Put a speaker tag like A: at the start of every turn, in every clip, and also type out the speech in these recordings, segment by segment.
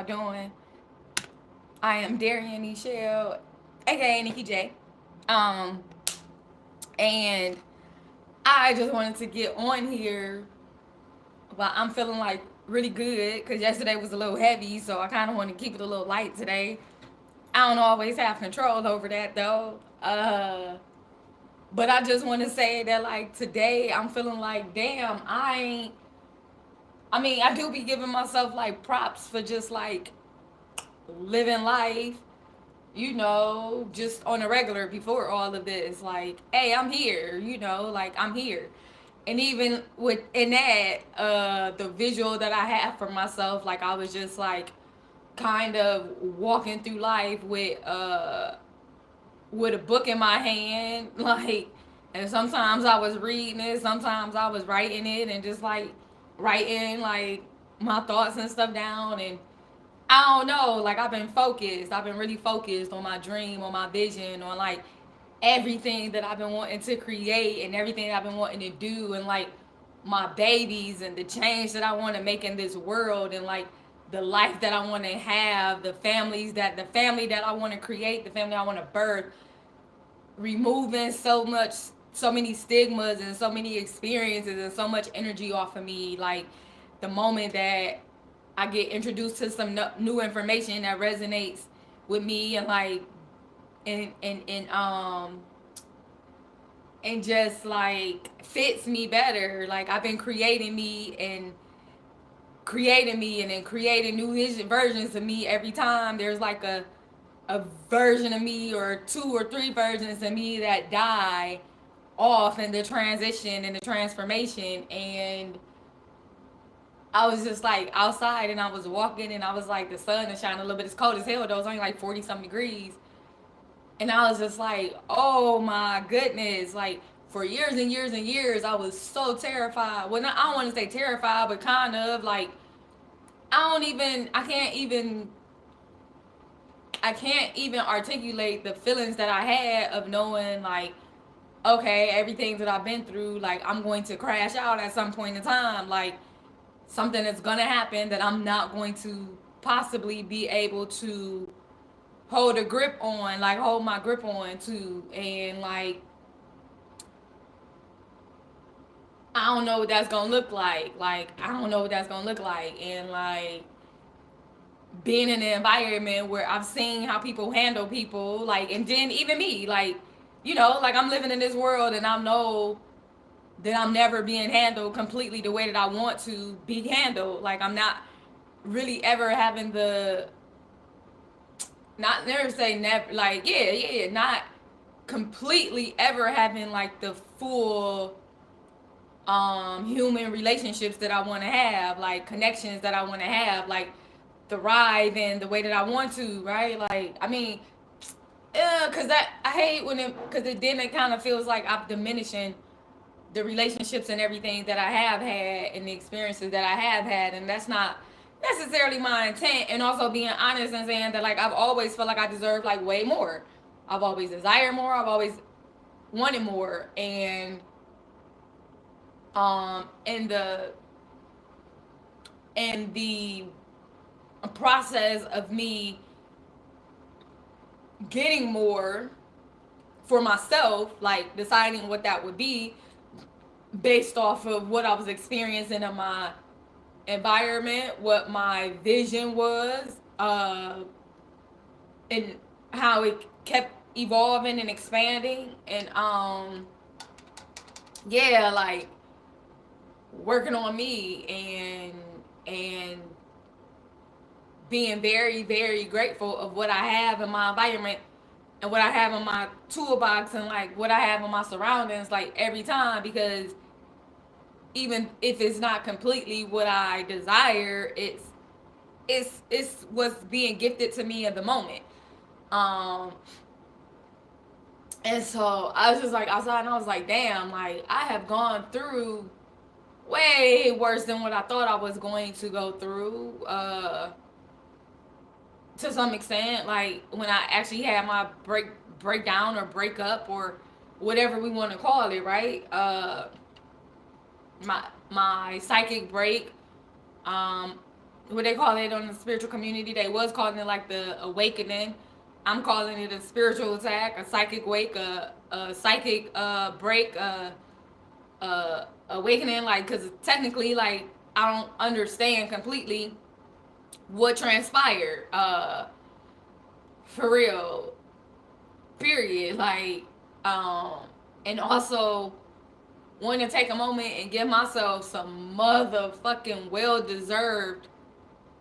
A: doing? I am Darian Nichelle, a.k.a. Nikki J. Um, and I just wanted to get on here, but I'm feeling like really good because yesterday was a little heavy, so I kind of want to keep it a little light today. I don't always have control over that though. But I just want to say that like today I'm feeling like, damn, I do be giving myself like props for just like living life, just on a regular before all of this. Like, hey, I'm here, like I'm here. And even within that, the visual that I have for myself, like I was just like kind of walking through life with a book in my hand, like, and sometimes I was reading it, sometimes I was writing it, and just like writing like my thoughts and stuff down. And I don't know, like I've been focused. I've been really focused on my dream, on my vision, on like everything that I've been wanting to create and everything that I've been wanting to do, and like my babies and the change that I want to make in this world, and like the life that I want to have, the family that I want to create, the family I want to birth, removing so many stigmas and so many experiences and so much energy off of me. Like the moment that I get introduced to some new information that resonates with me, and like and and just like fits me better. Like I've been creating me and then creating new versions of me every time. There's like a version of me or two or three versions of me that die off in the transition and the transformation. And I was just like outside and I was walking and I was like, the sun is shining a little bit. It's cold as hell though. It's only like 40 something degrees. And I was just like, oh my goodness. Like for years and years and years, I was so terrified. Well, I don't want to say terrified, but kind of like, I can't even articulate the feelings that I had of knowing like, okay, everything that I've been through, like I'm going to crash out at some point in time. Like something is gonna happen that I'm not going to possibly be able to hold my grip on to. And like I don't know what that's gonna look like. Like I don't know what that's gonna look like. And like being in an environment where I've seen how people handle people, like, and then even me, like, like I'm living in this world and I know that I'm never being handled completely the way that I want to be handled. Like I'm not really ever having not never say never, like not completely ever having like the full human relationships that I want to have, like connections that I want to have, like thrive in the way that I want to, right? Like I mean, cause that I hate when cause then it kind of feels like I'm diminishing the relationships and everything that I have had and the experiences that I have had, and that's not necessarily my intent. And also being honest and saying that like I've always felt like I deserve like way more. I've always desired more. I've always wanted more. And in the process of me getting more for myself, like deciding what that would be based off of what I was experiencing in my environment, what my vision was, and how it kept evolving and expanding. And yeah, like working on me and being very, very grateful of what I have in my environment and what I have in my toolbox and like what I have in my surroundings, like every time. Because even if it's not completely what I desire, it's what's being gifted to me at the moment. Um and so I was just like outside and I was like, damn, like I have gone through way worse than what I thought I was going to go through. To some extent, like when I actually had my breakdown or breakup or whatever we want to call it, right? My psychic break. Um, what they call it on the spiritual community. They was calling it like the awakening. I'm calling it a spiritual attack, a psychic wake, a psychic break, awakening. Like, because technically, like, I don't understand completely what transpired. For real. Period. Like, and also want to take a moment and give myself some motherfucking well deserved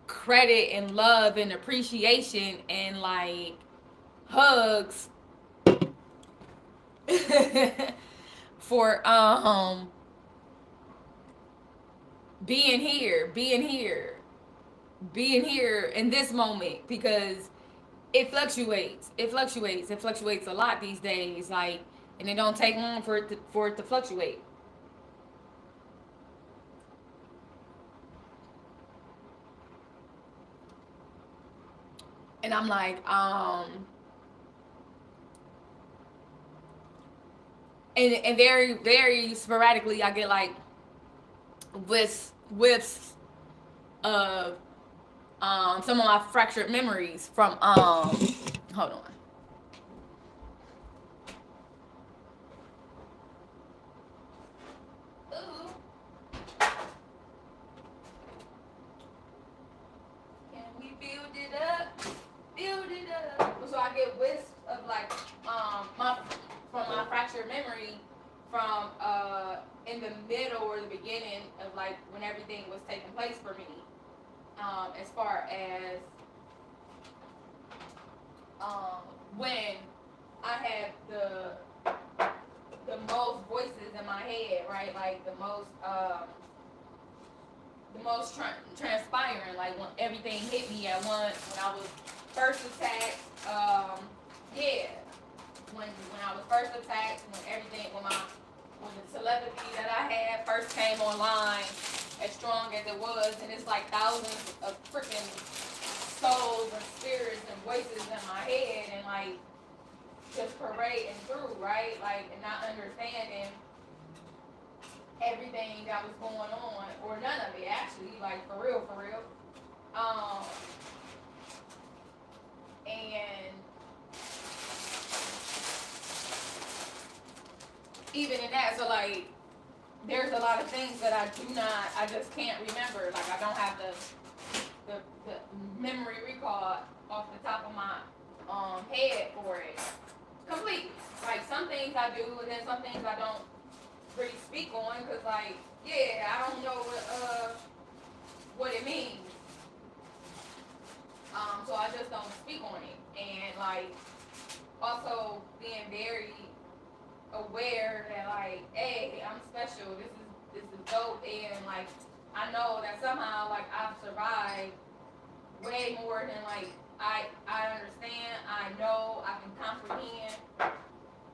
A: credit and love and appreciation and like hugs for being here in this moment, because it fluctuates a lot these days, like, and it don't take long for it to fluctuate. And I'm like, and very very sporadically I get like whiffs of some of my fractured memories from hold on. Ooh. Can we build it up? Build it up. So I get whiffs of like my from my fractured memory from in the middle or the beginning of like when everything was taking place for me. As far as when I had the most voices in my head, right? Like the most transpiring, like when everything hit me at once. When I was first attacked, yeah. When I was first attacked, when the telepathy that I had first came online, as strong as it was, and it's like thousands of freaking souls and spirits and voices in my head, and like just parading through, right? Like, and not understanding everything that was going on, or none of it actually, like for real, for real. And even in that, so like there's a lot of things that I just can't remember. Like I don't have the memory recall off the top of my head for it completely. Like some things I do, and then some things I don't really speak on, because like, yeah, I don't know what it means. So I just don't speak on it. And like also being very aware that like, hey, I'm special. This is dope, and like I know that somehow like I've survived way more than like I understand. I know I can comprehend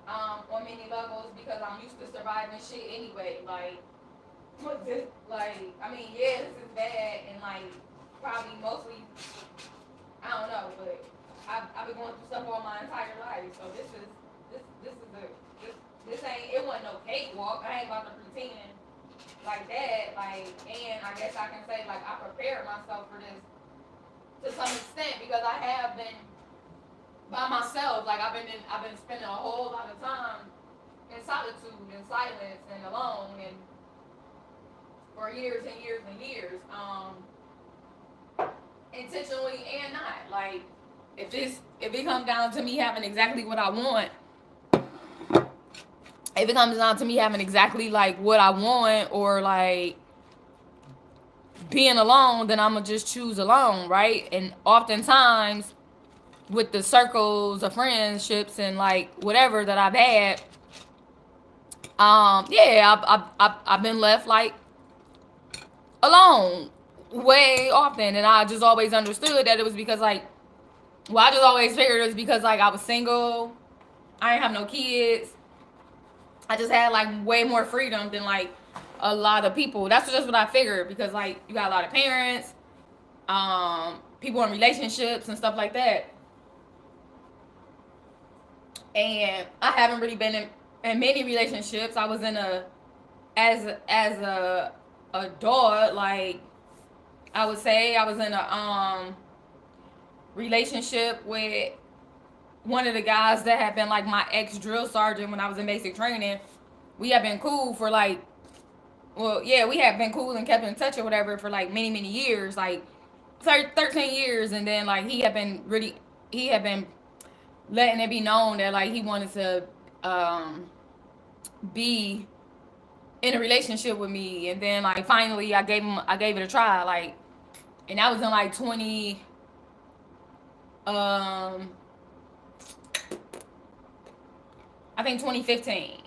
A: on many levels, because I'm used to surviving shit anyway. Like what's this? Like I mean, yeah, this is bad, and like probably mostly I don't know, but I've been going through stuff all my entire life. So this ain't, it wasn't no cakewalk. I ain't about to pretend like that. Like, and I guess I can say like I prepared myself for this to some extent, because I have been by myself. Like I've been spending a whole lot of time in solitude and silence and alone, and for years and years and years. Intentionally and not. Like if it comes down to me having exactly what I want, if it comes down to me having exactly like what I want, or like being alone, then I'm gonna just choose alone, right? And oftentimes with the circles of friendships and like whatever that I've had, yeah, I've been left like alone way often, and I just always understood that it was because like, well, I just always figured it was because like I was single, I didn't have no kids, I just had like way more freedom than like a lot of people. That's just what I figured, because like you got a lot of parents, people in relationships and stuff like that, and I haven't really been in many relationships. I was in a as a adult, like I would say I was in a relationship with one of the guys that had been like my ex drill sergeant when I was in basic training. We had been cool for like, well, yeah, we had been cool and kept in touch or whatever for like many, many years, like 13 years. And then like he had been letting it be known that like he wanted to um, be in a relationship with me. And then like finally I gave it a try. Like, and that was in like 20, um, I think 2015.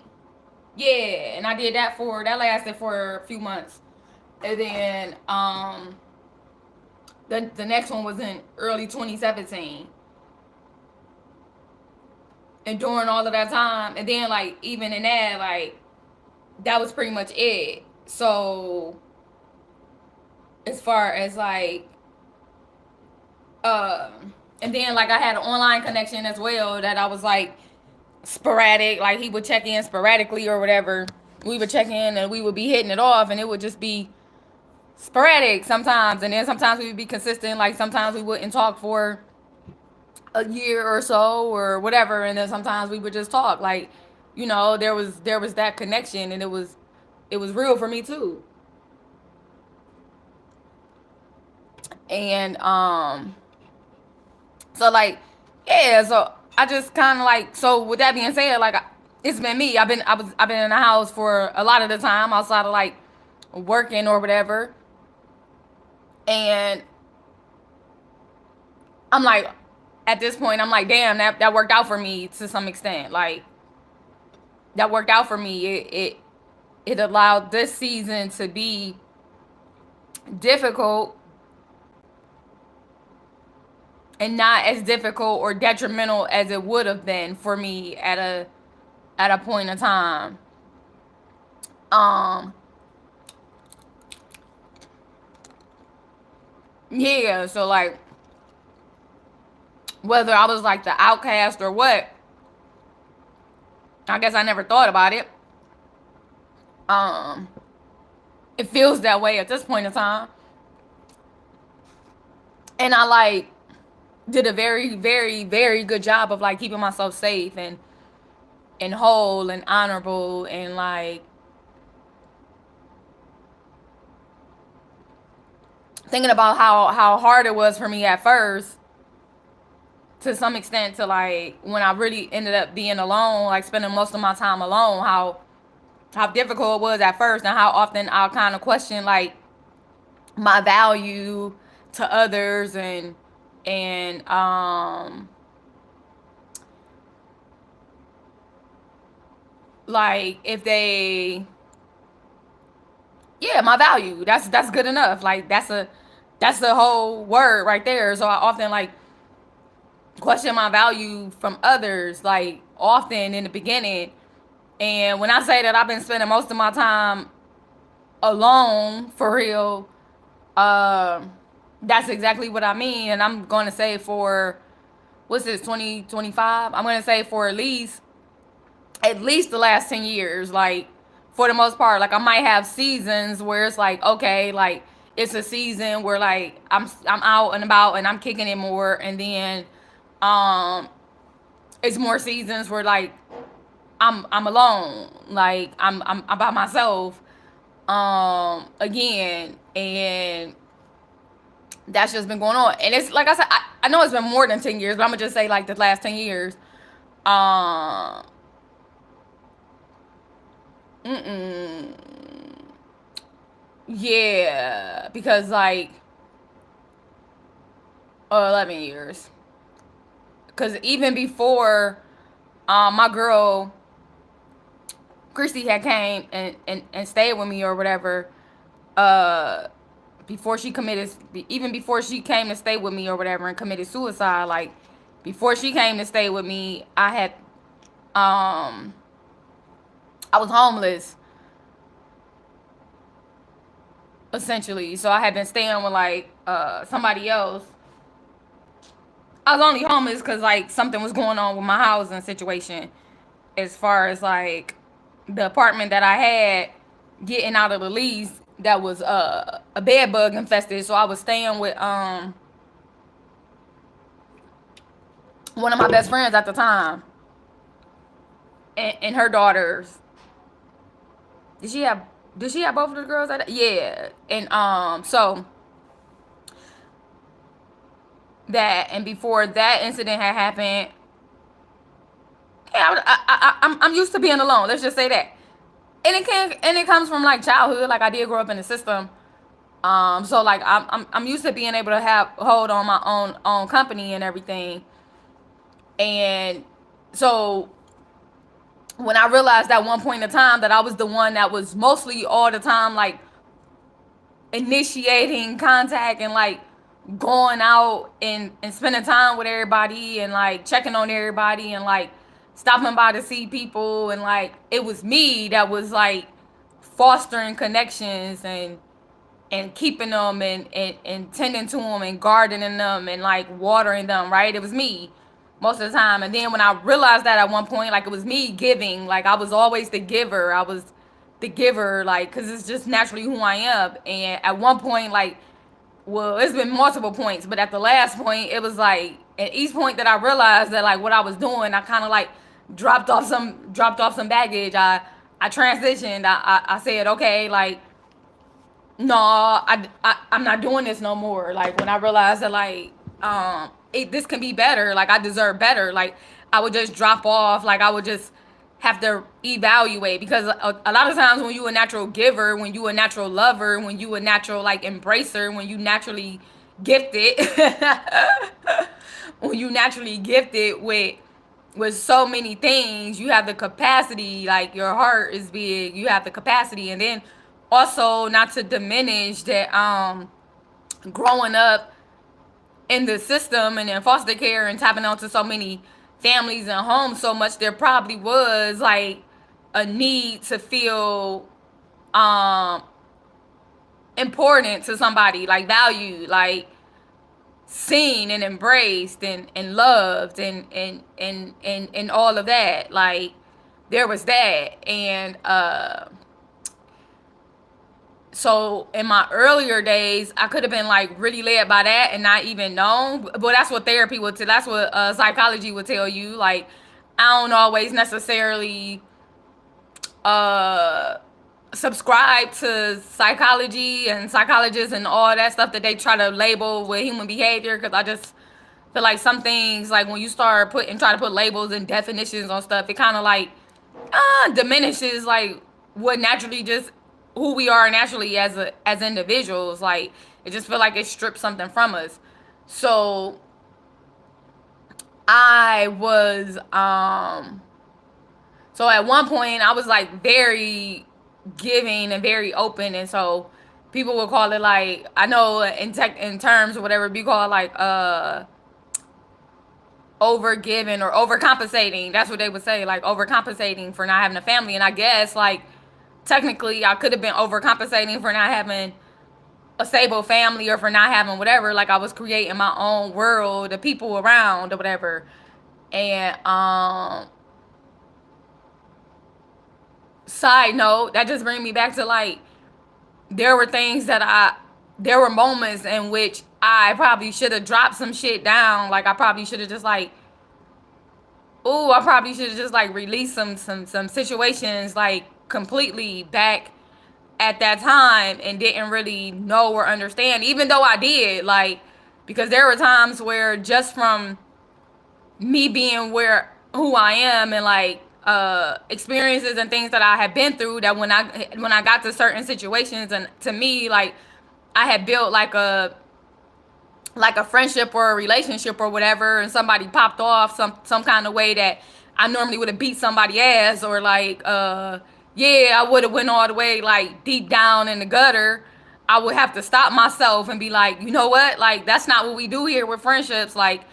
A: Yeah, and I did that lasted for a few months. And then the next one was in early 2017. And during all of that time, and then like even in that, like that was pretty much it. So as far as like and then like I had an online connection as well that I was like sporadic, like he would check in sporadically or whatever. We would check in and we would be hitting it off, and it would just be sporadic sometimes, and then sometimes we would be consistent. Like sometimes we wouldn't talk for a year or so or whatever, and then sometimes we would just talk. Like, you know, there was that connection, and it was real for me too. And so like, yeah, so I just kind of like, so with that being said, like it's been me. I've been in the house for a lot of the time outside of like working or whatever. And I'm like, at this point, I'm like, damn, that worked out for me to some extent. Like that worked out for me. It allowed this season to be difficult and not as difficult or detrimental as it would have been for me at a point in time. Um yeah, so like whether I was like the outcast or what, I guess I never thought about it. Um it feels that way at this point in time. And I like did a very, very, very good job of like keeping myself safe and whole and honorable, and like thinking about how hard it was for me at first, to some extent, to like when I really ended up being alone, like spending most of my time alone, how difficult it was at first, and how often I'll kind of question like my value to others, and like if they, yeah, my value, that's good enough. Like that's the whole word right there. So I often like question my value from others, like often in the beginning. And when I say that I've been spending most of my time alone for real, that's exactly what I mean. And I'm going to say for, what's this, 2025, I'm going to say for at least the last 10 years, like for the most part. Like I might have seasons where it's like, okay, like it's a season where like I'm out and about and I'm kicking it more, and then um it's more seasons where like I'm alone, like I'm by myself again. And that's just been going on. And it's like I said, I know it's been more than 10 years, but I'm gonna just say like the last 10 years. um mm-mm, yeah, because like 11 years, because even before my girl Christy had came and stayed with me or whatever, uh before she committed, even before she came to stay with me or whatever and committed suicide, like before she came to stay with me, um I was homeless essentially. So I had been staying with like somebody else. I was only homeless because like something was going on with my housing situation, as far as like the apartment that I had, getting out of the lease that was a bed bug infested. So I was staying with one of my best friends at the time, and her daughters. Did she have did she have both of the girls at yeah. And so that, and before that incident had happened, yeah, I'm used to being alone. Let's just say that. And it comes from like childhood. Like I did grow up in the system. So like I'm used to being able to have hold on my own company and everything. And so when I realized at one point in time that I was the one that was mostly all the time like initiating contact and like going out and spending time with everybody and like checking on everybody and like stopping by to see people, and like it was me that was like fostering connections and keeping them and tending to them and gardening them and like watering them, right? It was me most of the time. And then when I realized that at one point, like it was me giving, like I was always the giver. I was the giver, like, because it's just naturally who I am. And at one point, like, well, it's been multiple points, but at the last point, it was like at each point that I realized that like what I was doing, I kind of like dropped off some baggage. I transitioned. I said, okay, like no, I'm not doing this no more. Like when I realized that like this can be better, like I deserve better, like I would just drop off, like I would just have to evaluate, because a lot of times when you a natural giver, when you a natural lover, when you a natural like embracer, when you naturally gifted when you naturally gifted with so many things, you have the capacity, like your heart is big, you have the capacity. And then also, not to diminish that, growing up in the system and in foster care and tapping onto so many families and homes so much, there probably was like a need to feel um important to somebody, like valued, like seen and embraced and loved and all of that. Like there was that. And so in my earlier days, I could have been like really led by that and not even known. But that's what therapy would tell. That's what psychology would tell you. Like I don't always necessarily uh subscribe to psychology and psychologists and all that stuff that they try to label with human behavior, because I just feel like some things, like when you start try to put labels and definitions on stuff, it kind of like diminishes like what naturally just who we are naturally as individuals. Like it just feel like it strips something from us. So I was so at one point I was like very giving and very open, and so people would call it like, I know in terms or whatever, be called like over giving or overcompensating. That's what they would say, like overcompensating for not having a family. And I guess like technically I could have been overcompensating for not having a stable family or for not having whatever. Like I was creating my own world, the people around or whatever. And side note, that just brings me back to like there were things that there were moments in which I probably should have dropped some shit down. Like I probably should have just like, ooh, I probably should have just like released some situations like completely back at that time and didn't really know or understand, even though I did. Like because there were times where just from me being where who I am and like experiences and things that I had been through, that when I got to certain situations, and to me like I had built like a friendship or a relationship or whatever, and somebody popped off some kind of way that I normally would have beat somebody ass, or like yeah, I would have went all the way like deep down in the gutter. I would have to stop myself and be like, you know what, like that's not what we do here with friendships. Like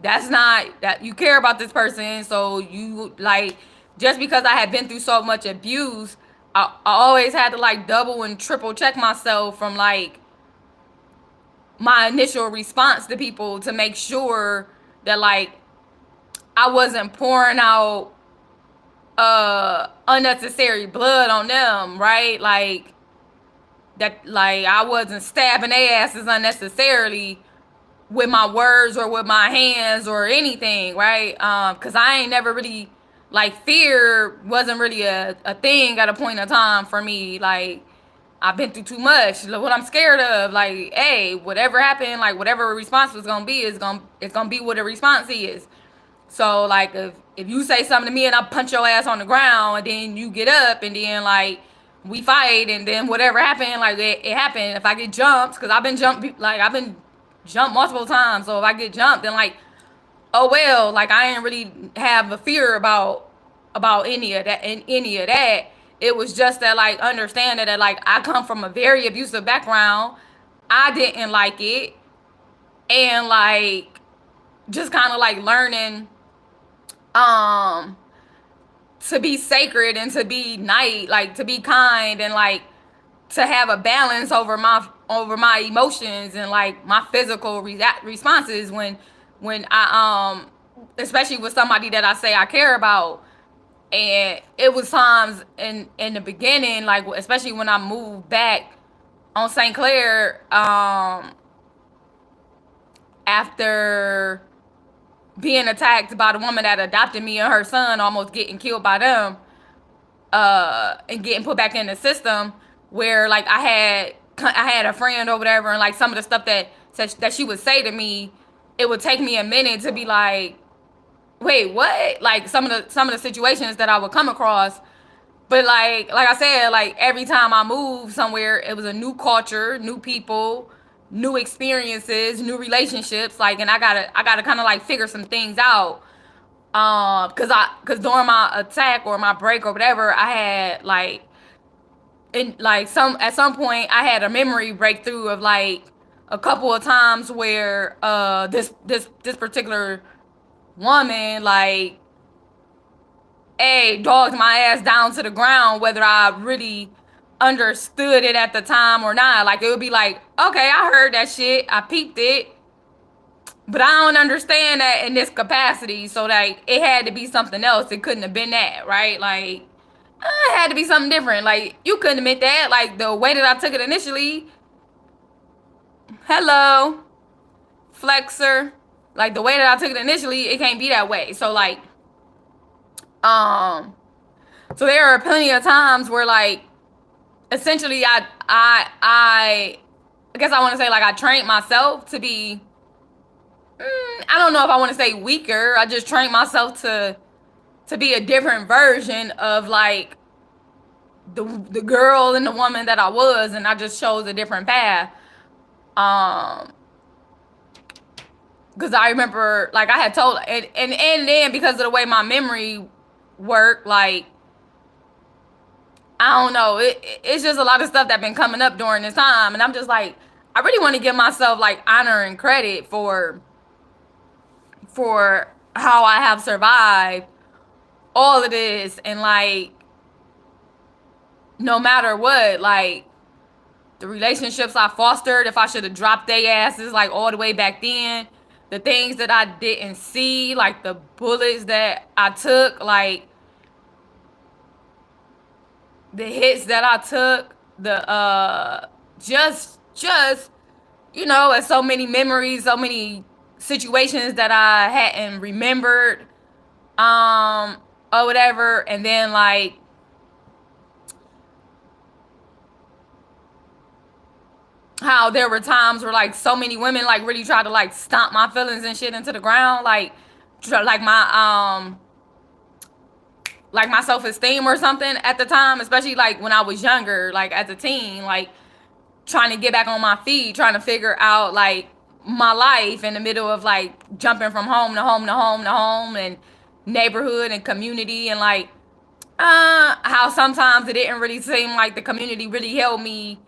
A: that's not that you care about this person, so you like, just because I had been through so much abuse, I always had to like double and triple check myself from like my initial response to people, to make sure that like I wasn't pouring out unnecessary blood on them, right? Like that like I wasn't stabbing their asses unnecessarily with my words or with my hands or anything, right? Because I ain't never really, like, fear wasn't really a thing at a point in time for me. Like, I've been through too much. Look what I'm scared of. Like, hey, whatever happened, like whatever response was gonna be is gonna be what the response is. So like if you say something to me and I punch your ass on the ground and then you get up and then like we fight and then whatever happened, like it happened. If I get jumped, because I've been jumped multiple times. So if I get jumped, then like, oh well, like I didn't really have a fear about any of that and any of that. It was just that like understanding that like I come from a very abusive background. I didn't like it, and like just kind of like learning um to be sacred and to be nice, like to be kind and like to have a balance over my emotions and like my physical responses when I especially with somebody that I say I care about. And it was times in the beginning, like especially when I moved back on St. Clair, after being attacked by the woman that adopted me and her son, almost getting killed by them, and getting put back in the system, where like I had a friend or whatever, and like some of the stuff that she would say to me, it would take me a minute to be like, wait, what? Like some of the situations that I would come across. But like I said, like every time I moved somewhere, it was a new culture, new people, new experiences, new relationships. Like, and I gotta kind of like figure some things out. Cause during my attack or my break or whatever, I had like, in like at some point I had a memory breakthrough of like a couple of times where this particular woman like, hey, dogged my ass down to the ground, whether I really understood it at the time or not. Like, it would be like, okay, I heard that shit, I peeped it, but I don't understand that in this capacity. So, like, it had to be something else. It couldn't have been that, right? Like, it had to be something different. Like, you couldn't admit that. Like, the way that I took it initially, hello, flexor. Like, the way that I took it initially, it can't be that way. So, like, so there are plenty of times where like essentially I guess I want to say like I trained myself to be I don't know if I want to say weaker. I just trained myself to be a different version of like the girl and the woman that I was, and I just chose a different path. Because I remember like I had told and then because of the way my memory worked, like I don't know. It's just a lot of stuff that been coming up during this time, and I'm just like, I really want to give myself like honor and credit for how I have survived all of this, and like no matter what, like the relationships I fostered, if I should have dropped their asses like all the way back then, the things that I didn't see, like the bullets that I took, like the hits that I took, the just you know, and so many memories, so many situations that I hadn't remembered, or whatever, and then like how there were times where like so many women like really tried to like stomp my feelings and shit into the ground, like my self-esteem or something at the time, especially like when I was younger, like as a teen, like trying to get back on my feet, trying to figure out like my life in the middle of like jumping from home to home to home to home and neighborhood and community, and like how sometimes it didn't really seem like the community really held me.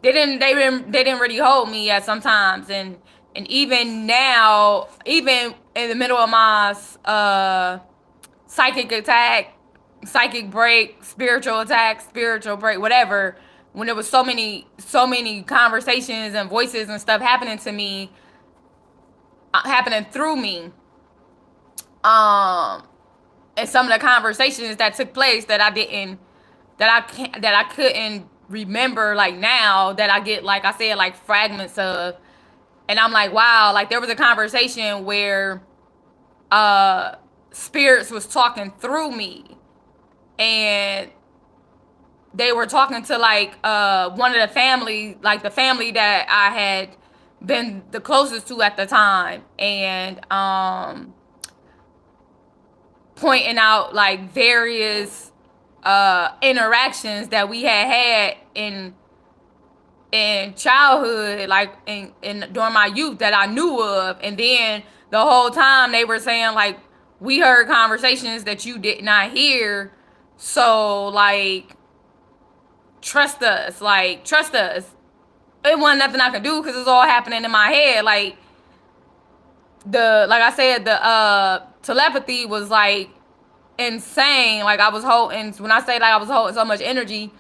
A: They didn't really hold me at sometimes, and even now, even in the middle of my psychic attack, psychic break, spiritual attack, spiritual break, whatever, when there was so many conversations and voices and stuff happening to me, happening through me, um and some of the conversations that took place that I didn't that I can't that I couldn't remember like now that I get, like I said, like fragments of, and I'm like, wow, like there was a conversation where uh spirits was talking through me, and they were talking to like one of the family, like the family that I had been the closest to at the time, and pointing out like various interactions that we had in childhood, like in during my youth that I knew of, and then the whole time they were saying like we heard conversations that you did not hear, so like trust us. It wasn't nothing I could do because it's all happening in my head. Like I said, the telepathy was like insane. Like I was holding, when I say like I was holding so much energy,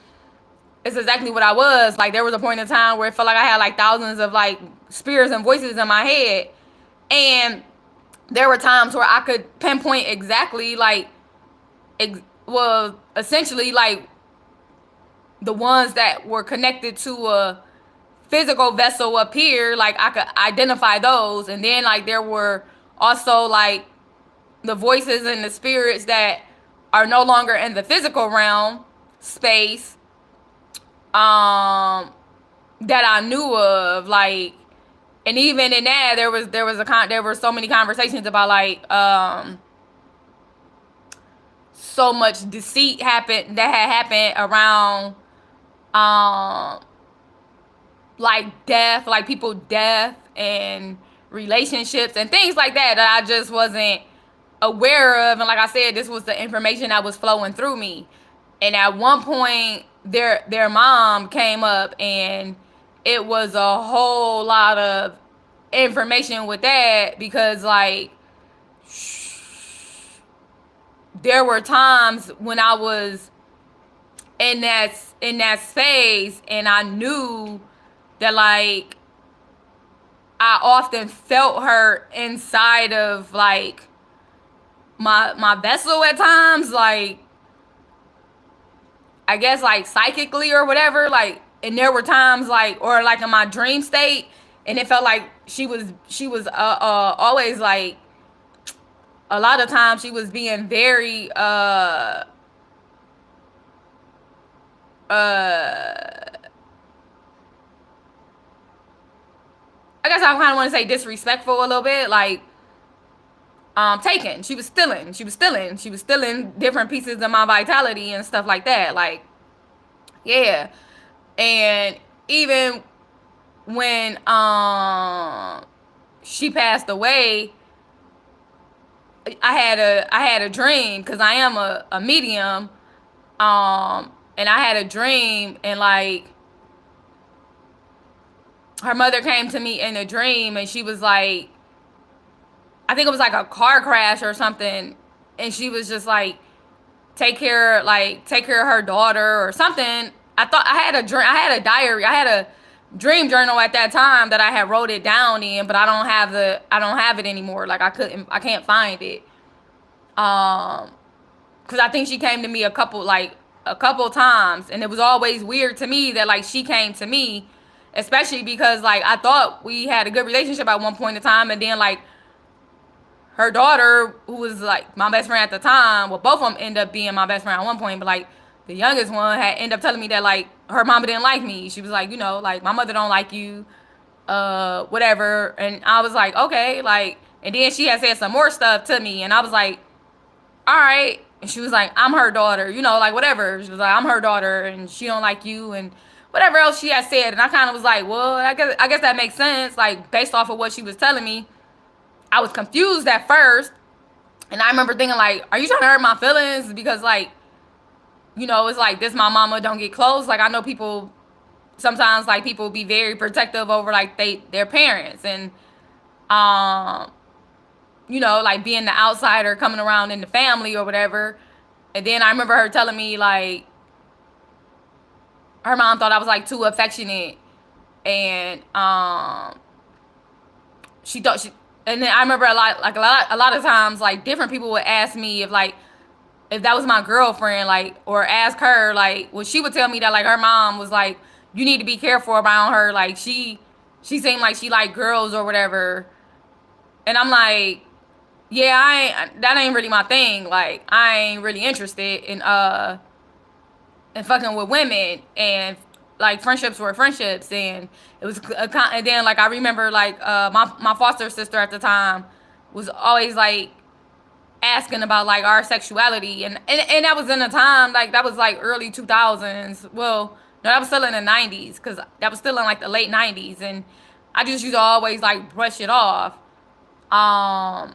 A: it's exactly what I was. Like there was a point in time where it felt like I had like thousands of like spirits and voices in my head. And there were times where I could pinpoint exactly like well, essentially like the ones that were connected to a physical vessel up here, like I could identify those. And then like there were also like the voices and the spirits that are no longer in the physical realm space, that I knew of, like, and even in that there were so many conversations about like so much deceit happened that had happened around um like death, like people death and relationships and things like that that I just wasn't aware of. And like I said, this was the information that was flowing through me. And at one point their mom came up, and it was a whole lot of information with that, because like there were times when I was in that space, and I knew that like I often felt her inside of like my vessel at times, like I guess like psychically or whatever, like, and there were times like, or like in my dream state, and it felt like she was always like, a lot of times she was being very I guess I kind of want to say disrespectful a little bit, like taken. She was stealing different pieces of my vitality and stuff like that. Like, yeah. And even when she passed away, I had a dream, because I am a medium. And I had a dream, and like her mother came to me in a dream, and she was like, I think it was like a car crash or something, and she was just like, take care of her daughter or something. I thought I had a dream. I had a diary. I had a dream journal at that time that I had wrote it down in, but I don't have it anymore. Like I can't find it. Because I think she came to me a couple times, and it was always weird to me that like she came to me, especially because like I thought we had a good relationship at one point in time, and then like her daughter, who was like my best friend at the time, well, both of them end up being my best friend at one point, but like the youngest one had ended up telling me that like her mama didn't like me. She was like, like my mother don't like you, whatever. And I was like, okay, like, and then she had said some more stuff to me, and I was like, all right. And she was like, I'm her daughter, like whatever. She was like, I'm her daughter, and she don't like you, and whatever else she had said. And I kind of was like, well, I guess that makes sense, like based off of what she was telling me. I was confused at first, and I remember thinking like, are you trying to hurt my feelings? Because like, it's like, this my mama, don't get close. Like I know people sometimes, like people be very protective over like their parents, and like being the outsider coming around in the family or whatever. And then I remember her telling me like her mom thought I was like too affectionate, and she thought she. And then I remember a lot of times like different people would ask me if like if that was my girlfriend, like, or ask her, like, well, she would tell me that, like, her mom was like, you need to be careful around her. Like, she seemed like she liked girls or whatever. And I'm like, yeah, that ain't really my thing. Like, I ain't really interested in fucking with women. And like, friendships were friendships. And it was and then, like, I remember, like, my foster sister at the time was always like asking about like our sexuality, and that was in a time, like, that was like early 2000s. Well, no, that was still in the 90s, because that was still in like the late 90s. And I just used to always like brush it off, um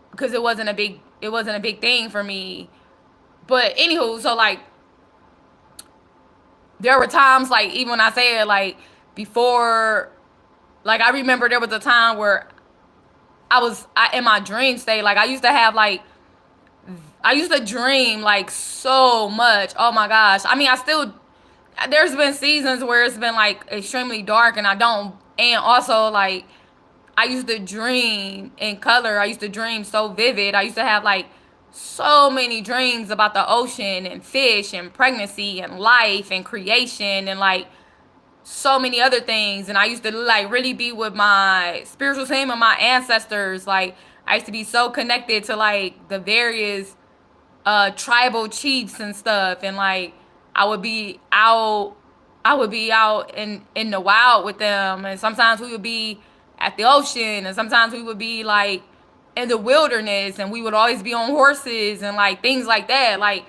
A: because it wasn't a big thing for me. But anywho, so like, there were times, like, even when I said, like, before, like, I remember there was a time where in my dream state, like, I used to dream like so much. Oh my gosh. I mean, there's been seasons where it's been like extremely dark, and I don't, and also, like, I used to dream in color. I used to dream so vivid. I used to have like so many dreams about the ocean and fish and pregnancy and life and creation and like so many other things. And I used to like really be with my spiritual team and my ancestors. Like, I used to be so connected to like the various tribal chiefs and stuff. And like, I would be out I would be out in the wild with them, and sometimes we would be at the ocean, and sometimes we would be like in the wilderness, and we would always be on horses and like things like that. Like,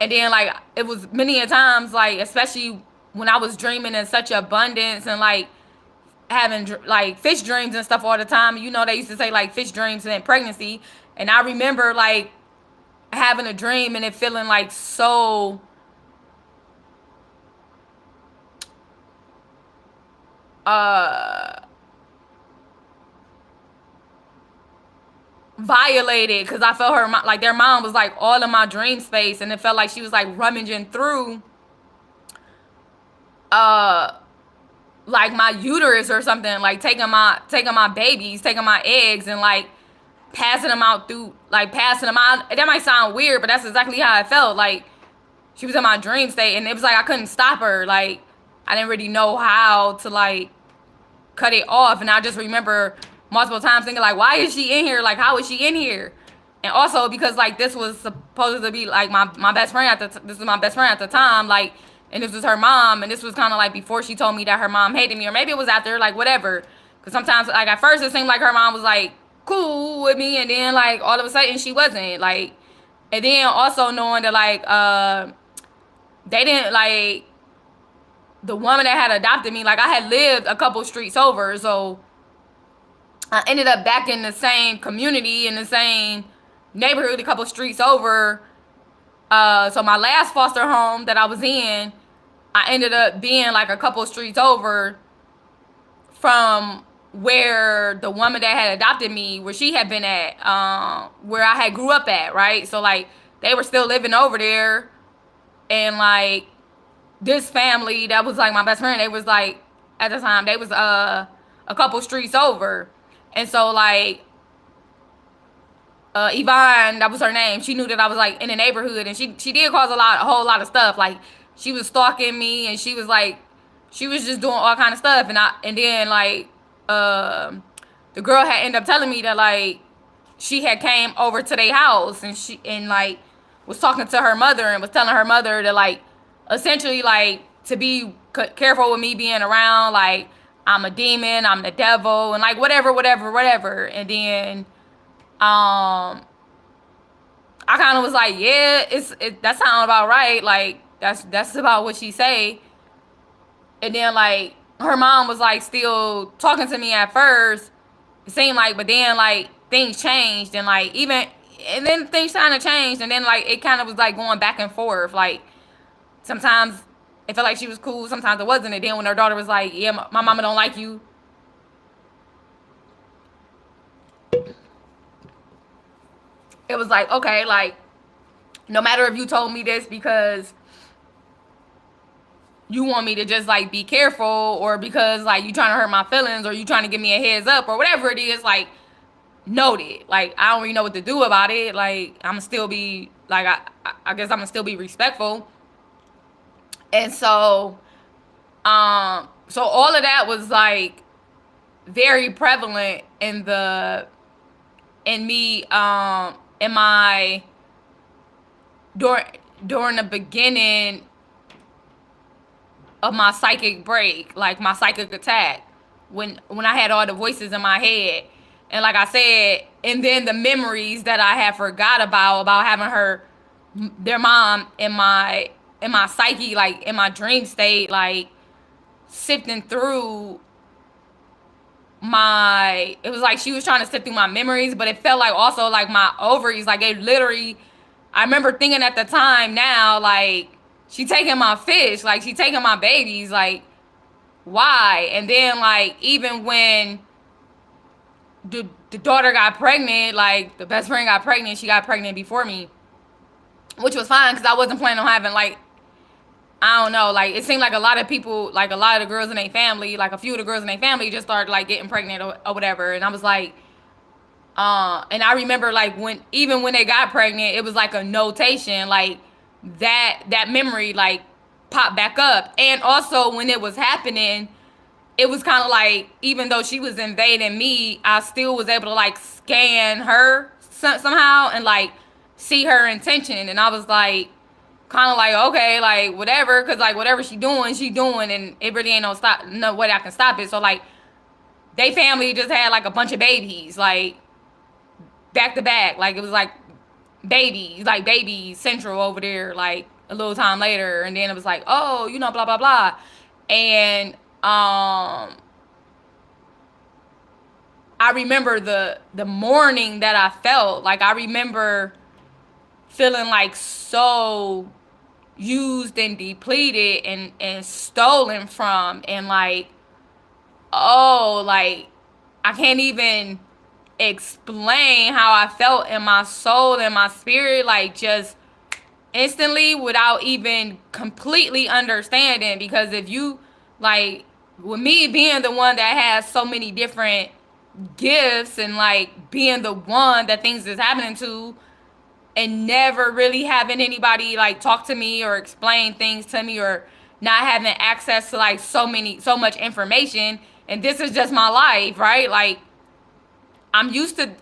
A: and then like it was many a times, like, especially when I was dreaming in such abundance and like having like fish dreams and stuff all the time. You know, they used to say like fish dreams and pregnancy. And I remember like having a dream and it feeling like so uh violated, because I felt like their mom was like all in my dream space, and it felt like she was like rummaging through uh like my uterus or something, like taking my babies, taking my eggs, and like passing them out. That might sound weird, but that's exactly how I felt. Like, she was in my dream state, and it was like I couldn't stop her. Like, I didn't really know how to like cut it off. And I just remember multiple times thinking like, why is she in here? Like, how is she in here? And also because like this was supposed to be like my best friend this was my best friend at the time, like, and this was her mom, and this was kind of like before she told me that her mom hated me, or maybe it was after, like, whatever. Because sometimes, like, at first it seemed like her mom was like cool with me, and then like all of a sudden she wasn't. Like, and then also knowing that like they didn't like the woman that had adopted me, like, I had lived a couple streets over, so I ended up back in the same community, in the same neighborhood, a couple streets over. So my last foster home that I was in, I ended up being like a couple streets over from where the woman that had adopted me, where she had been at, where I had grew up at, right? So like they were still living over there, and like this family that was like my best friend, they was like, at the time, they was a couple streets over. And so like Yvonne, that was her name, she knew that I was like in the neighborhood, and she did cause a whole lot of stuff. Like, she was stalking me, and she was like, she was just doing all kind of stuff. And then like the girl had ended up telling me that like she had came over to their house, and like was talking to her mother, and was telling her mother to like essentially like to be careful with me being around, like I'm a demon, I'm the devil, and like whatever. And then I kind of was like, yeah, that sounds about right. Like, that's about what she say. And then like her mom was like still talking to me at first. It seemed like, but then like things changed, and like and then things kind of changed, and then like it kind of was like going back and forth. Like, sometimes it felt like she was cool, sometimes it wasn't. And then when her daughter was like, yeah, my mama don't like you, it was like, okay, like, no matter if you told me this because you want me to just like be careful, or because like you trying to hurt my feelings, or you trying to give me a heads up, or whatever it is, like, noted. Like, I don't really know what to do about it. Like, I'm still be like, I guess I'm gonna still be respectful. And so all of that was like very prevalent in me, in my, during during the beginning of my psychic break, like my psychic attack, when I had all the voices in my head, and like I said, and then the memories that I had forgot about having her, their mom, in my psyche, like in my dream state, like sifting through my, it was like she was trying to sift through my memories, but it felt like also like my ovaries, like it literally, I remember thinking at the time, now, like, she taking my fish, like she taking my babies, like, why? And then like, even when the daughter got pregnant, like the best friend got pregnant, she got pregnant before me, which was fine because I wasn't planning on having, like, I don't know, like it seemed like a lot of people, like a lot of the girls in their family, like a few of the girls in their family just started like getting pregnant, or whatever. And I was like, and I remember like even when they got pregnant, it was like a notation, like that memory like popped back up. And also when it was happening, it was kind of like, even though she was invading me, I still was able to like scan her somehow and like see her intention. And I was like, kind of like, okay, like whatever, because like whatever she doing, and it really ain't no way I can stop it. So like, they family just had like a bunch of babies, like back to back, like it was like baby central over there, like a little time later. And then it was like, oh, blah blah blah. And I remember the morning that I felt. Like, I remember feeling like so used and depleted and stolen from, and like, oh, like I can't even explain how I felt in my soul and my spirit, like just instantly, without even completely understanding. Because if you, like, with me being the one that has so many different gifts, and like being the one that things is happening to, and never really having anybody like talk to me or explain things to me, or not having access to like so much information, and this is just my life, right? Like, I'm used to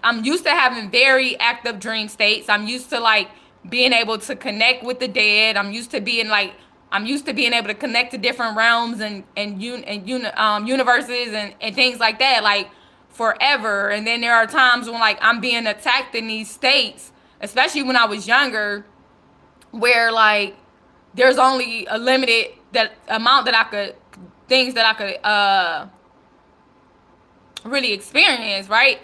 A: having very active dream states. I'm used to like being able to connect with the dead. I'm used to being able to connect to different realms and universes and things like that, like forever. And then there are times when like I'm being attacked in these states, especially when I was younger, where like there's only a limited that amount that I could things that I could really experience, right?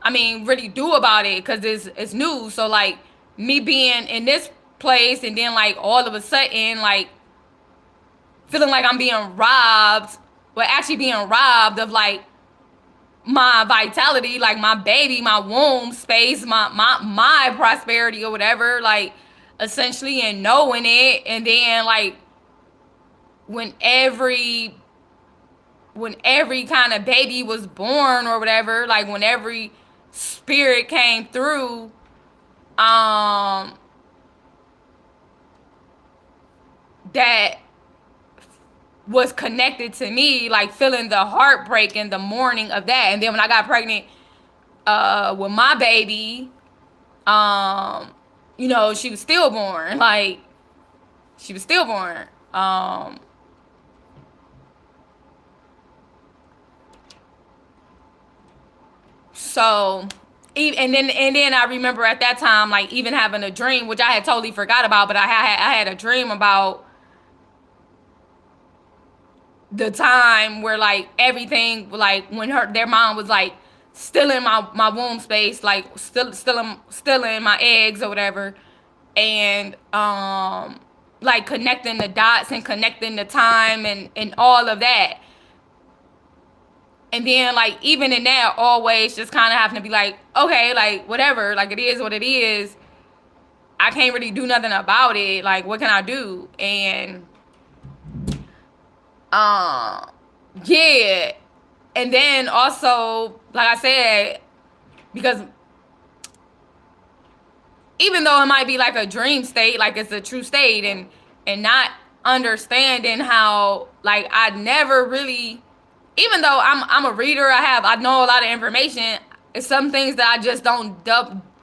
A: I mean, really do about it, because it's new. So like, me being in this place, and then like all of a sudden like feeling like I'm being robbed, but actually being robbed of like my vitality, like my baby, my womb space, my prosperity or whatever, like essentially, and knowing it. And then like when every kind of baby was born or whatever, like when every spirit came through, um that was connected to me, like feeling the heartbreak and the mourning of that. And then when I got pregnant with my baby, she was stillborn, like she was stillborn. So, and then I remember at that time, like even having a dream, which I had totally forgot about, but I had a dream about the time where like everything, like when their mom was like still in my womb space, like still in my eggs or whatever, and like connecting the dots and connecting the time and all of that. And then like even in that, always just kind of having to be like, okay, like whatever, like it is what it is. I can't really do nothing about it. Like, what can I do? And yeah. And then also, like I said, because even though it might be like a dream state, like it's a true state, and not understanding how, like, I never really, even though I'm a reader, I know a lot of information. It's some things that I just don't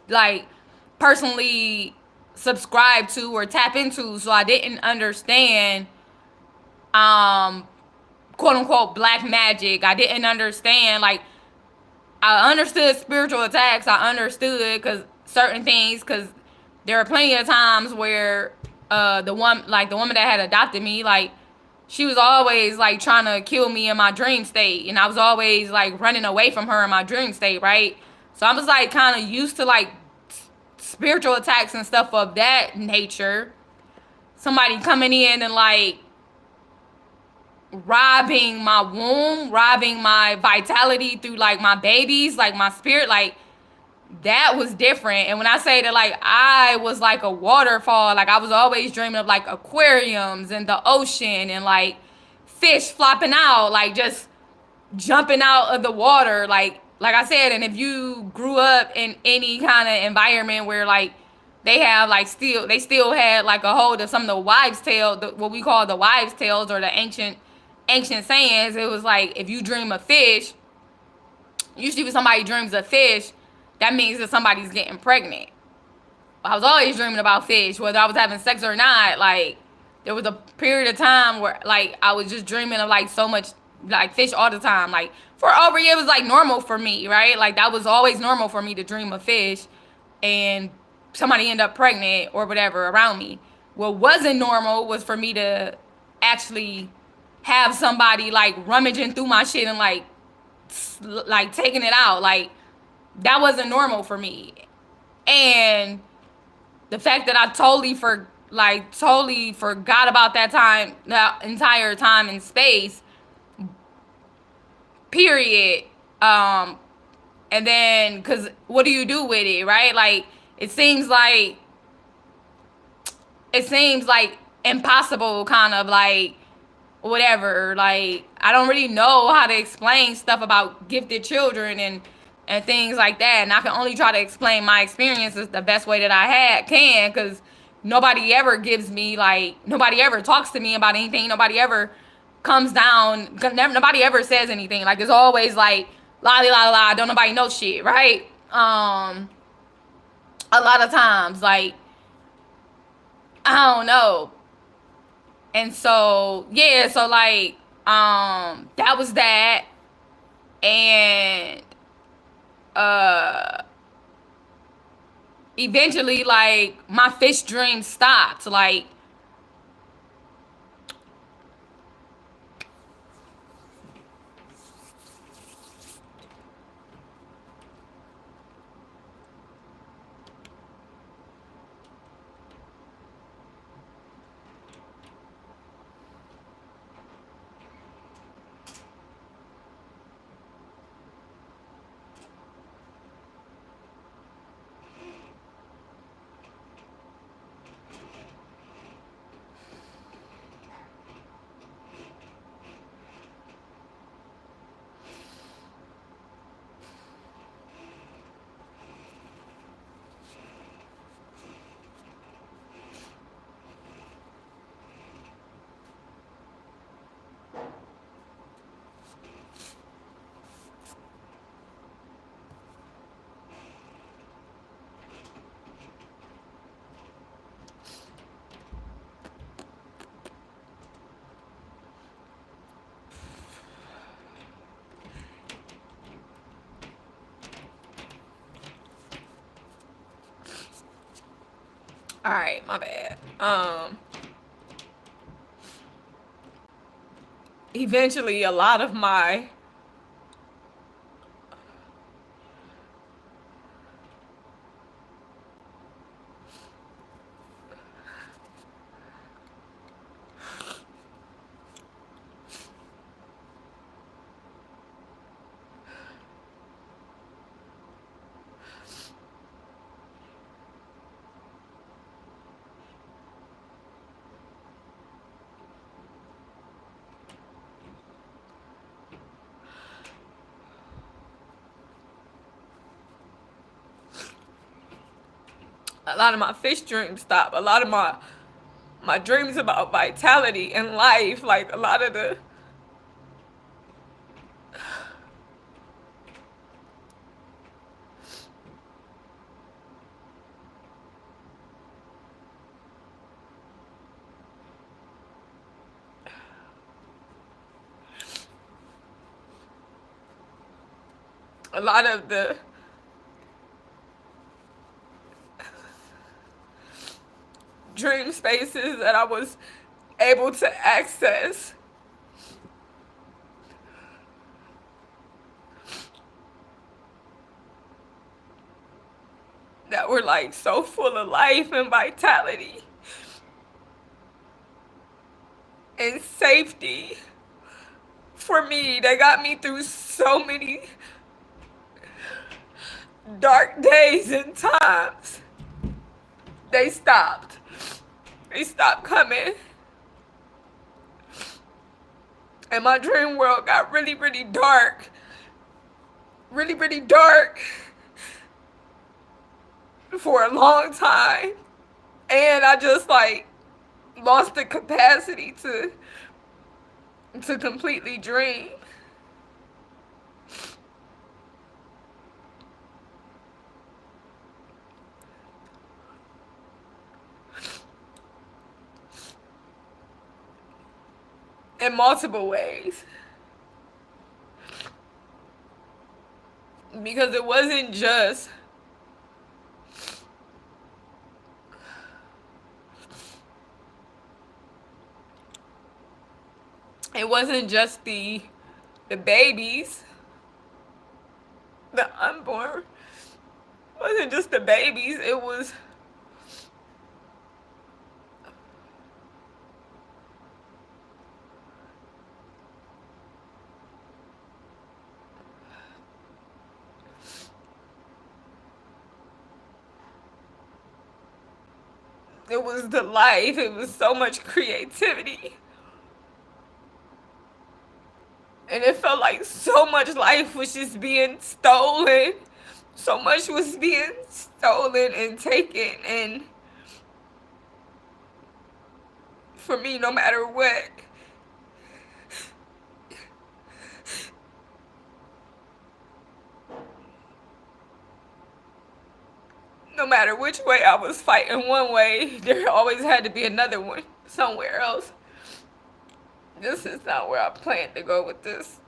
A: like personally subscribe to or tap into, so I didn't understand um quote unquote black magic. I didn't understand, like, I understood spiritual attacks. I understood because certain things, because there are plenty of times where the woman that had adopted me, like, she was always like trying to kill me in my dream state, and I was always like running away from her in my dream state, right? So I was like kind of used to like spiritual attacks and stuff of that nature. Somebody coming in and like robbing my womb, robbing my vitality through like my babies, like my spirit, like that was different. And when I say that, like, I was like a waterfall, like I was always dreaming of like aquariums and the ocean and like fish flopping out, like just jumping out of the water, like I said. And if you grew up in any kind of environment where like they still had like a hold of some of the wives' tale, what we call the wives' tales, or the ancient sayings. It was like, if you dream of fish, usually when somebody dreams of fish, that means that somebody's getting pregnant. I was always dreaming about fish, whether I was having sex or not. Like, there was a period of time where like I was just dreaming of like so much like fish all the time. Like for over a year, it was like normal for me, right? Like that was always normal for me to dream of fish, and somebody end up pregnant or whatever around me. What wasn't normal was for me to actually have somebody like rummaging through my shit and like taking it out. Like that wasn't normal for me. And the fact that I totally forgot about that time, that entire time and space, period. Um, and then, cause what do you do with it, right? Like it seems like impossible, kind of like whatever. Like I don't really know how to explain stuff about gifted children and things like that. And I can only try to explain my experiences the best way that can, because nobody ever gives me like, nobody ever talks to me about anything. Nobody ever comes down. Nobody ever says anything. Like it's always like la la la. Don't nobody know shit, right? A lot of times, like I don't know. And so yeah, so like that was that. And uh eventually like my fish dream stopped. Like all right, my bad. Eventually a lot of my
B: A lot of my fish dreams stopped. A lot of my dreams about vitality and life, like a lot of the dream spaces that I was able to access that were like so full of life and vitality and safety for me. They got me through so many dark days and times. They stopped. They stopped coming. And my dream world got really, really dark. Really, really dark for a long time. And I just like lost the capacity to completely dream. In multiple ways. Because it wasn't just the babies, the unborn. It wasn't just the babies, it was the life. It was so much creativity. And it felt like so much life was just being stolen. So much was being stolen and taken. And for me, no matter which way I was fighting one way, there always had to be another one somewhere else. This is not where I planned to go with this.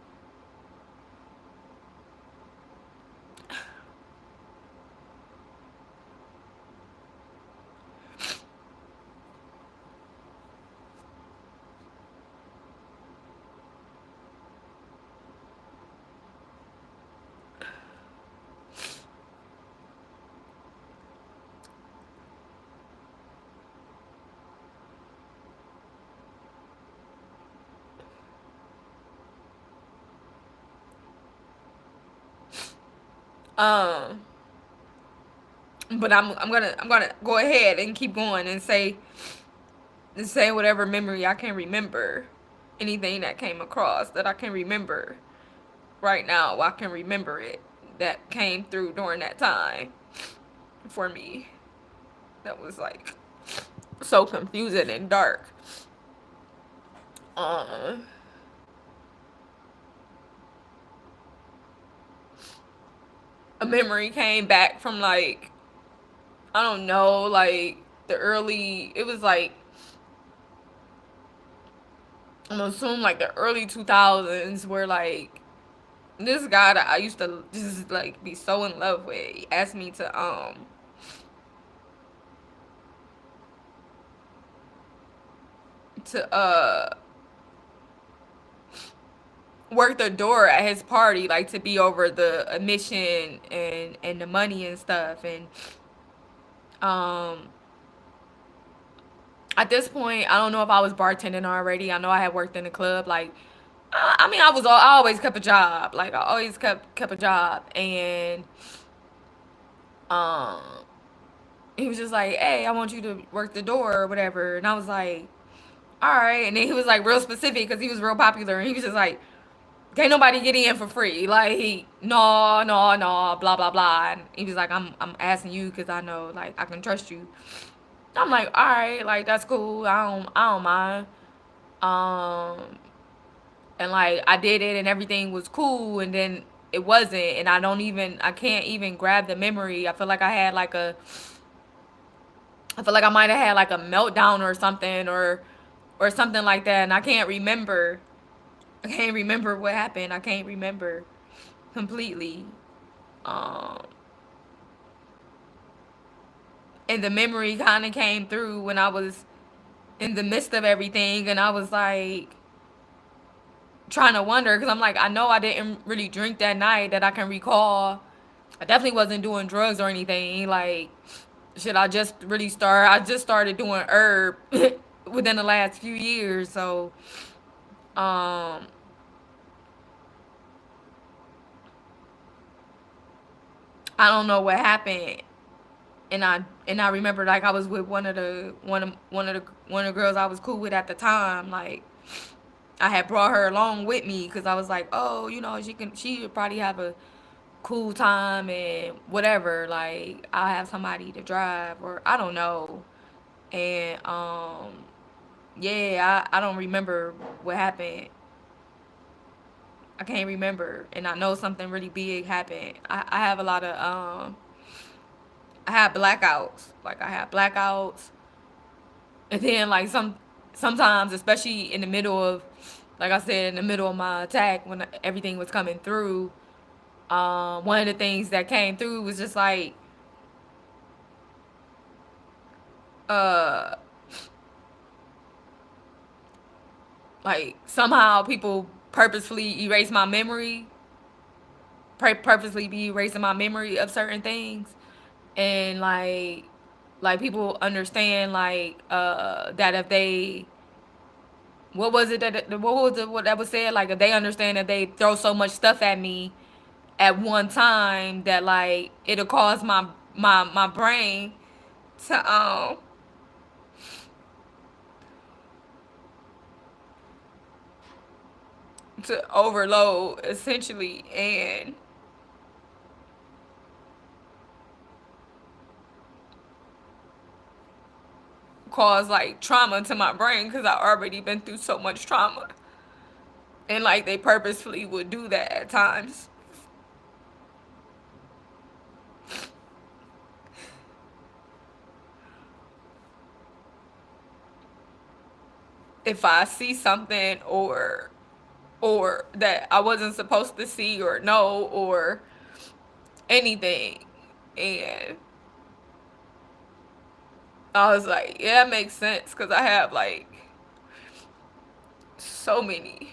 B: Um, but I'm gonna go ahead and keep going and say whatever memory I can remember, anything that came across that I can remember right now. I can remember it that came through during that time for me. That was like so confusing and dark. Uh, a memory came back from like I don't know, like the early. It was like I'm gonna assume like the early 2000s, where like this guy that I used to just like be so in love with, he asked me to work the door at his party, like to be over the admission and the money and stuff. And um at this point, I don't know if I was bartending already. I know I had worked in the club. Like, I mean, I always kept a job. Like, I always kept a job. And um, he was just like, "Hey, I want you to work the door or whatever." And I was like, "All right." And then he was like real specific because he was real popular. And he was just like, can't nobody get in for free. Like, no, no, no, blah blah blah. And he was like, I'm asking you because I know like I can trust you. I'm like, all right, like that's cool. I don't mind. Um, and like I did it and everything was cool, and then it wasn't, and I can't even grab the memory. I feel like I might have had like a meltdown or something, or something like that, and I can't remember. I can't remember what happened. I can't remember completely. Um, and the memory kind of came through when I was in the midst of everything, and I was like trying to wonder because I'm like, I know I didn't really drink that night that I can recall. I definitely wasn't doing drugs or anything. Like, should I just really start? I just started doing herb within the last few years, so um, I don't know what happened. And I remember like I was with one of the girls I was cool with at the time. Like, I had brought her along with me because I was like, oh, she would probably have a cool time and whatever. Like, I'll have somebody to drive, or I don't know. And yeah, I don't remember what happened. I can't remember, and I know something really big happened. I have a lot of I have blackouts. Like, I have blackouts, and then like sometimes, especially in the middle of, like I said, in the middle of my attack when everything was coming through, one of the things that came through was just uh like somehow people purposefully erase my memory, purposely be erasing my memory of certain things, and like people understand like that if they, what was it that what was it what that was said, like if they understand that they throw so much stuff at me at one time that like it'll cause my brain to overload essentially, and cause like trauma to my brain because I already been through so much trauma, and like they purposefully would do that at times. If I see something or that I wasn't supposed to see or know or anything, and I was like, yeah, it makes sense because I have like so many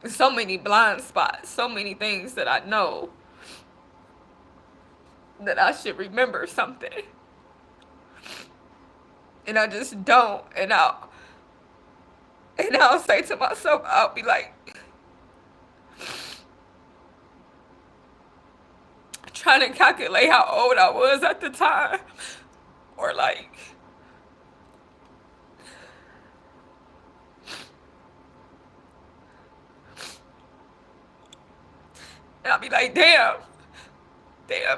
B: so many blind spots, so many things that I know that I should remember something, and I just don't. And I'll say to myself, I'll be like trying to calculate how old I was at the time, or like, and I'll be like, damn,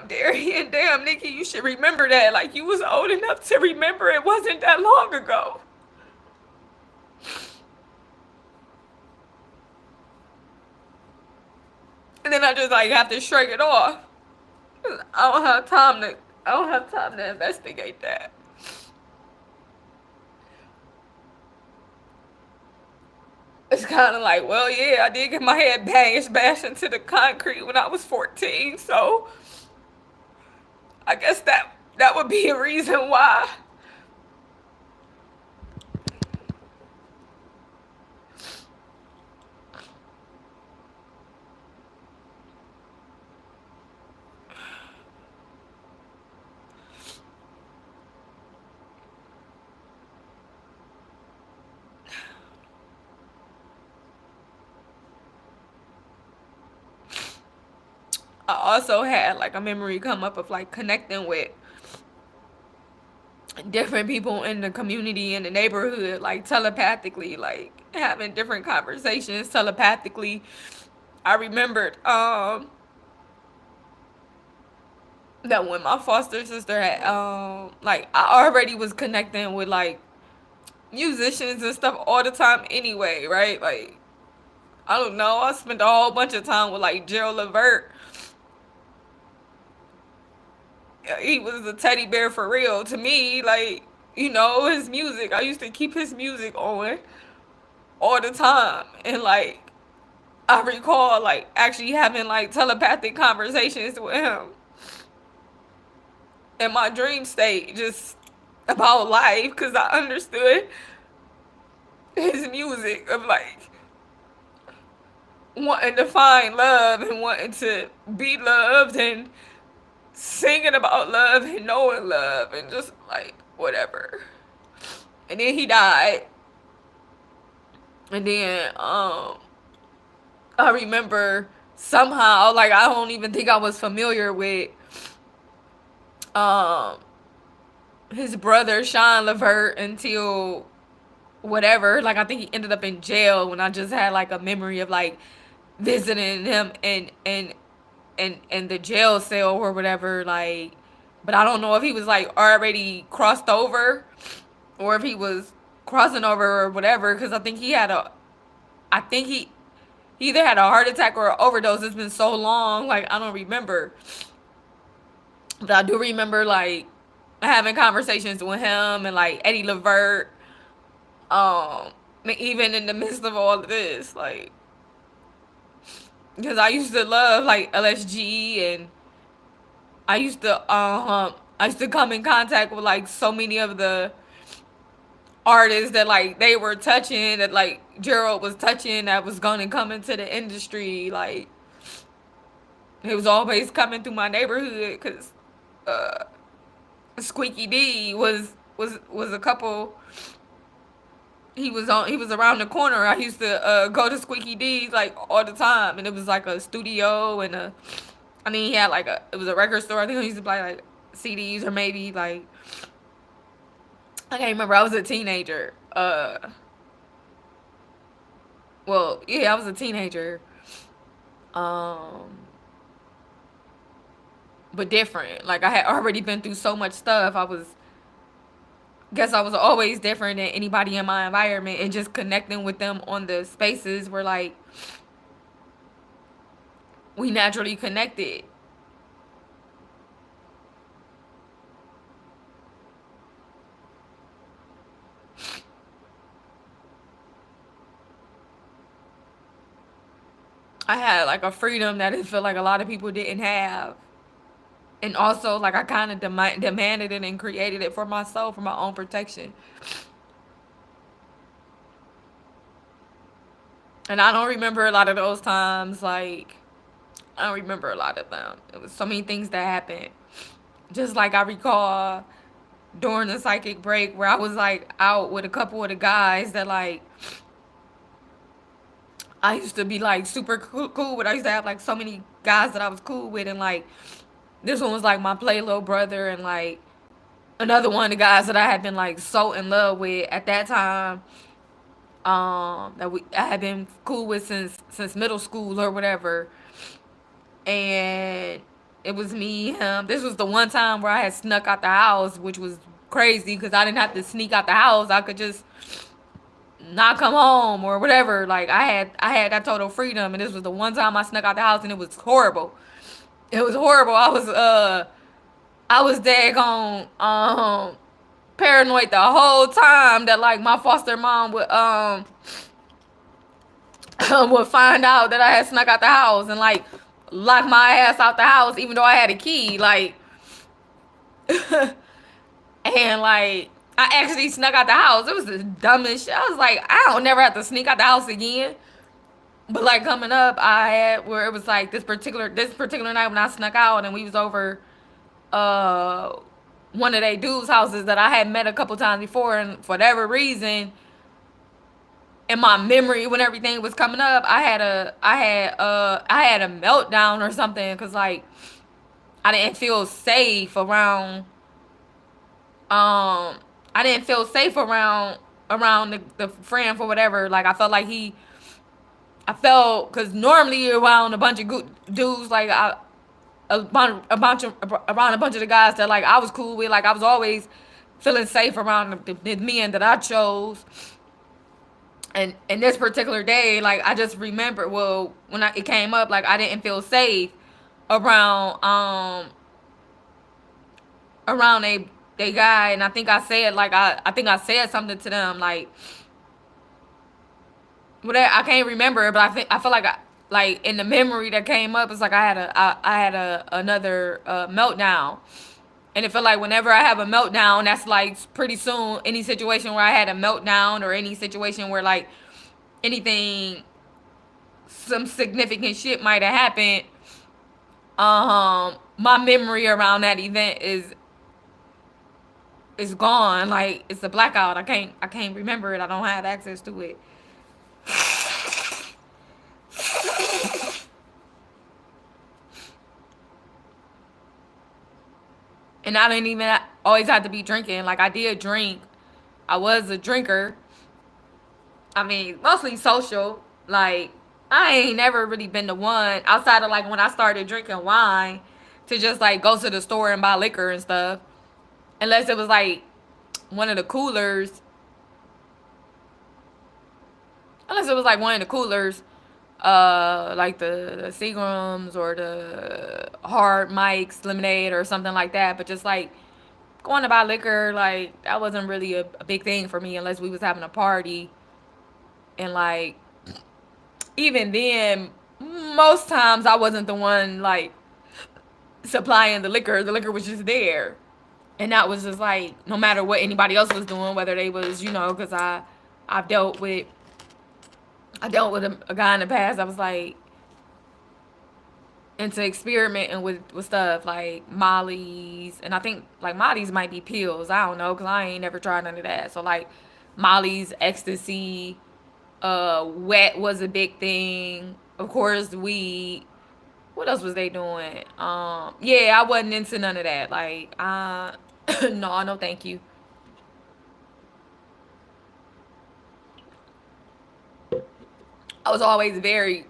B: Darian, damn, Nikki, you should remember that. Like, you was old enough to remember it wasn't that long ago. And then I just like have to shrug it off. I don't have time to. I don't have time to investigate that. It's kind of like, well, yeah, I did get my head bashed into the concrete when I was 14, so I guess that would be a reason why. I also had like a memory come up of like connecting with different people in the community, in the neighborhood, like telepathically, like having different conversations telepathically. I remembered that when my foster sister had like I already was connecting with like musicians and stuff all the time anyway, right? Like I don't know, I spent a whole bunch of time with like Gerald Levert. He was a teddy bear for real to me. Like, you know, his music, I used to keep his music on all the time. And like I recall like actually having like telepathic conversations with him in my dream state, just about life, because I understood his music of like wanting to find love and wanting to be loved and singing about love and knowing love and just like whatever. And then he died. And then I remember somehow, like I don't even think I was familiar with um his brother Sean Levert until whatever. Like I think he ended up in jail when I just had like a memory of like visiting him and the jail cell or whatever, like, but I don't know if he was like already crossed over or if he was crossing over or whatever, because I think he either had a heart attack or an overdose. It's been so long, like I don't remember, but I do remember like having conversations with him and like Eddie Levert, um even in the midst of all of this, like, because I used to love like LSG, and I used to come in contact with like so many of the artists that like they were touching, that like Gerald was touching, that was gonna come into the industry. Like it was always coming through my neighborhood because uh, Squeaky D was a couple. He was around the corner. I used to go to Squeaky D's like all the time, and it was like a studio and a. I mean, he had like it was a record store. I think he used to buy like CDs or maybe like I can't remember. I was a teenager. Well, yeah, I was a teenager. Um, but different. Like I had already been through so much stuff. Guess I was always different than anybody in my environment, and just connecting with them on the spaces where like we naturally connected. I had like a freedom that I feel like a lot of people didn't have. And also, like, I kind of demanded it and created it for myself, for my own protection. And I don't remember a lot of those times. Like, I don't remember a lot of them. It was so many things that happened. Just like I recall during the psychic break where I was like out with a couple of the guys that like I used to be like super cool with. I used to have like so many guys that I was cool with, and like this one was like my play little brother, and like another one of the guys that I had been like so in love with at that time. I had been cool with since middle school or whatever, and it was me, him. This was the one time where I had snuck out the house, which was crazy because I didn't have to sneak out the house. I could just not come home or whatever. Like I had that total freedom, and this was the one time I snuck out the house, and it was horrible. It was horrible. I was daggone paranoid the whole time that like my foster mom would would find out that I had snuck out the house and like lock my ass out the house even though I had a key. Like and like I actually snuck out the house. It was the dumbest shit. I was like, I don't never have to sneak out the house again. But like coming up, I had where it was like this particular night when I snuck out and we was over uh one of they dudes' houses that I had met a couple times before, and for whatever reason, in my memory when everything was coming up, I had a meltdown or something because like I didn't feel safe around I didn't feel safe around the friend for whatever. Like I felt like I felt because normally around a bunch of good dudes, like around a bunch of the guys that like I was cool with, like I was always feeling safe around the men that I chose. And this particular day, like I just remember, well, when it came up, like I didn't feel safe around around a guy, and I think I said like I think I said something to them like whatever. I can't remember, but I feel like like in the memory that came up, it's like I had another meltdown. And it felt like whenever I have a meltdown, that's like pretty soon any situation where I had a meltdown or any situation where like anything, some significant shit might have happened. My memory around that event is gone. Like it's a blackout. I can't remember it. I don't have access to it. And I didn't even always have to be drinking. Like I did drink. I was a drinker. I mean, mostly social. Like I ain't never really been the one outside of like when I started drinking wine to just like go to the store and buy liquor and stuff. Unless it was like one of the coolers. Unless it was like one of the coolers, like the Seagrams or the Hard Mike's lemonade or something like that. But just like going to buy liquor, like that wasn't really a big thing for me unless we was having a party. And like even then, most times I wasn't the one like supplying the liquor. The liquor was just there. And that was just like no matter what anybody else was doing, whether they was, because I've dealt with a guy in the past. I was like into experimenting with stuff like Molly's, and I think like Molly's might be pills. I don't know because I ain't never tried none of that. So like Molly's, ecstasy, wet was a big thing. Of course, weed. What else was they doing? Yeah, I wasn't into none of that. Like, no, thank you. I was always very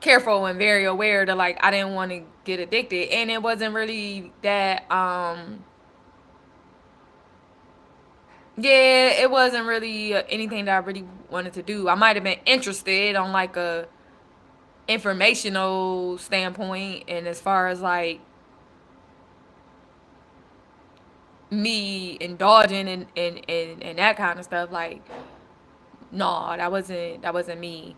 B: careful and very aware that like I didn't want to get addicted, and it wasn't really that yeah, it wasn't really anything that I really wanted to do. I might have been interested on like a informational standpoint, and as far as like me indulging in that kind of stuff, like no, that wasn't me.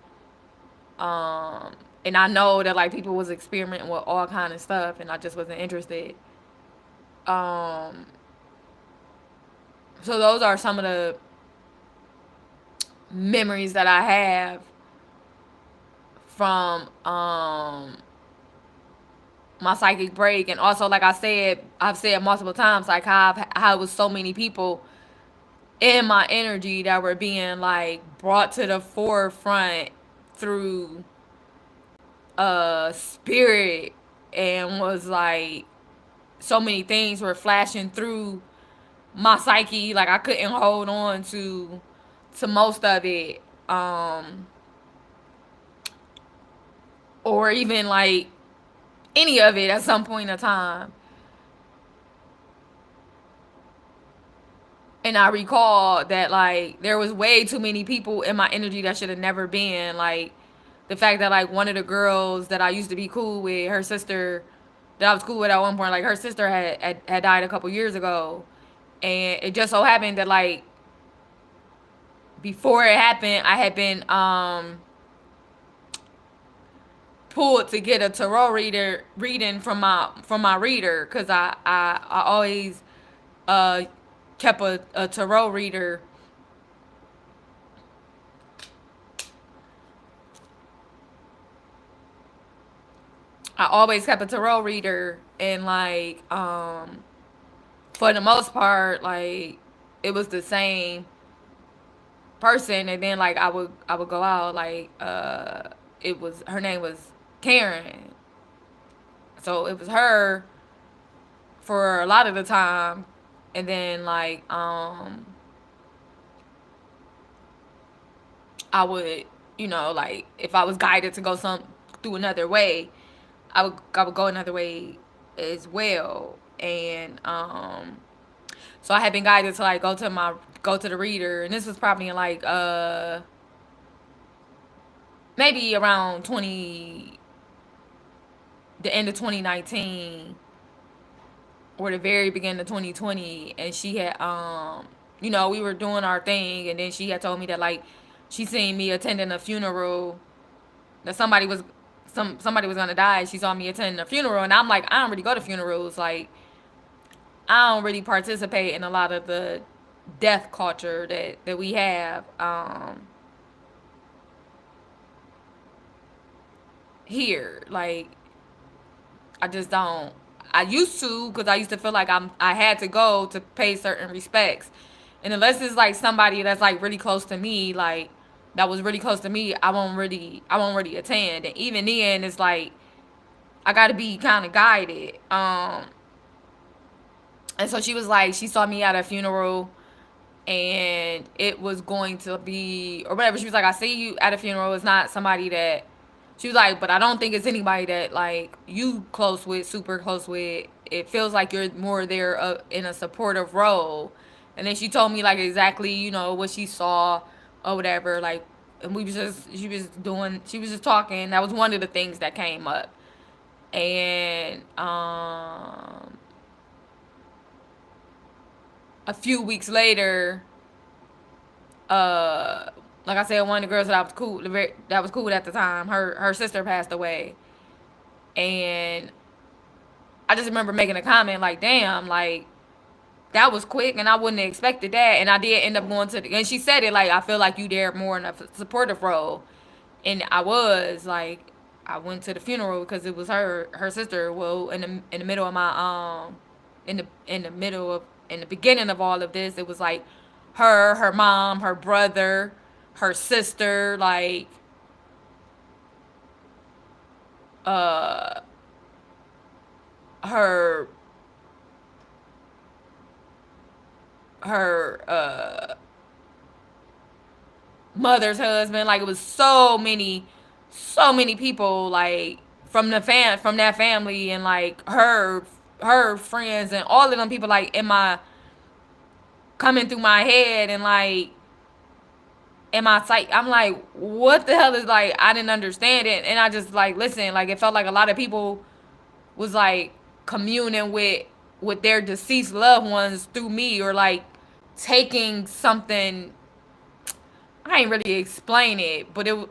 B: And I know that like people was experimenting with all kind of stuff, and I just wasn't interested. Um, so those are some of the memories that I have from my psychic break. And also like I've said multiple times like how it was so many people in my energy that were being like brought to the forefront through spirit, and was like so many things were flashing through my psyche, like I couldn't hold on to most of it, or even like any of it at some point in time. And I recall that like there was way too many people in my energy that should have never been. Like the fact that like one of the girls that I used to be cool with, her sister that I was cool with at one point, like her sister had died a couple years ago. And it just so happened that like before it happened, I had been pulled to get a tarot reading from my reader, because I always uh kept a tarot reader. I always kept a tarot reader, and like for the most part like it was the same person. And then like I would go out like it was, her name was Karen, so it was her
A: for a lot of the time. And then like I would, you know, like if I was guided to go some through another way, I would go another way as well. And so I had been guided to like go to the reader, and this was probably in like maybe around 20, the end of 2019 or the very beginning of 2020. And she had you know, we were doing our thing, and then she had told me that like she seen me attending a funeral, that somebody was gonna die. She saw me attending a funeral, and I'm like, I don't really go to funerals. Like, I don't really participate in a lot of the death culture that we have here. Like, I just don't. I used to, because I used to feel like I had to go to pay certain respects, and unless it's like somebody that's like really close to me, like that was really close to me, I won't really attend. And even then, it's like I got to be kind of guided. And so she was like, she saw me at a funeral, and it was going to be, or whatever. She was like, I see you at a funeral. It's not somebody that, she was like, but I don't think it's anybody that like you close with, super close with. It feels like you're more there in a supportive role. And then she told me like exactly, you know, what she saw or whatever. Like, and she was just talking. That was one of the things that came up. And a few weeks later, uh like I said, one of the girls that I was cool that was cool at the time, her sister passed away. And I just remember making a comment like, damn, like that was quick, and I wouldn't have expected that. And I did end up going to and she said it like, I feel like you there more in a supportive role. And I was like, I went to the funeral because it was her sister. Well, in the middle of my in the beginning of all of this, it was like her mom, her brother, her sister, like uh her her mother's husband. Like, it was so many people, like from that family, and like her friends, and all of them people like in my coming through my head, and like in my sight. I'm like, what the hell is, like, I didn't understand it. And I just like, listen, like it felt like a lot of people was like communing with their deceased loved ones through me, or like taking something. I ain't really explain it, but it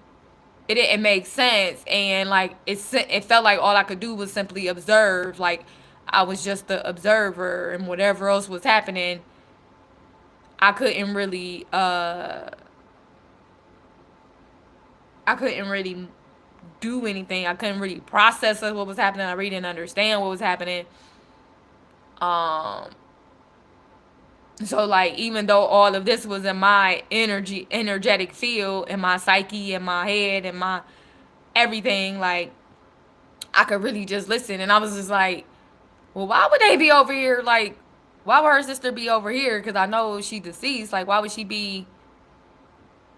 A: didn't make sense. And like it felt like all I could do was simply observe. Like, I was just the observer, and whatever else was happening, I couldn't really I couldn't really do anything. I couldn't really process what was happening. I really didn't understand what was happening. Um so like, even though all of this was in my energetic field, in my psyche, in my head, in my everything, like I could really just listen. And I was just like, well, why would they be over here? Like, why would her sister be over here? Because I know she deceased. Like, why would she be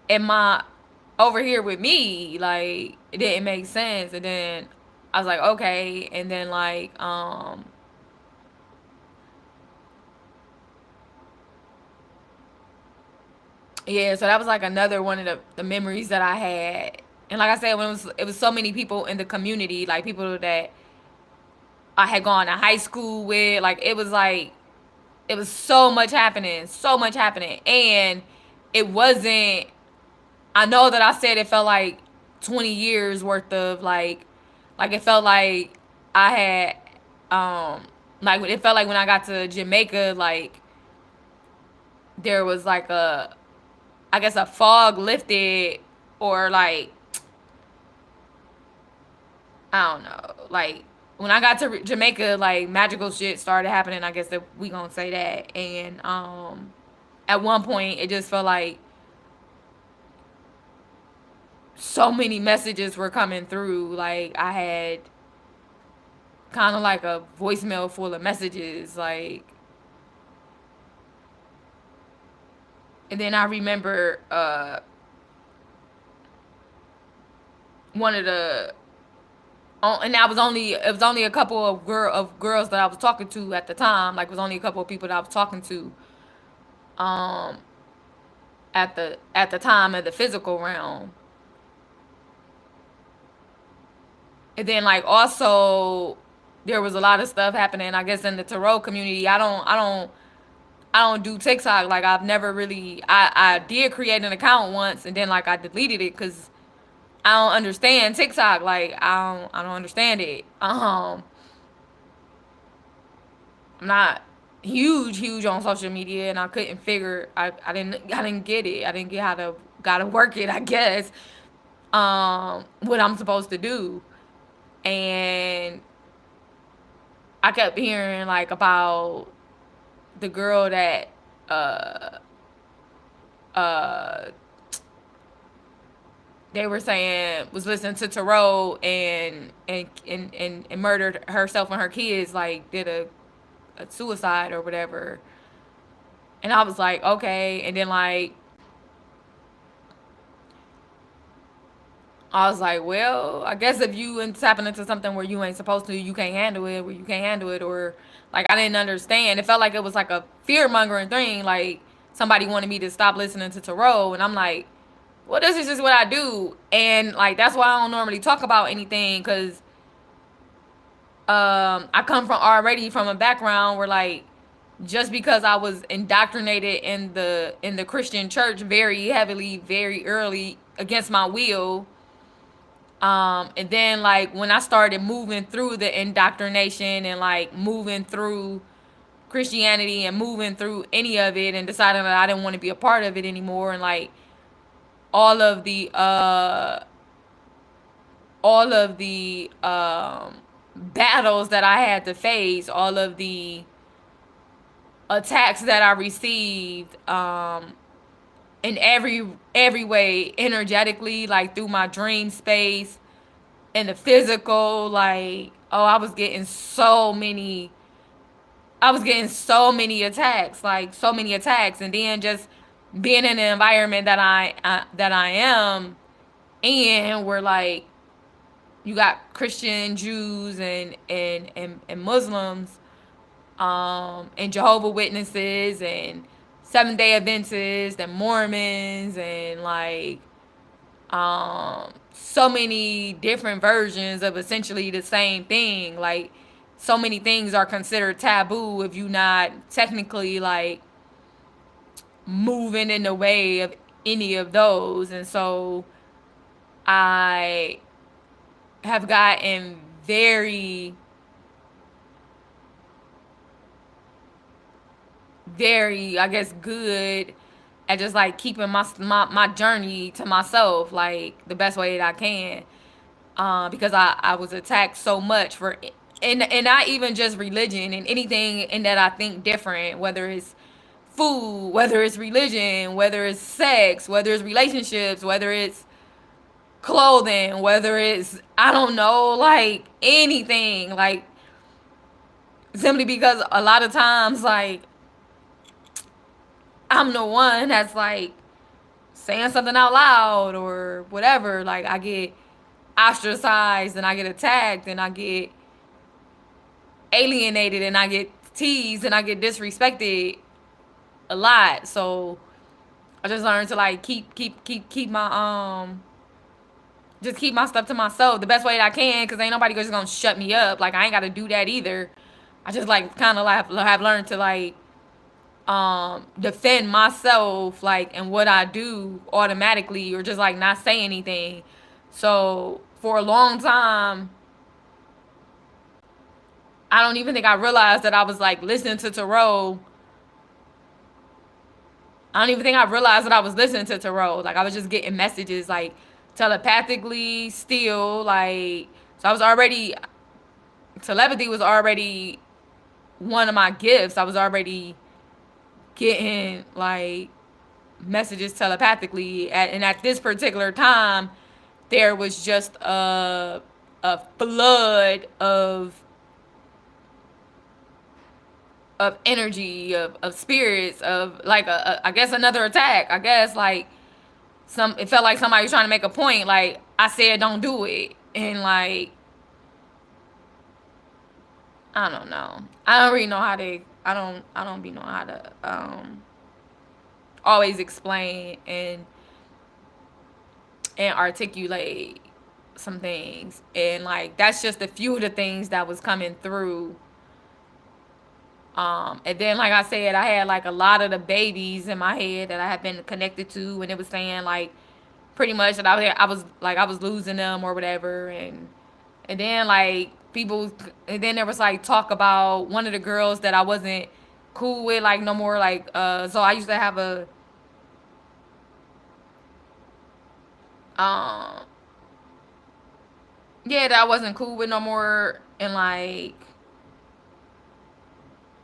A: in my over here with me? Like, it didn't make sense. And then I was like, okay. And then like yeah, so that was like another one of the memories that I had. And like I said, when it was so many people in the community, like people that I had gone to high school with. Like, it was like, it was so much happening, so much happening. And it wasn't, I know that I said it felt like 20 years worth of like it felt like I had like it felt like when I got to Jamaica, like there was like a, I guess, a fog lifted, or like, I don't know, like when I got to Jamaica, like magical shit started happening. I guess that we gonna say that. And at one point it just felt like so many messages were coming through. Like, I had kind of like a voicemail full of messages, like. And then I remember one of the, and that was only, it was only a couple of girls that I was talking to at the time. Like, it was only a couple of people that I was talking to um at the time of the physical realm. And then, like, also there was a lot of stuff happening, I guess, in the tarot community. I don't do TikTok. Like, I've never really, I did create an account once, and then, like, I deleted it because I don't understand TikTok. Like, I don't understand it. I'm not huge on social media, and I couldn't figure, I didn't get it. I didn't get how to gotta work it, I guess. What I'm supposed to do. And I kept hearing, like, about the girl that uh uh they were saying was listening to tarot and murdered herself and her kids, like, did a suicide or whatever. And I was like, okay. And then, like, I was like, well, I guess if you tapping into something where you ain't supposed to, you can't handle it, where you can't handle it, or, like, I didn't understand. It felt like it was like a fear mongering thing. Like, somebody wanted me to stop listening to tarot, and I'm like, well, this is just what I do. And, like, that's why I don't normally talk about anything, because I come from already from a background where, like, just because I was indoctrinated in the Christian church very heavily, very early, against my will. And then, like, when I started moving through the indoctrination and, like, moving through Christianity and moving through any of it and deciding that I didn't want to be a part of it anymore, and, like, all of the uh all of the battles that I had to face, all of the attacks that I received, in every way, energetically, like, through my dream space, and the physical, like, oh, I was getting so many attacks, like, so many attacks. And then just being in the environment that I am in, where, like, you got Christian, Jews, and Muslims, and Jehovah Witnesses, and Seventh-day Adventists, and Mormons, and, like, so many different versions of essentially the same thing. Like, so many things are considered taboo if you not technically, like, moving in the way of any of those. And so I have gotten very, very, I guess, good at just, like, keeping my journey to myself, like, the best way that I can. Because I was attacked so much for, and not even just religion, and anything in that I think different, whether it's food, whether it's religion, whether it's sex, whether it's relationships, whether it's clothing, whether it's, I don't know, like, anything, like, simply because a lot of times, like, I'm the one that's, like, saying something out loud or whatever. Like, I get ostracized, and I get attacked, and I get alienated, and I get teased, and I get disrespected a lot. So I just learned to, like, keep my just keep my stuff to myself the best way that I can, because ain't nobody just gonna shut me up. Like, I ain't gotta do that either. I just, like, kind of, like, have learned to, like, defend myself, like, and what I do automatically, or just, like, not say anything. So for a long time, I don't even think I realized that I was, like, listening to tarot. I don't even think I realized that I was listening to tarot. Like, I was just getting messages, like, telepathically still, like, so I was already, telepathy was already one of my gifts. I was already getting, like, messages telepathically, and at this particular time, there was just a flood of energy, of spirits, of like I guess another attack. I guess like it felt like somebody was trying to make a point. Like I said, don't do it, and like I don't know. I don't really know how to. I don't be know how to always explain and articulate some things, and like that's just a few of the things that was coming through. And then, like I said, I had like a lot of the babies in my head that I had been connected to, and it was saying like pretty much that I was losing them or whatever, and then like people, and then there was like talk about one of the girls that I wasn't cool with like no more, like so I used to have a um yeah, that I wasn't cool with no more, and like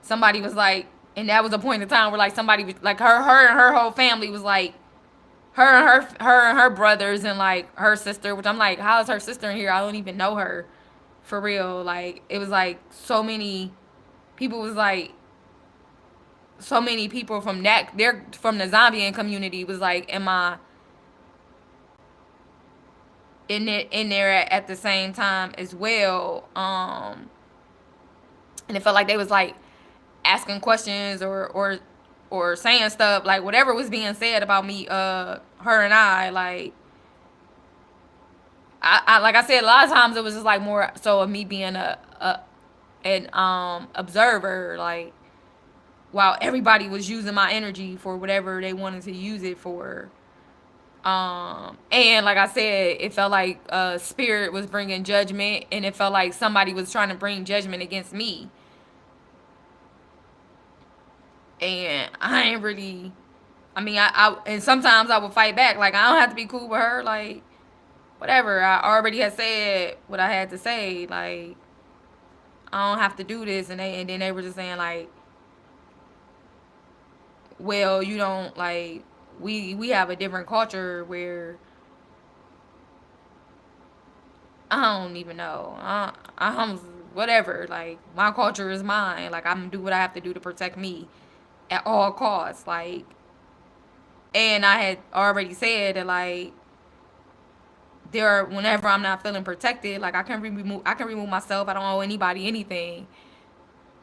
A: somebody was like, and that was a point in time where like somebody was like her and her whole family was like her brothers and like her sister, which I'm like, how is her sister in here? I don't even know her for real. Like it was like so many people was like so many people from that they're from the zombie community was like in there at the same time as well. And it felt like they was like asking questions or saying stuff like whatever was being said about me, her and I like I like I said, a lot of times it was just like more so of me being an observer, like while everybody was using my energy for whatever they wanted to use it for. And like I said, it felt like spirit was bringing judgment, and it felt like somebody was trying to bring judgment against me. And I ain't really, I mean, and sometimes I would fight back. Like I don't have to be cool with her. Like whatever. I already had said what I had to say. Like I don't have to do this. And then they were just saying like, well, you don't like we have a different culture where I don't even know. I'm whatever. Like my culture is mine. Like I'm gonna do what I have to do to protect me at all costs. Like, and I had already said that like there are, whenever I'm not feeling protected, like I can remove myself. I don't owe anybody anything.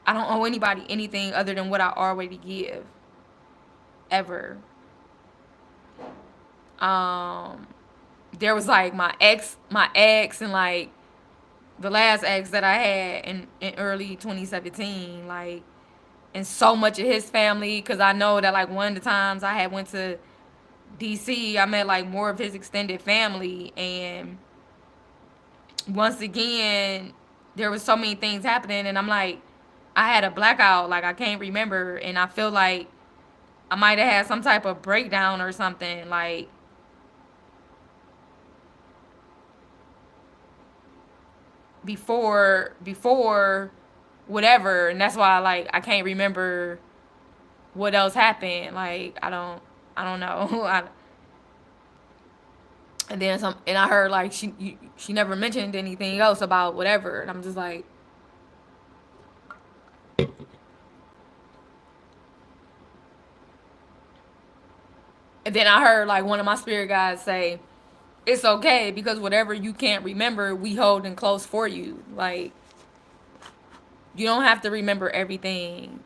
A: I don't owe anybody anything other than what I already give. Ever. Um, there was like my ex, and like the last ex that I had in early 2017, like, and so much of his family, because I know that like one of the times I had went to DC, I met like more of his extended family, and once again, there was so many things happening, and I'm like, I had a blackout, like I can't remember, and I feel like I might have had some type of breakdown or something, like before whatever, and that's why like I can't remember what else happened. Like I don't know. And then some, and I heard like she never mentioned anything else about whatever, and I'm just like, and then I heard like one of my spirit guides say, it's okay because whatever you can't remember, we hold in close for you. Like you don't have to remember everything.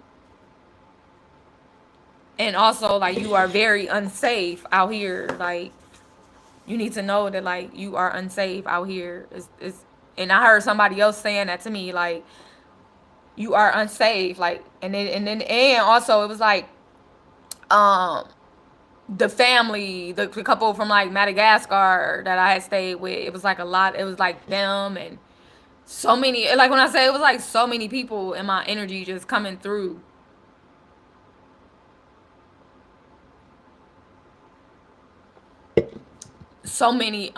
A: And also like you are very unsafe out here. Like you need to know that like you are unsafe out here. And I heard somebody else saying that to me, like you are unsafe. Like and also it was like um the family, the couple from like Madagascar that I had stayed with, it was like a lot. It was like them and so many. Like when I say it was like so many people in my energy just coming through. So many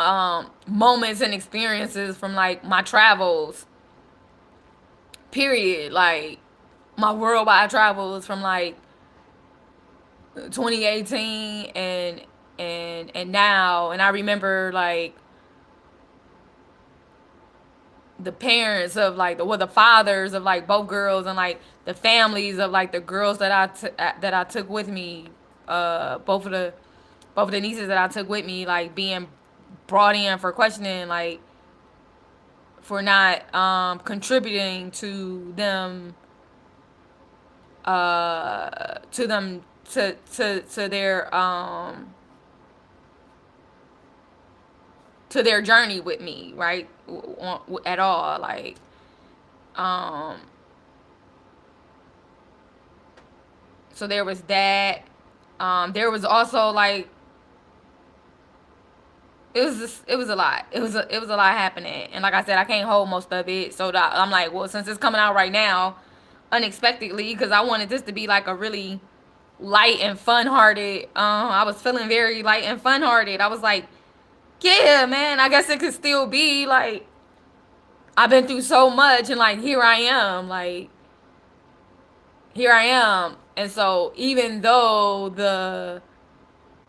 A: moments and experiences from like my travels. Period. Like my worldwide travels from like 2018 and now, and I remember like the parents of like the fathers of like both girls, and like the families of like the girls that I took with me, both of the nieces that I took with me, like being brought in for questioning, like for not contributing to them to their journey with me, right? At all, like um so there was that. There was also like it was a lot. It was a lot happening, and like I said, I can't hold most of it. So I'm like, well, since it's coming out right now, unexpectedly, because I wanted this to be like a really light and fun hearted. I was feeling very light and fun hearted. I was like, yeah, man, I guess it could still be like I've been through so much, and like here I am, and so even though the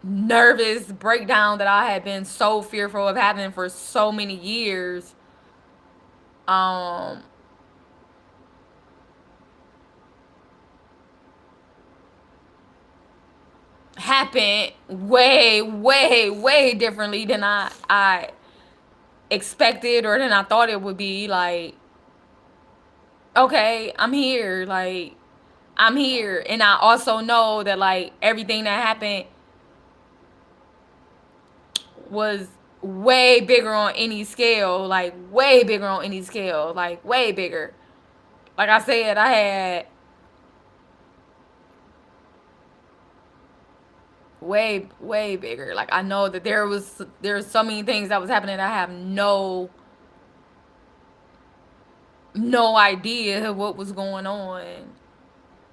A: nervous breakdown that I had been so fearful of having for so many years, um, happened way differently than I expected or than I thought it would be. Like, okay, I'm here. Like, I'm here, and I also know that like everything that happened was way bigger on any scale, like way bigger on any scale, like way bigger. Like I said, I had way bigger. Like I know that there's so many things that was happening that I have no idea what was going on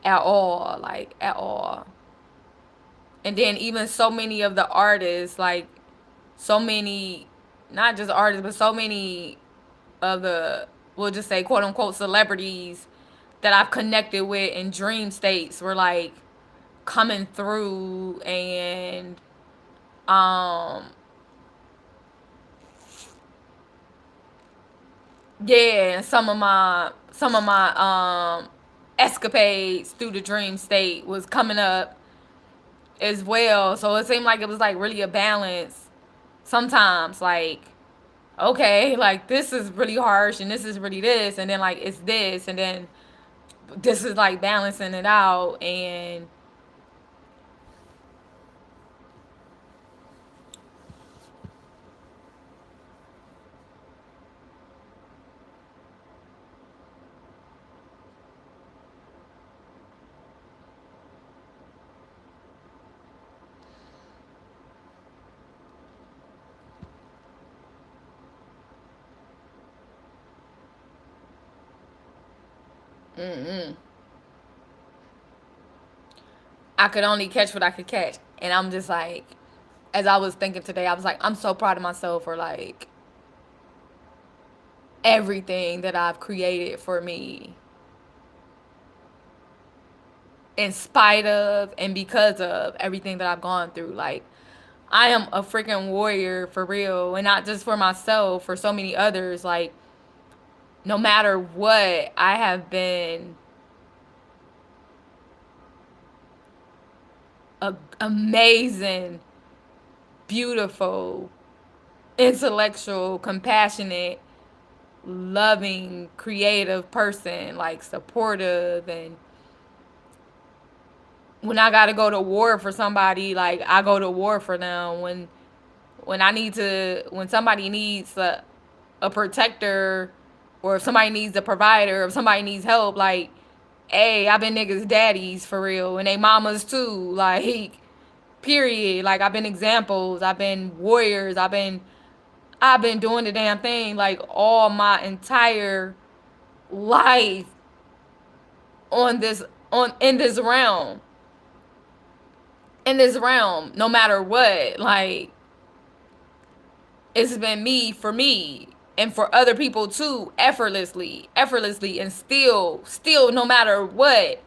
A: at all, like at all. And then even so many of the artists, like so many, not just artists, but so many of the, we'll just say quote unquote celebrities that I've connected with in dream states were like coming through, and um yeah, some of my escapades through the dream state was coming up as well. So it seemed like it was like really a balance sometimes, like okay, like this is really harsh and this is really this, and then like it's this, and then this is like balancing it out. And I could only catch what I could catch. And I'm just like, as I was thinking today, I was like, I'm so proud of myself for like everything that I've created for me, in spite of and because of everything that I've gone through. Like, I am a freaking warrior for real, and not just for myself, for so many others. Like, no matter what, I have been a amazing, beautiful, intellectual, compassionate, loving, creative person, like supportive. And when I gotta go to war for somebody, like I go to war for them. When I need to, when somebody needs a protector, or if somebody needs a provider, or if somebody needs help, like, hey, I've been niggas' daddies for real, and they mamas too, like, period. Like, I've been examples, I've been warriors, I've been doing the damn thing, like, all my entire life on this, on in this realm, no matter what. Like, it's been me for me, and for other people too, effortlessly, and still, no matter what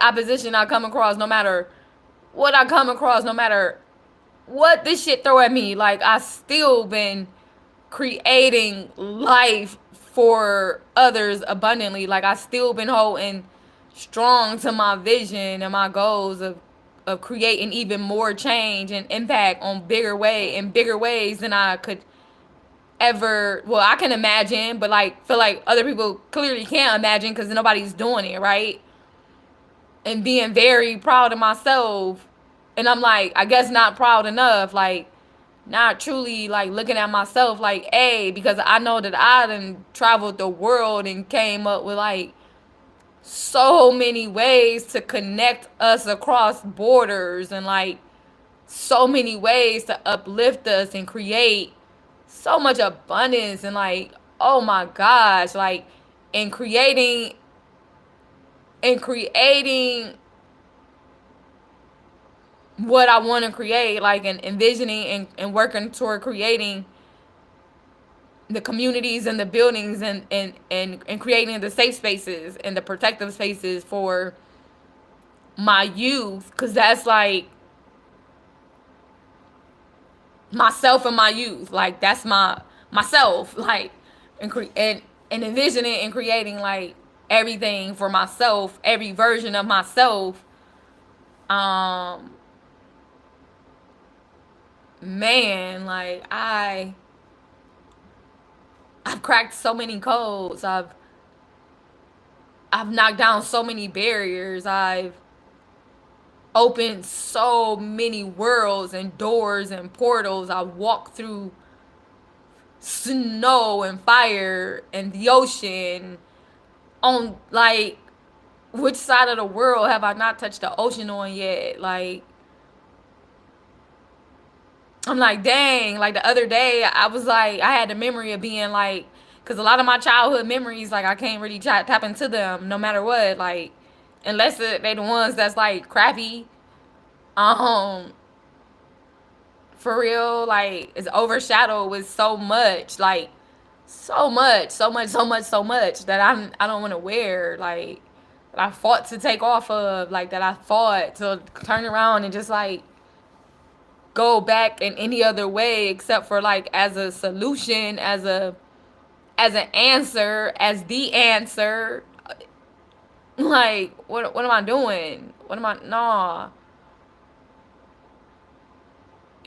A: opposition I come across, no matter what I come across, no matter what this shit throw at me, like I still been creating life for others abundantly. Like I still been holding strong to my vision and my goals of creating even more change and impact on bigger ways than I could ever, well, I can imagine, but like feel like other people clearly can't imagine because nobody's doing it, right? And being very proud of myself. And I'm like, I guess not proud enough, like not truly like looking at myself like, hey, because I know that I done traveled the world and came up with like so many ways to connect us across borders and like so many ways to uplift us and create so much abundance and like, oh my gosh, like in creating what I want to create, like and envisioning and working toward creating the communities and the buildings and creating the safe spaces and the protective spaces for my youth, because that's like myself and my youth, like that's myself, like and envisioning and creating like everything for myself, every version of myself. um Man, like I've cracked so many codes. I've knocked down so many barriers. I've opened so many worlds and doors and portals. I walked through snow and fire and the ocean. On like, which side of the world have I not touched the ocean on yet? Like, I'm like, dang. Like the other day, I was like, I had the memory of being like, because a lot of my childhood memories, like I can't really tap into them no matter what. Like, unless they the ones that's like crappy. Um, for real, like it's overshadowed with so much, like so much that I don't want to wear, like that I fought to take off of, like that I fought to turn around and just like go back in any other way except for like as a solution, as an answer, as the answer. Like what am I doing? What am I nah?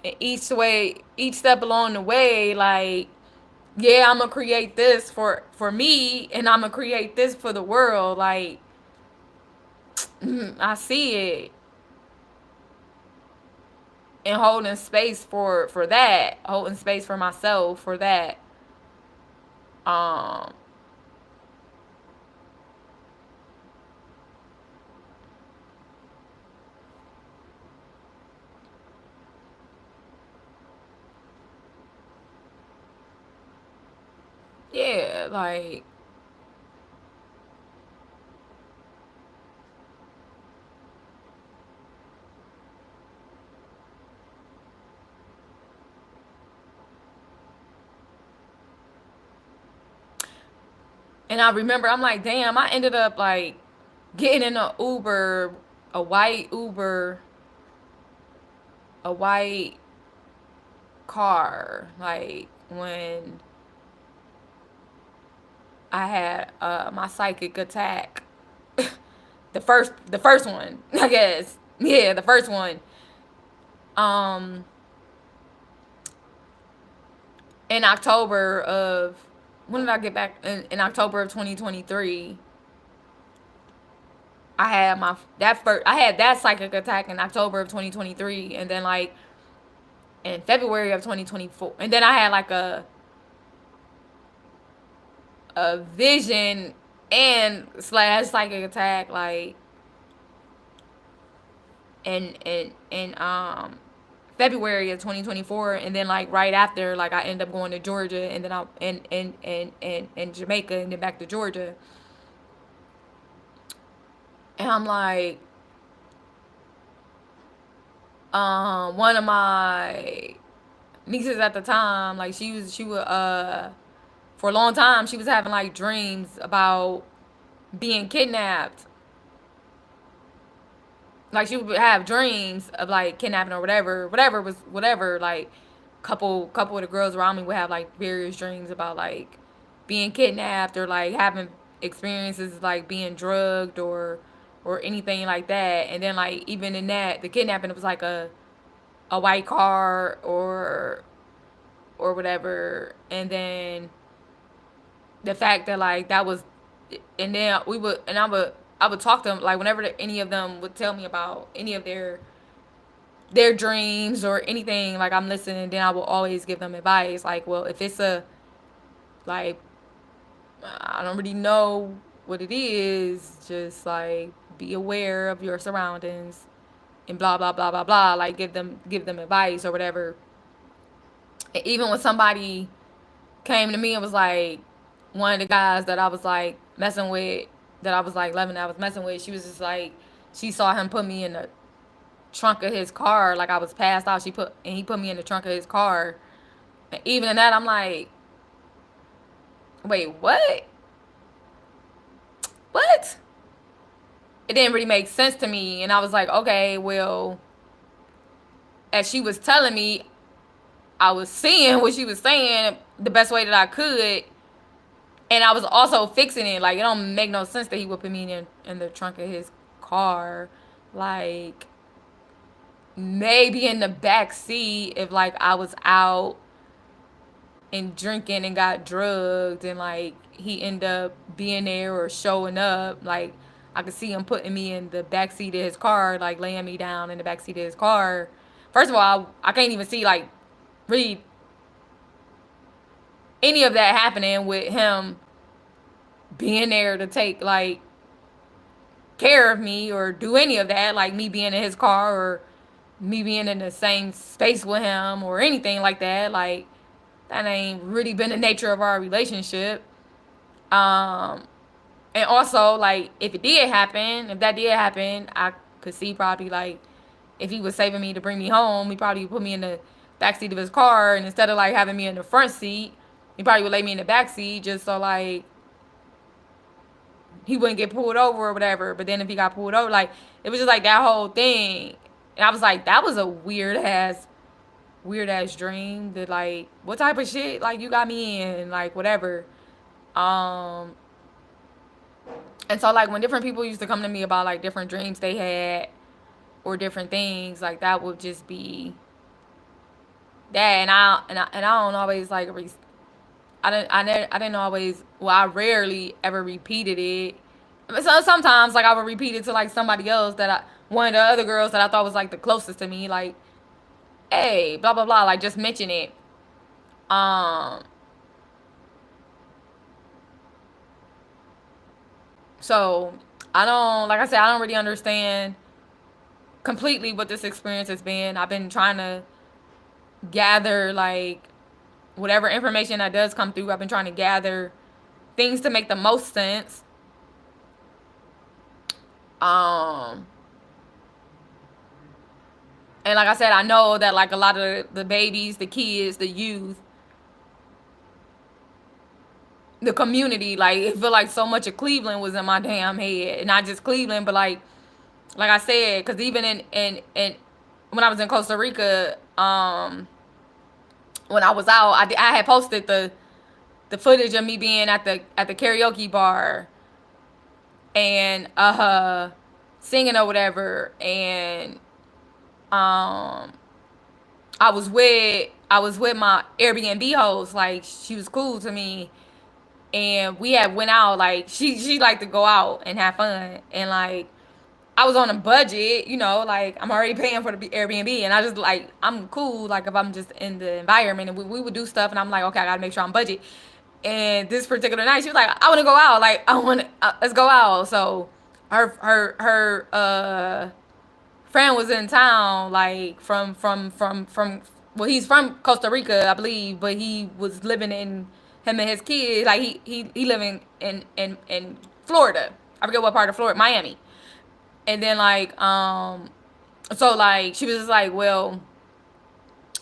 A: And each step along the way, like, yeah, I'm gonna create this for me, and I'm gonna create this for the world. Like, I see it, and holding space for that, holding space for myself for that. Um, yeah, like, and I remember I'm like, damn, I ended up like getting in a Uber, a white Uber, a white car, like when I had my psychic attack. The first one, I guess. Yeah, the first one. Um in October of, when did I get back? In October of 2023. I had I had that psychic attack in October of 2023, and then like in February of 2024. And then I had like a vision and slash psychic attack, like in February of 2024, and then like right after, like I ended up going to Georgia, and then I in Jamaica, and then back to Georgia. And I'm like, one of my nieces at the time, like she would for a long time she was having like dreams about being kidnapped. Like she would have dreams of like kidnapping or whatever like couple of the girls around me would have like various dreams about like being kidnapped or like having experiences like being drugged or anything like that. And then like even in that, the kidnapping, it was like a white car or whatever. And then the fact that like that was, and then we would, and I would talk to them like whenever any of them would tell me about any of their dreams or anything, like I'm listening, then I will always give them advice like, well, if it's a like, I don't really know what it is, just like be aware of your surroundings and blah blah blah blah blah, like give them advice or whatever. And even when somebody came to me and was like, one of the guys that I was like messing with, that I was like loving, that I was messing with, she was just like, she saw him put me in the trunk of his car, like I was passed out. He put me in the trunk of his car. And even in that, I'm like, wait, what? What? It didn't really make sense to me. And I was like, okay, well, as she was telling me, I was seeing what she was saying the best way that I could. And I was also fixing it. Like, it don't make no sense that he would put me in the trunk of his car. Like, maybe in the back seat if, like, I was out and drinking and got drugged and, like, he ended up being there or showing up. Like, I could see him putting me in the back seat of his car, like, laying me down in the back seat of his car. First of all, I can't even see, like, really any of that happening with him being there to take like care of me or do any of that, like me being in his car or me being in the same space with him or anything like that. Like, that ain't really been the nature of our relationship. um and also, like, if that did happen, I could see probably like if he was saving me to bring me home, he probably put me in the backseat of his car, and instead of like having me in the front seat, he probably would lay me in the back seat just so like he wouldn't get pulled over or whatever. But then if he got pulled over, like, it was just like that whole thing. And I was like, that was a weird ass dream. That like, what type of shit like you got me in, like whatever. Um, and so like when different people used to come to me about like different dreams they had or different things, like that would just be that. And I don't always like I didn't always, well, I rarely ever repeated it. So sometimes like I would repeat it to like somebody else one of the other girls that I thought was like the closest to me, like, hey, blah blah blah, like just mention it. Um so I don't, like I said, I don't really understand completely what this experience has been. I've been trying to gather like whatever information that does come through. I've been trying to gather things to make the most sense. Um and like I said, I know that like a lot of the babies, the kids, the youth, the community, like it feel like so much of Cleveland was in my damn head. And not just Cleveland, but like I said, because even in when I was in Costa Rica, when I was out, I had posted the footage of me being at the karaoke bar and singing or whatever. And I was with my Airbnb host. Like, she was cool to me, and we had went out. Like, she liked to go out and have fun, and like I was on a budget, like I'm already paying for the Airbnb, and I just like, I'm cool like if I'm just in the environment, and we would do stuff, and I'm like, okay, I gotta make sure I'm budget. And this particular night, she was like, I want to go out, like I want to let's go out. So her friend was in town, like from well, he's from Costa Rica, I believe, but he was living in, him and his kids, like he living in Florida. I forget what part of Florida, Miami. And then like so like she was just like, well,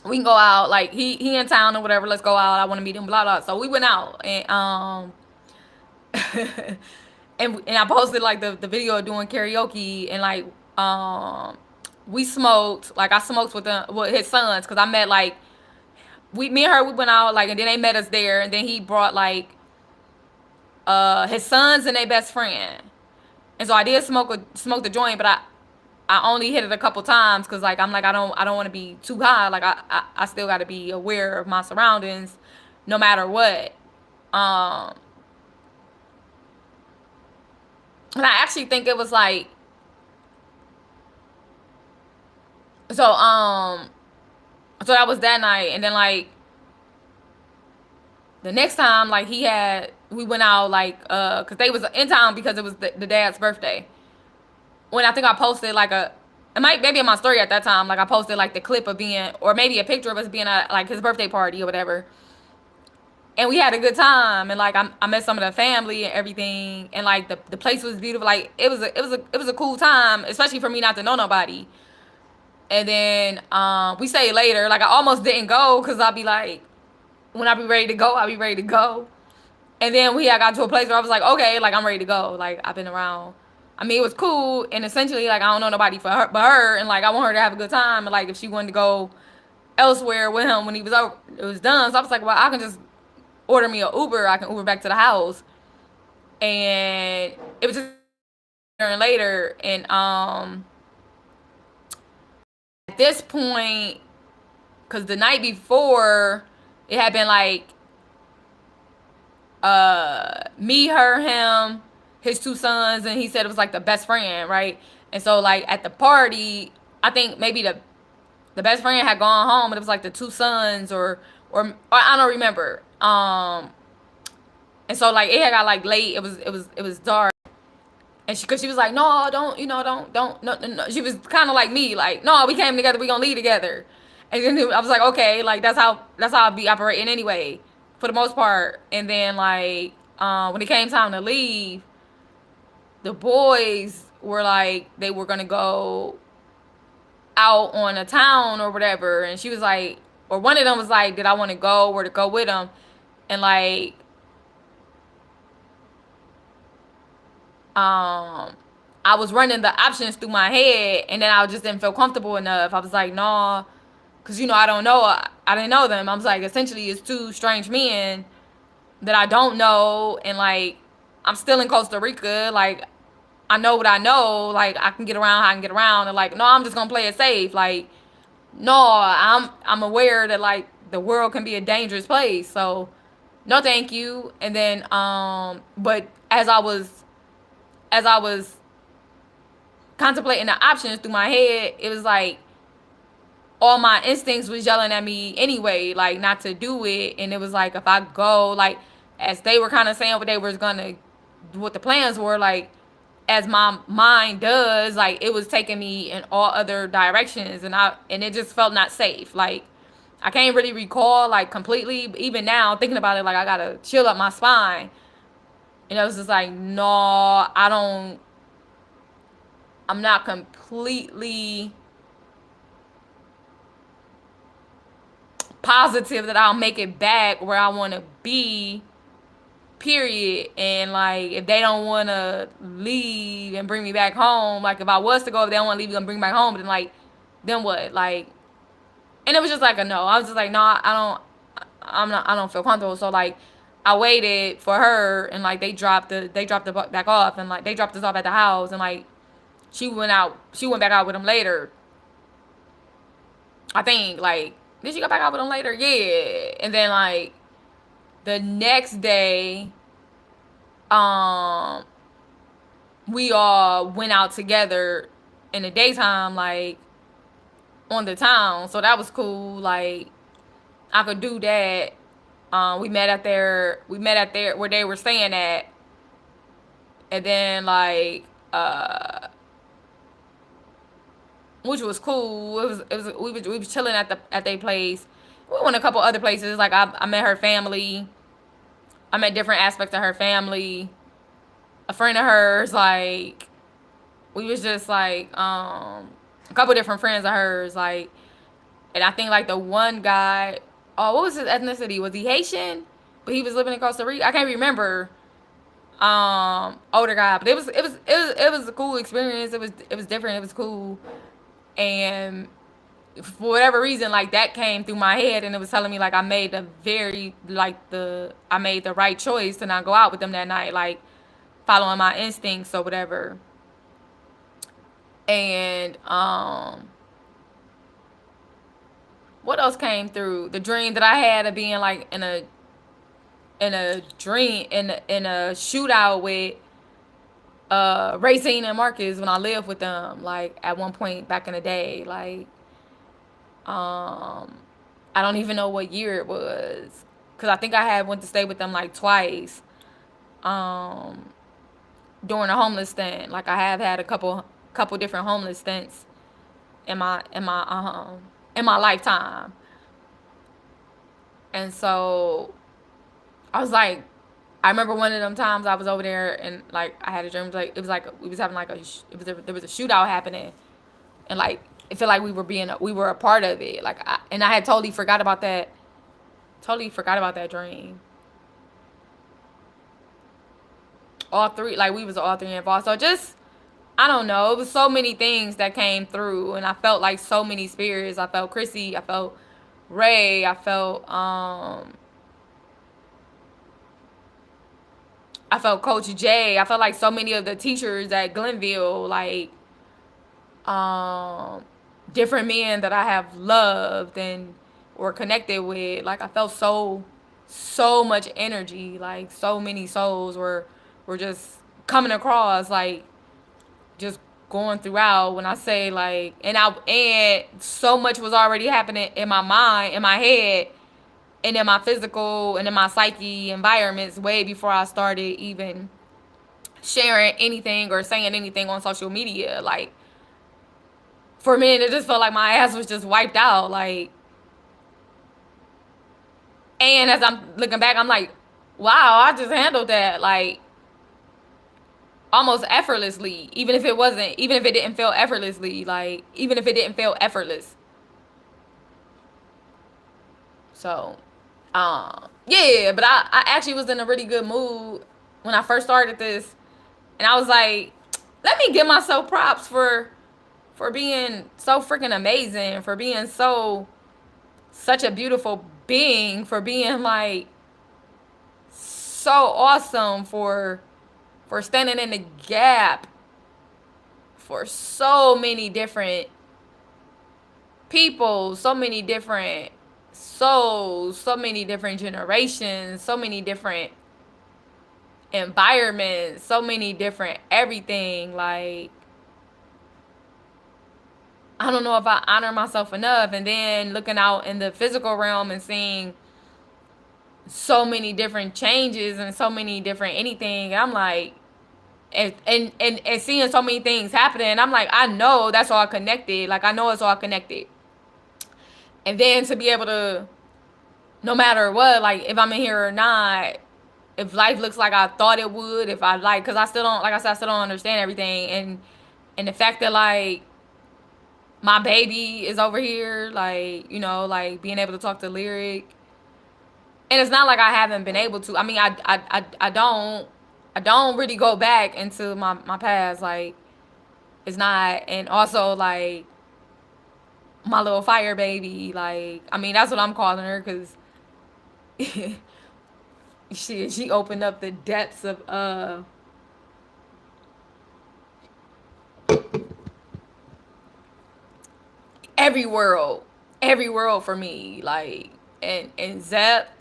A: we can go out, like he in town or whatever, let's go out, I want to meet him, blah blah. So we went out, and and I posted like the video of doing karaoke, and like we smoked, like I smoked with his sons, because I met like me and her, we went out, like, and then they met us there, and then he brought, like, his sons and their best friend. And so I did smoke the joint, but I only hit it a couple times because, like, I'm like, I don't want to be too high. Like, I still got to be aware of my surroundings, no matter what. Um, and I actually think it was like, so so that was that night, and then, like, the next time, like, we went out, like, because they was in town because it was the dad's birthday. When I think I posted, like, maybe in my story at that time, like, I posted, like, the clip of being, or maybe a picture of us being at, like, his birthday party or whatever. And we had a good time, and, like, I met some of the family and everything, and, like, the place was beautiful. Like, it was a cool time, especially for me not to know nobody. And then we stayed later. Like, I almost didn't go because I'll be like, when I be ready to go, I'll be ready to go. And then I got to a place where I was like, okay, like, I'm ready to go. Like, I've been around. I mean, it was cool, and essentially, like, I don't know nobody but her, and, like, I want her to have a good time. And, like, if she wanted to go elsewhere with him when he was over, it was done. So I was like, well, I can just order me an Uber. I can Uber back to the house. And it was just and later, and at this point, because the night before, it had been like me, her, him, his two sons, and he said it was like the best friend, right? And so, like, at the party, I think maybe the best friend had gone home, and it was like the two sons, or I don't remember. And so, like, it had got, like, late. It was dark. And cause she was like, no, don't, no. She was kind of like me, like, no, we came together, we gonna leave together. And then I was like, okay, like, that's how I be operating anyway, for the most part. And then, like, when it came time to leave, the boys were like, they were gonna go out on a town or whatever, and she was like, or one of them was like, did I want to go or to go with them? And, like, I was running the options through my head, and then I just didn't feel comfortable enough. I was like, nah, because, I don't know. I didn't know them. I was like, essentially, it's two strange men that I don't know, and, like, I'm still in Costa Rica. Like, I know what I know. Like, I can get around how I can get around, and, like, no, I'm just gonna play it safe. Like, no, I'm aware that, like, the world can be a dangerous place. So, no, thank you. And then, but as I was contemplating the options through my head, it was like all my instincts was yelling at me anyway, like, not to do it. And it was like, if I go, like, as they were kind of saying what they was gonna, what the plans were, like, as my mind does, like, it was taking me in all other directions, and it just felt not safe. Like, I can't really recall, like, completely. Even now, thinking about it, like, I gotta chill up my spine. And I was just like, no, I'm not completely positive that I'll make it back where I want to be, period. And, like, if they don't want to leave and bring me back home, like, if I was to go, if they don't want to leave and bring me back home, then, like, then what? Like, and it was just like a no. I was just like, no, I don't feel comfortable. So, like, I waited for her, and, like, they dropped the back off, and, like, they dropped us off at the house, and, like, she went back out with him later. I think, like, did she go back out with him later? Yeah. And then, like, the next day, um, we all went out together in the daytime, like, on the town. So that was cool. Like, I could do that. We met at their where they were staying at. And then, like, which was cool. We was chilling at their place. We went a couple other places. Like, I met her family. I met different aspects of her family. A friend of hers, like, we was just like a couple different friends of hers, like, and I think, like, the one guy, oh, what was his ethnicity? Was he Haitian? But he was living in Costa Rica. I can't remember. Older guy, but it was a cool experience. It was different. It was cool. And for whatever reason, like that came through my head, and it was telling me like I made the right choice to not go out with them that night, like following my instincts or whatever. And what else came through? The dream that I had of being like in a dream in a shootout with Racine and Marcus when I lived with them, like at one point back in the day. Like I don't even know what year it was, because I think I had went to stay with them like twice during a homeless stint. Like I have had a couple different homeless stints in my lifetime. And so I was like, I remember one of them times I was over there and like I had a dream, like it was like we was having like there was a shootout happening, and like it felt like we were a part of it. Like I had totally forgot about that. Totally forgot about that dream. All three, like we was all three involved. So just, I don't know. It was so many things that came through, and I felt like so many spirits. I felt Chrissy. I felt Ray. I felt Coach J. I felt like so many of the teachers at Glenville, like different men that I have loved and were connected with. Like I felt so much energy. Like so many souls were just coming across, like just going throughout. When I say like, and so much was already happening in my mind, in my head, and in my physical and in my psyche environments way before I started even sharing anything or saying anything on social media. Like for a minute, it just felt like my ass was just wiped out. Like, and as I'm looking back, I'm like, wow, I just handled that like almost effortlessly. Even if it didn't feel effortlessly, like even if it didn't feel effortless. So, yeah, but I actually was in a really good mood when I first started this, and I was like, let me give myself props for being so freaking amazing, for being such a beautiful being, for being like so awesome, for standing in the gap for so many different people, so many different souls, so many different generations, so many different environments, so many different everything. Like, I don't know if I honor myself enough. And then looking out in the physical realm and seeing so many different changes and so many different anything, I'm like, and seeing so many things happening, I'm like, I know that's all connected. Like, I know it's all connected. And then to be able to, no matter what, like if I'm in here or not, if life looks like I thought it would, if I like, because I still don't, like I said, I still don't understand everything. And the fact that like my baby is over here, like, you know, like being able to talk to Lyric. And it's not like I haven't been able to. I mean, I don't really go back into my past. Like, it's not. And also, like, my little fire baby. Like, I mean, that's what I'm calling her, because she opened up the depths of every world. Every world for me. Like, and Zep,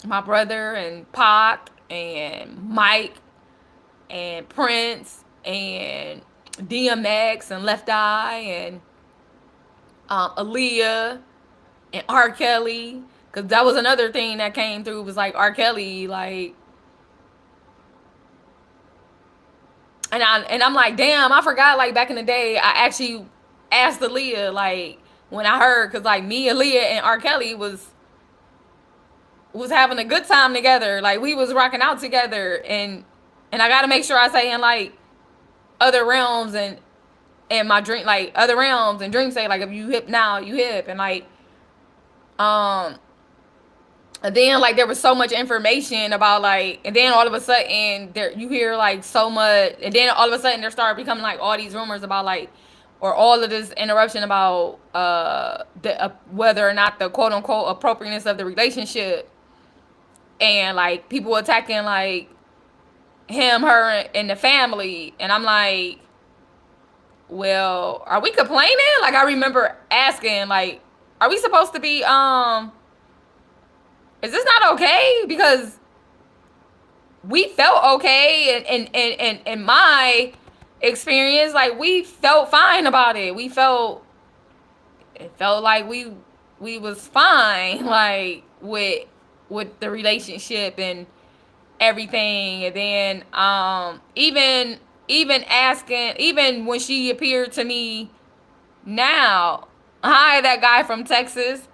A: my brother, and Pac, and Mike, and Prince, and DMX, and Left Eye, and Aaliyah, and R. Kelly. Because that was another thing that came through, was like R. Kelly. Like, and I'm like, damn, I forgot, like back in the day, I actually asked Aaliyah, like when I heard, because like me, Aaliyah, and R. Kelly was having a good time together. Like, we was rocking out together, and I gotta make sure I say in like other realms and my dream, like other realms and dreams say like, if you hip now, you hip. And like and then like there was so much information about like, and then all of a sudden there you hear like so much, and then all of a sudden there started becoming like all these rumors about like or all of this interruption about whether or not the quote unquote appropriateness of the relationship, and like people attacking like him, her, and the family, and I'm like, well, are we complaining? Like I remember asking, like, are we supposed to be is this not okay? Because we felt okay, and in my experience, like we felt fine about it. It felt like we was fine, like with the relationship and everything. And then even asking, even when she appeared to me now, hi, that guy from Texas,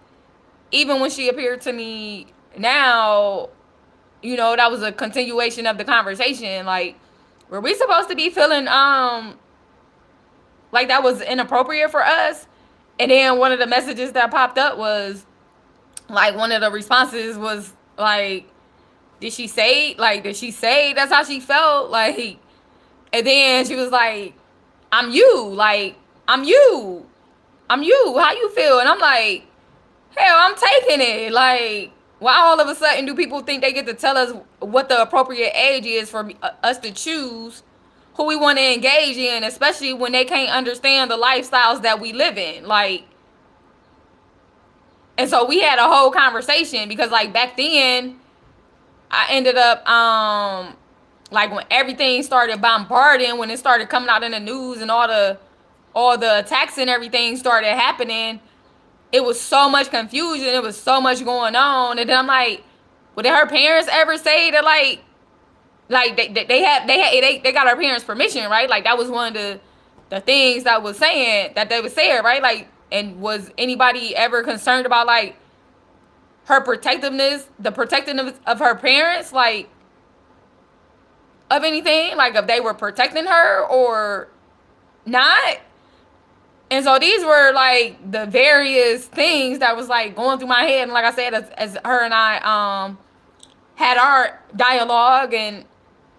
A: even when she appeared to me now, you know, that was a continuation of the conversation. Like, were we supposed to be feeling like that was inappropriate for us? And then one of the messages that popped up was like, one of the responses was like, did she say that's how she felt? Like, and then she was like, I'm you, like, I'm you. I'm you. How you feel? And I'm like, hell, I'm taking it. Like, why all of a sudden do people think they get to tell us what the appropriate age is for us to choose who we want to engage in, especially when they can't understand the lifestyles that we live in? Like, and so we had a whole conversation because like back then I ended up like when everything started bombarding, when it started coming out in the news and all the attacks and everything started happening, it was so much confusion, it was so much going on. And then I'm like, well, did her parents ever say that like they got her parents' permission, right? Like that was one of the things that was saying that they were saying, right? Like, and was anybody ever concerned about like her protectiveness, the protectiveness of her parents, like of anything, like if they were protecting her or not? And so these were like the various things that was like going through my head. And like I said, as her and I had our dialogue, and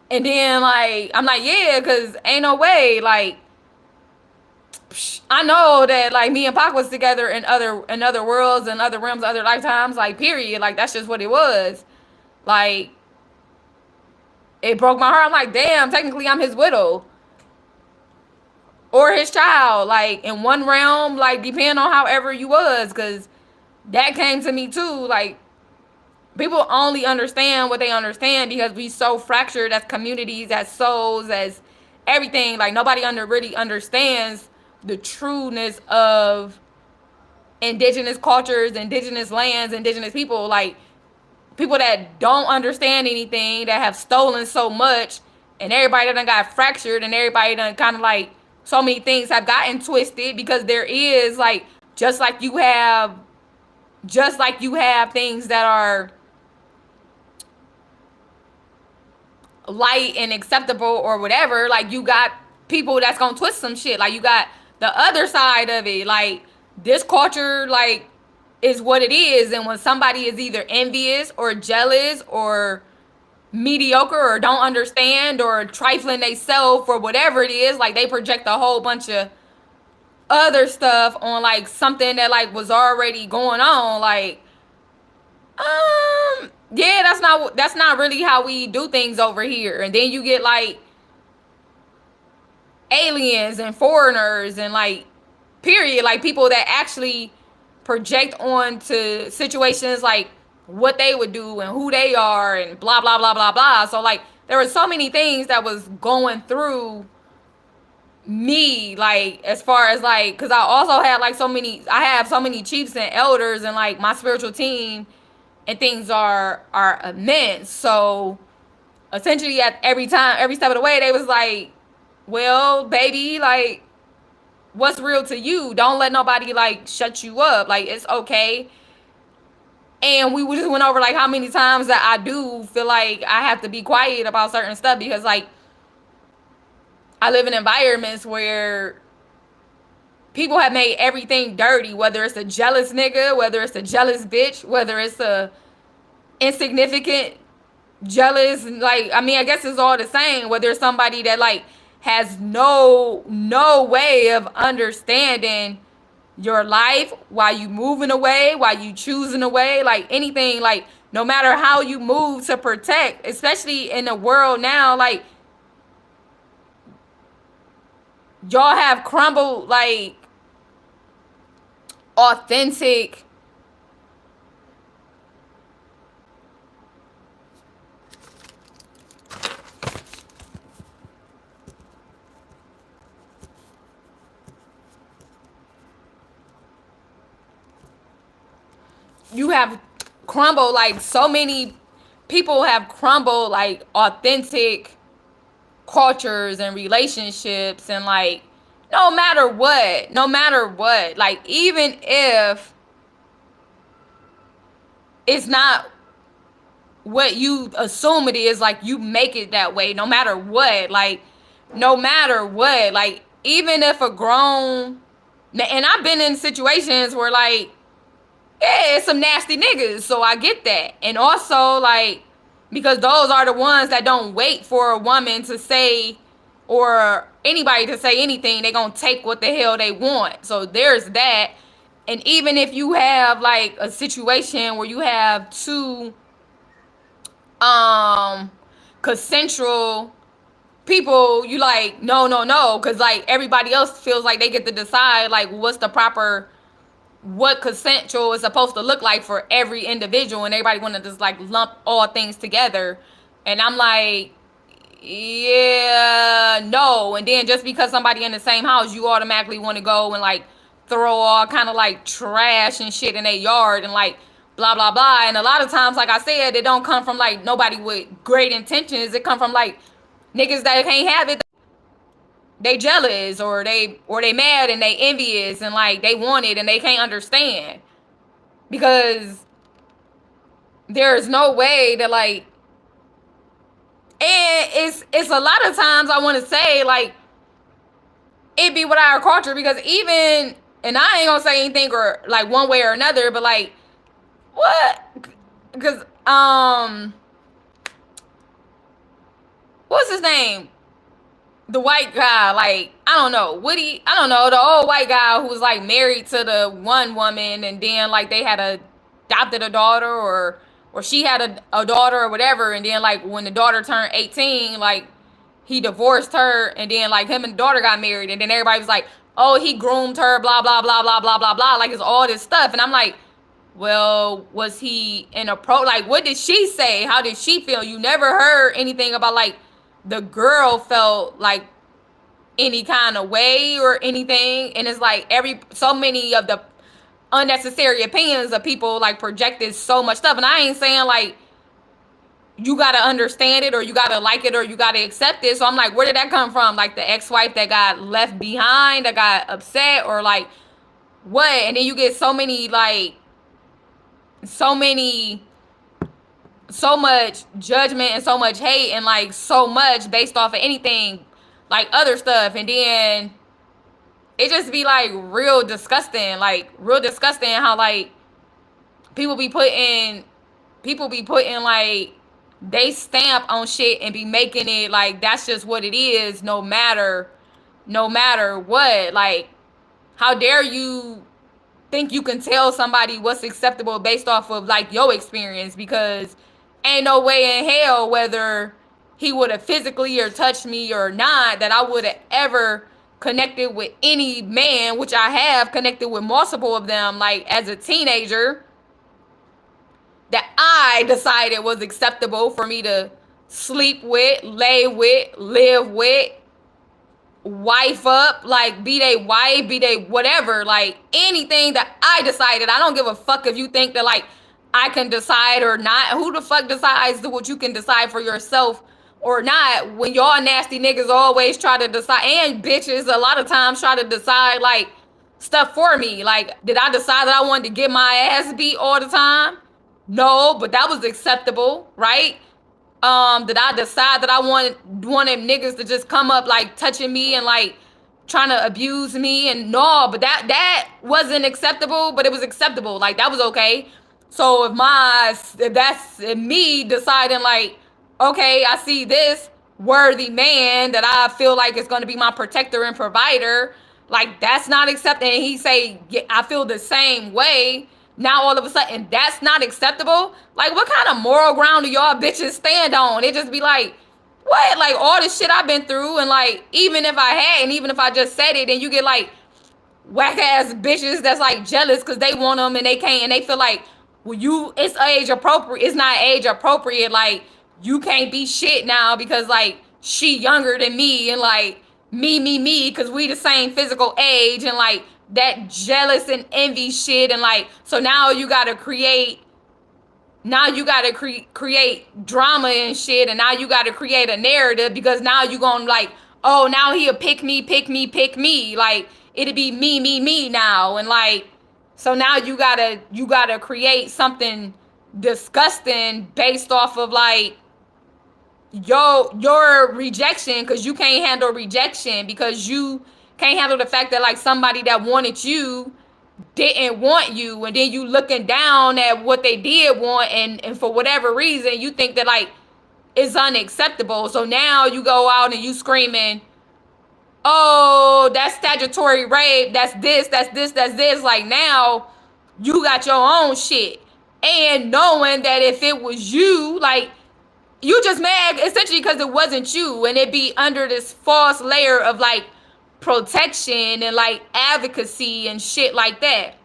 A: then like I'm like, yeah, cause ain't no way, like I know that like me and Pac was together in other worlds and other realms, other lifetimes, like period. Like that's just what it was. Like it broke my heart. I'm like, damn, technically I'm his widow. Or his child, like in one realm, like depending on however you was, because that came to me too. Like people only understand what they understand because we so fractured as communities, as souls, as everything. Like nobody really understands the trueness of indigenous cultures, indigenous lands, indigenous people. Like people that don't understand anything, that have stolen so much, and everybody that done got fractured, and everybody done kind of like so many things have gotten twisted because there is like just like you have things that are light and acceptable or whatever, like you got people that's gonna twist some shit. Like you got the other side of it, like this culture like is what it is, and when somebody is either envious or jealous or mediocre or don't understand or trifling they self or whatever it is, like they project a whole bunch of other stuff on like something that like was already going on. Like yeah, that's not really how we do things over here. And then you get like aliens and foreigners and like period, like people that actually project onto situations like what they would do and who they are and blah blah blah blah blah. So like there were so many things that was going through me, like as far as like, because I also had like I have so many chiefs and elders and like my spiritual team, and things are immense. So essentially at every step of the way they was like, well baby, like what's real to you? Don't let nobody like shut you up. Like it's okay. And we just went over like how many times that I do feel like I have to be quiet about certain stuff because like I live in environments where people have made everything dirty, whether it's a jealous nigga, whether it's a jealous bitch, whether it's a insignificant jealous, like I mean I guess it's all the same, whether it's somebody that like
B: has no way of understanding your life, why you moving away, why you choosing away, like anything, like no matter how you move to protect, especially in the world now, like y'all have crumbled like authentic you have crumbled like so many people have crumbled like authentic cultures and relationships, and like no matter what, like even if it's not what you assume it is, like you make it that way no matter what, like no matter what, like even if a grown, and I've been in situations where like yeah, it's some nasty niggas, so I get that. And also like because those are the ones that don't wait for a woman to say or anybody to say anything, they gonna take what the hell they want. So there's that. And even if you have like a situation where you have two um consensual people, you like no, because like everybody else feels like they get to decide like what's the proper, what consensual is supposed to look like for every individual, and everybody want to just like lump all things together. And I'm like, yeah, no. And then just because somebody in the same house, you automatically want to go and like throw all kind of like trash and shit in their yard and like blah blah blah. And a lot of times, like I said, it don't come from like nobody with great intentions. It come from like niggas that can't have it. They jealous, or they mad and they envious and like they want it and they can't understand, because there's no way that like, and it's a lot of times I want to say like it be with our culture, because even, and I ain't gonna say anything or like one way or another, but like what, because what's his name, the white guy, like I don't know, Woody, I don't know, the old white guy who was like married to the one woman, and then like they had adopted a daughter, or she had a daughter or whatever, and then like when the daughter turned 18, like he divorced her, and then like him and the daughter got married, and then everybody was like, oh, he groomed her, blah blah blah blah blah blah blah, like it's all this stuff. And I'm like, well, was he in a pro, like what did she say, how did she feel? You never heard anything about like the girl felt like any kind of way or anything. And it's like so many of the unnecessary opinions of people like projected so much stuff. And I ain't saying like you gotta understand it or you gotta like it or you gotta accept it. So I'm like, where did that come from? Like the ex-wife that got left behind, that got upset, or like what? And then you get so many like so much judgment and so much hate and like so much based off of anything like other stuff. And then it just be like real disgusting how like people be putting like they stamp on shit and be making it like that's just what it is, no matter what. Like how dare you think you can tell somebody what's acceptable based off of like your experience, because ain't no way in hell, whether he would have physically or touched me or not, that I would have ever connected with any man, which I have connected with multiple of them, like as a teenager, that I decided was acceptable for me to sleep with, lay with, live with, wife up, like be they wife, be they whatever, like anything that I decided. I don't give a fuck if you think that like I can decide or not. Who the fuck decides what you can decide for yourself or not, when y'all nasty niggas always try to decide, and bitches a lot of times try to decide like stuff for me. Like, did I decide that I wanted to get my ass beat all the time? No, but that was acceptable, right? Did I decide that I wanted niggas to just come up like touching me and like trying to abuse me? And no, but that wasn't acceptable, but it was acceptable. Like that was okay. So if that's me deciding like, okay, I see this,
A: worthy man that I feel like is going to be my protector and provider. Like, that's not accepted. And he say, yeah, I feel the same way. Now all of a sudden that's not acceptable. Like, what kind of moral ground do y'all bitches stand on? It just be like, what? Like, all the shit I've been through, and like, even if I had, and even if I just said it, and you get like whack ass bitches that's like jealous because they want them and they can't, and they feel like, well, it's age appropriate. It's not age appropriate. Like, you can't be shit now because like she younger than me, and like me because we the same physical age, and like that jealous and envy shit, and like, so now you gotta create, create drama and shit, and now you gotta create a narrative because now you gonna like, oh, now he'll pick me, like it'll be me now, and like, so now you gotta create something disgusting based off of like your rejection, because you can't handle rejection, because you can't handle the fact that like somebody that wanted you didn't want you, and then you looking down at what they did want, and for whatever reason you think that like it's unacceptable. So now you go out and you screaming, oh, that's statutory rape, that's this. Like, now you got your own shit, and knowing that if it was you, like, you just mad essentially because it wasn't you, and it be under this false layer of like protection and like advocacy and shit like that.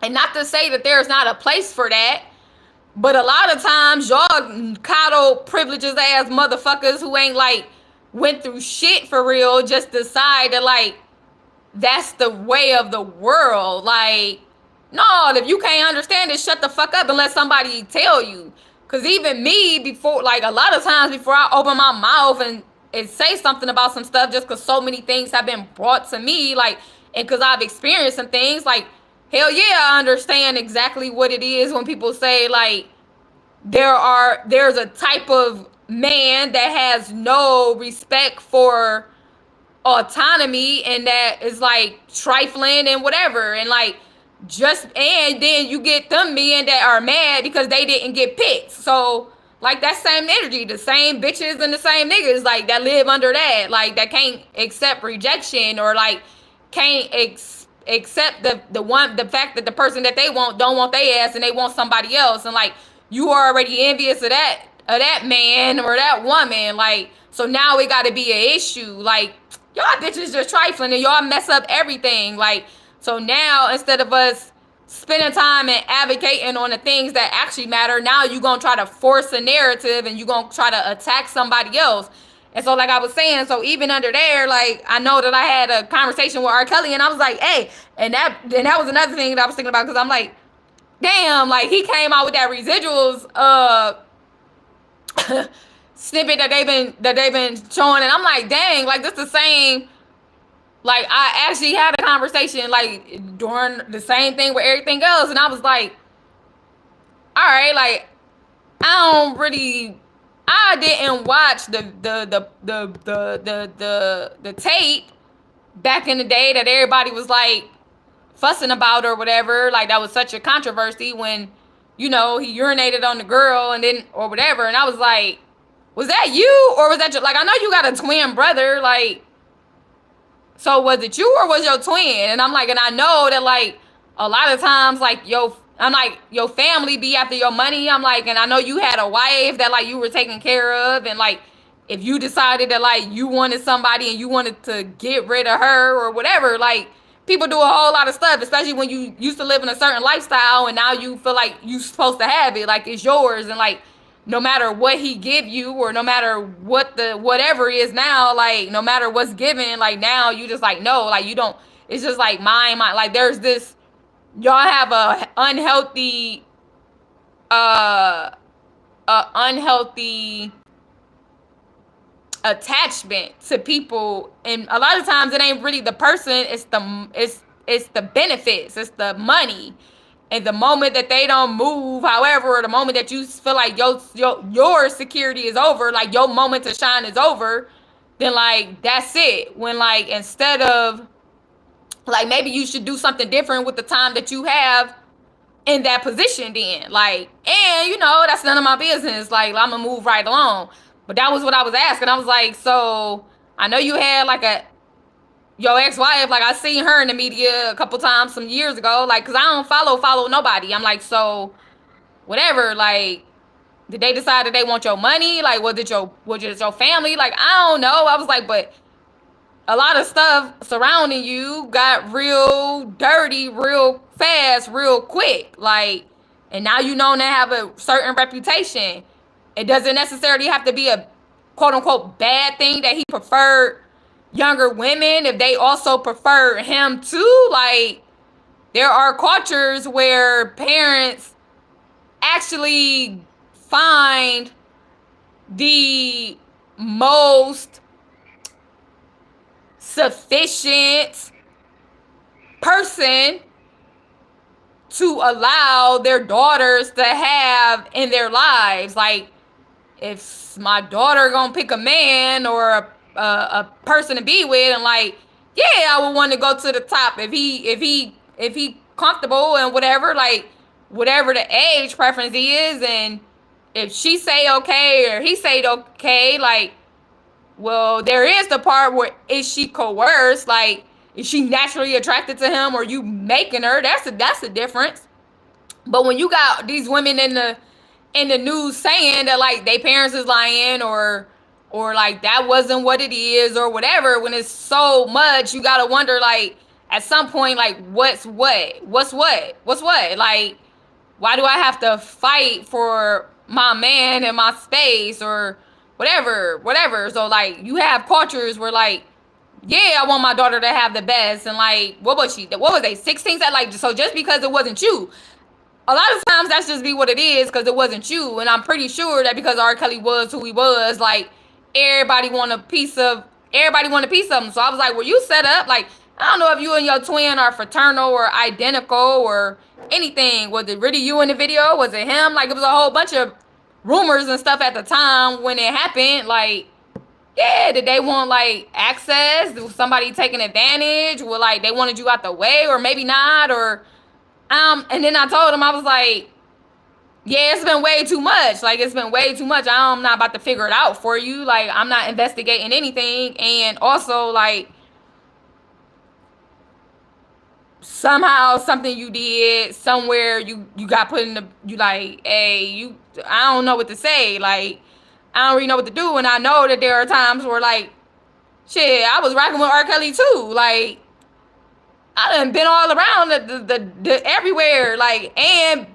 A: And not to say that there's not a place for that, but a lot of times y'all coddle privileges ass motherfuckers who ain't like went through shit for real just decide that like that's the way of the world. Like, no, if you can't understand it, shut the fuck up and let somebody tell you. Because even me, before, like, a lot of times before I open my mouth and say something about some stuff, just because so many things have been brought to me, like, and because I've experienced some things, like, hell yeah, I understand exactly what it is when people say, like, there's a type of man that has no respect for autonomy, and that is like trifling and whatever, and like, just, and then you get them men that are mad because they didn't get picked. So like, that same energy, the same bitches and the same niggas like that live under that, like, that can't accept rejection, or like can't accept the fact that the person that they want don't want their ass and they want somebody else, and like, you are already envious of that man or that woman, like, so now it got to be an issue. Like, y'all bitches just trifling and y'all mess up everything. Like, so now instead of us spending time and advocating on the things that actually matter, now you gonna try to force a narrative and you gonna try to attack somebody else. And so, like I was saying, so even under there, like, I know that I had a conversation with R. Kelly, and I was like, hey, and that was another thing that I was thinking about, because I'm like, damn, like, he came out with that residuals snippet that they've been showing, and I'm like, dang, like, this the same. Like, I actually had a conversation like during the same thing with everything else, and I was like, all right, like, I didn't watch the tape back in the day that everybody was like fussing about or whatever. Like, that was such a controversy when, you know, he urinated on the girl and then or whatever, and I was like, was that you, or was that your, like, I know you got a twin brother, like, so was it you or was your twin? And I'm like, and I know that like a lot of times like I'm like, your family be after your money. I'm like, and I know you had a wife that like you were taking care of, and like, if you decided that like you wanted somebody and you wanted to get rid of her or whatever, like, people do a whole lot of stuff, especially when you used to live in a certain lifestyle and now you feel like you supposed to have it, like it's yours, and like, no matter what he give you, or no matter what the whatever is now, like, no matter what's given, like, now you just like, no, like, you don't, it's just like mine, like, there's this, y'all have a unhealthy attachment to people, and a lot of times it ain't really the person, it's the benefits, it's the money. And the moment that they don't move, however, or the moment that you feel like your security is over, like your moment to shine is over, then like, that's it. When like, instead of like, maybe you should do something different with the time that you have in that position then. Like, and you know, that's none of my business. Like, I'm gonna move right along. But that was what I was asking. I was like, so I know you had like a your ex-wife, like I seen her in the media a couple times some years ago, like, cause I don't follow nobody. I'm like, so whatever, like, did they decide that they want your money? Like, was it your family? Like, I don't know. I was like, but a lot of stuff surrounding you got real dirty real fast, real quick. Like, and now you known to have a certain reputation. It doesn't necessarily have to be a quote unquote bad thing that he preferred younger women if they also prefer him too. Like, there are cultures where parents actually find the most sufficient person to allow their daughters to have in their lives. Like, if my daughter gonna pick a man or a person to be with, and like, yeah, I would want to go to the top if he comfortable and whatever, like whatever the age preference is, and if she say okay or he say okay, like, well, there is the part where is she coerced, like, is she naturally attracted to him or you making her? That's a difference. But when you got these women in the news saying that like they parents is lying, or like that wasn't what it is or whatever, when it's so much, you gotta wonder, like, at some point, like, what's what, like, why do I have to fight for my man and my space or whatever. So like, you have cultures where like, yeah, I want my daughter to have the best, and like, what was they 16, like, so just because it wasn't you, a lot of times that's just be what it is because it wasn't you. And I'm pretty sure that because R. Kelly was who he was, like, everybody want a piece of him. So I was like, were you set up? Like, I don't know if you and your twin are fraternal or identical or anything. Was it really you in the video? Was it him? Like, it was a whole bunch of rumors and stuff at the time when it happened. Like, yeah, did they want like access? Was somebody taking advantage? Well, like, they wanted you out the way, or maybe not, or and then I told him, I was like, yeah, it's been way too much. Like, it's been way too much. I'm not about to figure it out for you. Like, I'm not investigating anything. And also, like, somehow something you did somewhere, you got put in the, you like, hey, I don't know what to say. Like, I don't really know what to do. And I know that there are times where, like, shit, I was rocking with R. Kelly too. Like, I done been all around the everywhere, like, and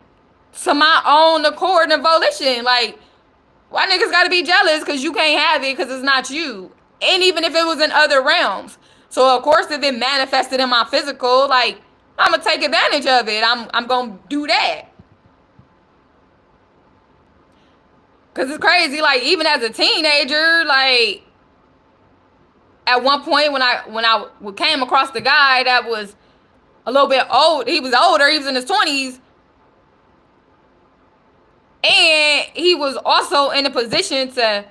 A: to my own accord and volition. Like, why niggas gotta be jealous because you can't have it because it's not you? And even if it was in other realms. So of course, if it manifested in my physical, like, I'm gonna take advantage of it. I'm gonna do that. Cause it's crazy. Like, even as a teenager, like, at one point when I came across the guy that was a little bit old, he was older, he was in his 20s, and he was also in a position to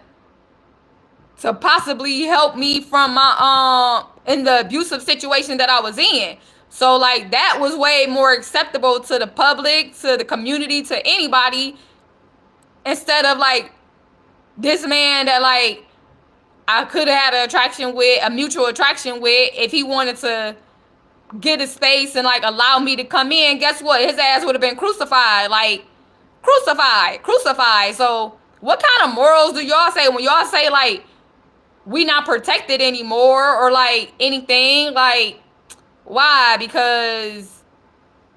A: possibly help me from my in the abusive situation that I was in. So like, that was way more acceptable to the public, to the community, to anybody, instead of like this man that like I could have had a mutual attraction with. If he wanted to get a space and like allow me to come in, guess what? His ass would have been crucified. Like, crucified. So what kind of morals do y'all say when y'all say like we not protected anymore or like anything? Like, why? Because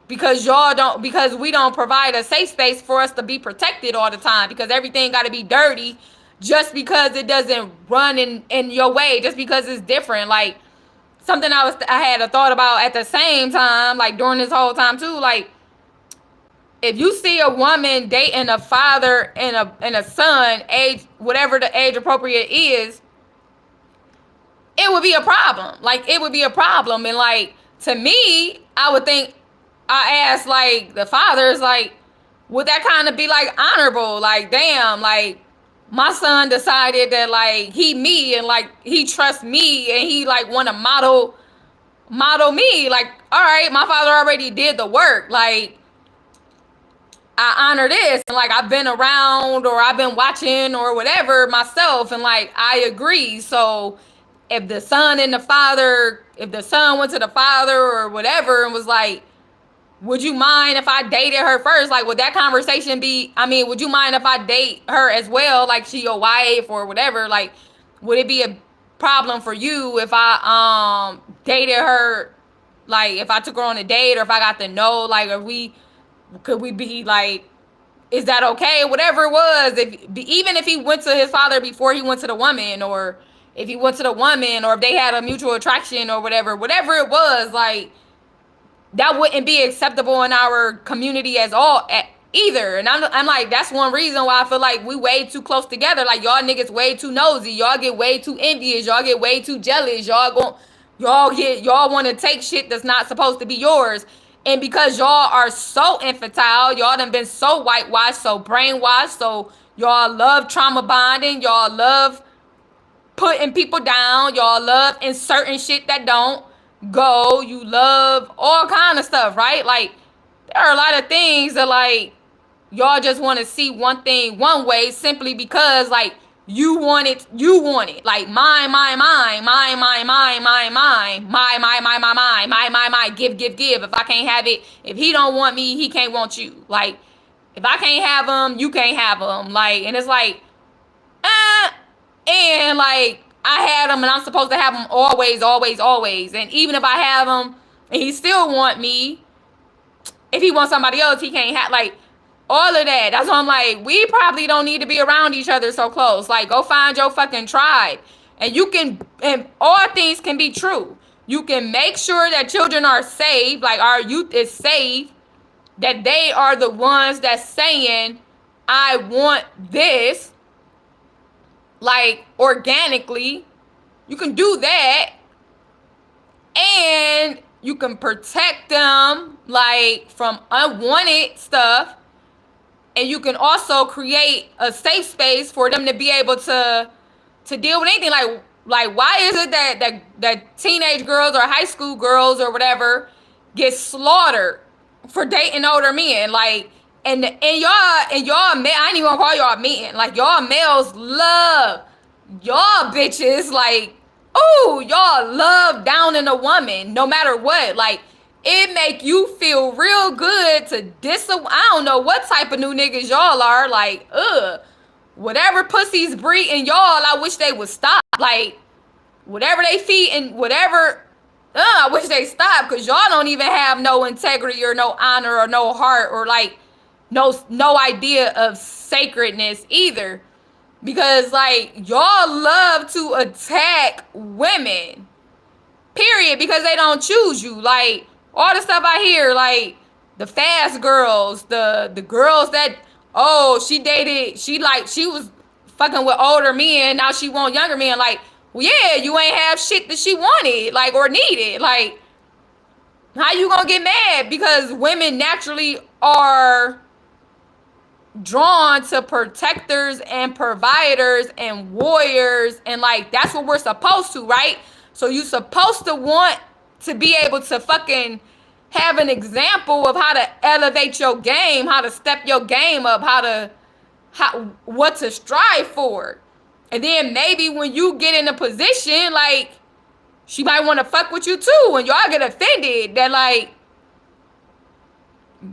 A: y'all don't, because we don't provide a safe space for us to be protected all the time, because everything got to be dirty just because it doesn't run in your way, just because it's different. Like, something I had a thought about at the same time, like during this whole time too, like, if you see a woman dating a father and a son, age, whatever the age appropriate is, it would be a problem. Like, it would be a problem. And like, to me, I would think, I asked like the fathers, like, would that kind of be like honorable? Like, damn, like, my son decided that like he me and like he trusts me and he like want to model me. Like, all right, my father already did the work. Like, I honor this, and like I've been around or I've been watching or whatever myself, and like I agree. So if the son and the father, if the son went to the father or whatever and was like, would you mind if I dated her first? Like, would that conversation be, I mean, would you mind if I date her as well? Like, she your wife or whatever? Like, would it be a problem for you if I dated her? Like, if I took her on a date or if I got to know, like, could we be like, is that okay? Whatever it was, even if he went to his father before he went to the woman, or if he went to the woman, or if they had a mutual attraction or whatever it was, like, that wouldn't be acceptable in our community as all either. And I'm like, that's one reason why I feel like we way too close together. Like, y'all niggas way too nosy. Y'all get way too envious. Y'all get way too jealous. Y'all want to take shit that's not supposed to be yours. And because y'all are so infantile, y'all done been so whitewashed, so brainwashed, so y'all love trauma bonding, y'all love putting people down, y'all love inserting shit that don't go, you love all kind of stuff, right? Like, there are a lot of things that, like, y'all just want to see one thing one way simply because, like, you want it, like, mine, give, if I can't have it, if he don't want me, he can't want you, like, if I can't have him, you can't have him, like, and it's like, and like, I had him and I'm supposed to have him always, and even if I have him and he still want me, if he wants somebody else, he can't have, like, all of that. That's why I'm like, we probably don't need to be around each other so close. Like, go find your fucking tribe. And you can, and all things can be true. You can make sure that children are saved, like our youth is saved, that they are the ones that's saying, I want this, like, organically. You can do that. And you can protect them, like, from unwanted stuff. And you can also create a safe space for them to be able to deal with anything. Like, why is it that teenage girls or high school girls or whatever get slaughtered for dating older men? Like, and y'all, I ain't even gonna call y'all men. Like, y'all males love y'all bitches. Like, oh, y'all love downing a woman no matter what. Like, it make you feel real good to I don't know what type of new niggas y'all are. Like, whatever pussies breeding y'all, I wish they would stop. Like, whatever they feed and whatever, I wish they stop, because y'all don't even have no integrity or no honor or no heart or, like, no idea of sacredness either. Because, like, y'all love to attack women, period, because they don't choose you. Like, all the stuff I hear, like, the fast girls, the girls that, oh, she was fucking with older men, now she want younger men. Like, well, yeah, you ain't have shit that she wanted, like, or needed. Like, how you gonna get mad? Because women naturally are drawn to protectors and providers and warriors, and, like, that's what we're supposed to, right? So you supposed to want to be able to fucking have an example of how to elevate your game, how to step your game up, what to strive for. And then maybe when you get in a position, like, she might want to fuck with you too, and y'all get offended that, like,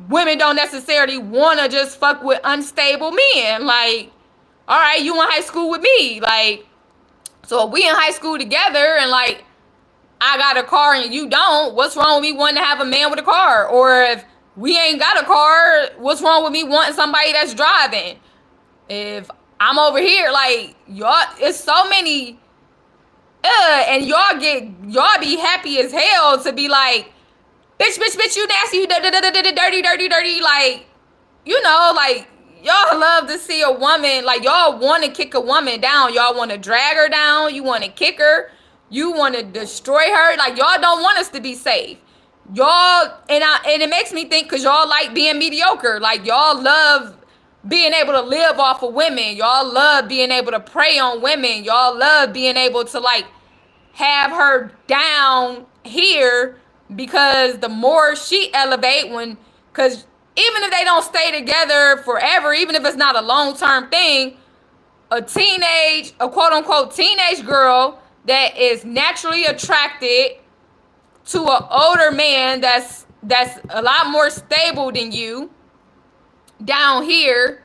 A: women don't necessarily want to just fuck with unstable men. Like, all right, you in high school with me. Like, so if we in high school together and, like, I got a car and you don't, what's wrong with me wanting to have a man with a car? Or if we ain't got a car, what's wrong with me wanting somebody that's driving? If I'm over here, like, y'all, it's so many, and y'all be happy as hell to be like, bitch, you nasty, you dirty, like, you know, like, y'all love to see a woman, like, y'all want to kick a woman down, y'all want to drag her down, you want to kick her, you want to destroy her, like, y'all don't want us to be safe, y'all, and it makes me think, because y'all like being mediocre, like, y'all love being able to live off of women, y'all love being able to prey on women, y'all love being able to, like, have her down here, because the more she elevate, because
B: even if they don't stay together forever, even if it's not a long-term thing, a quote-unquote teenage girl that is naturally attracted to an older man that's a lot more stable than you down here,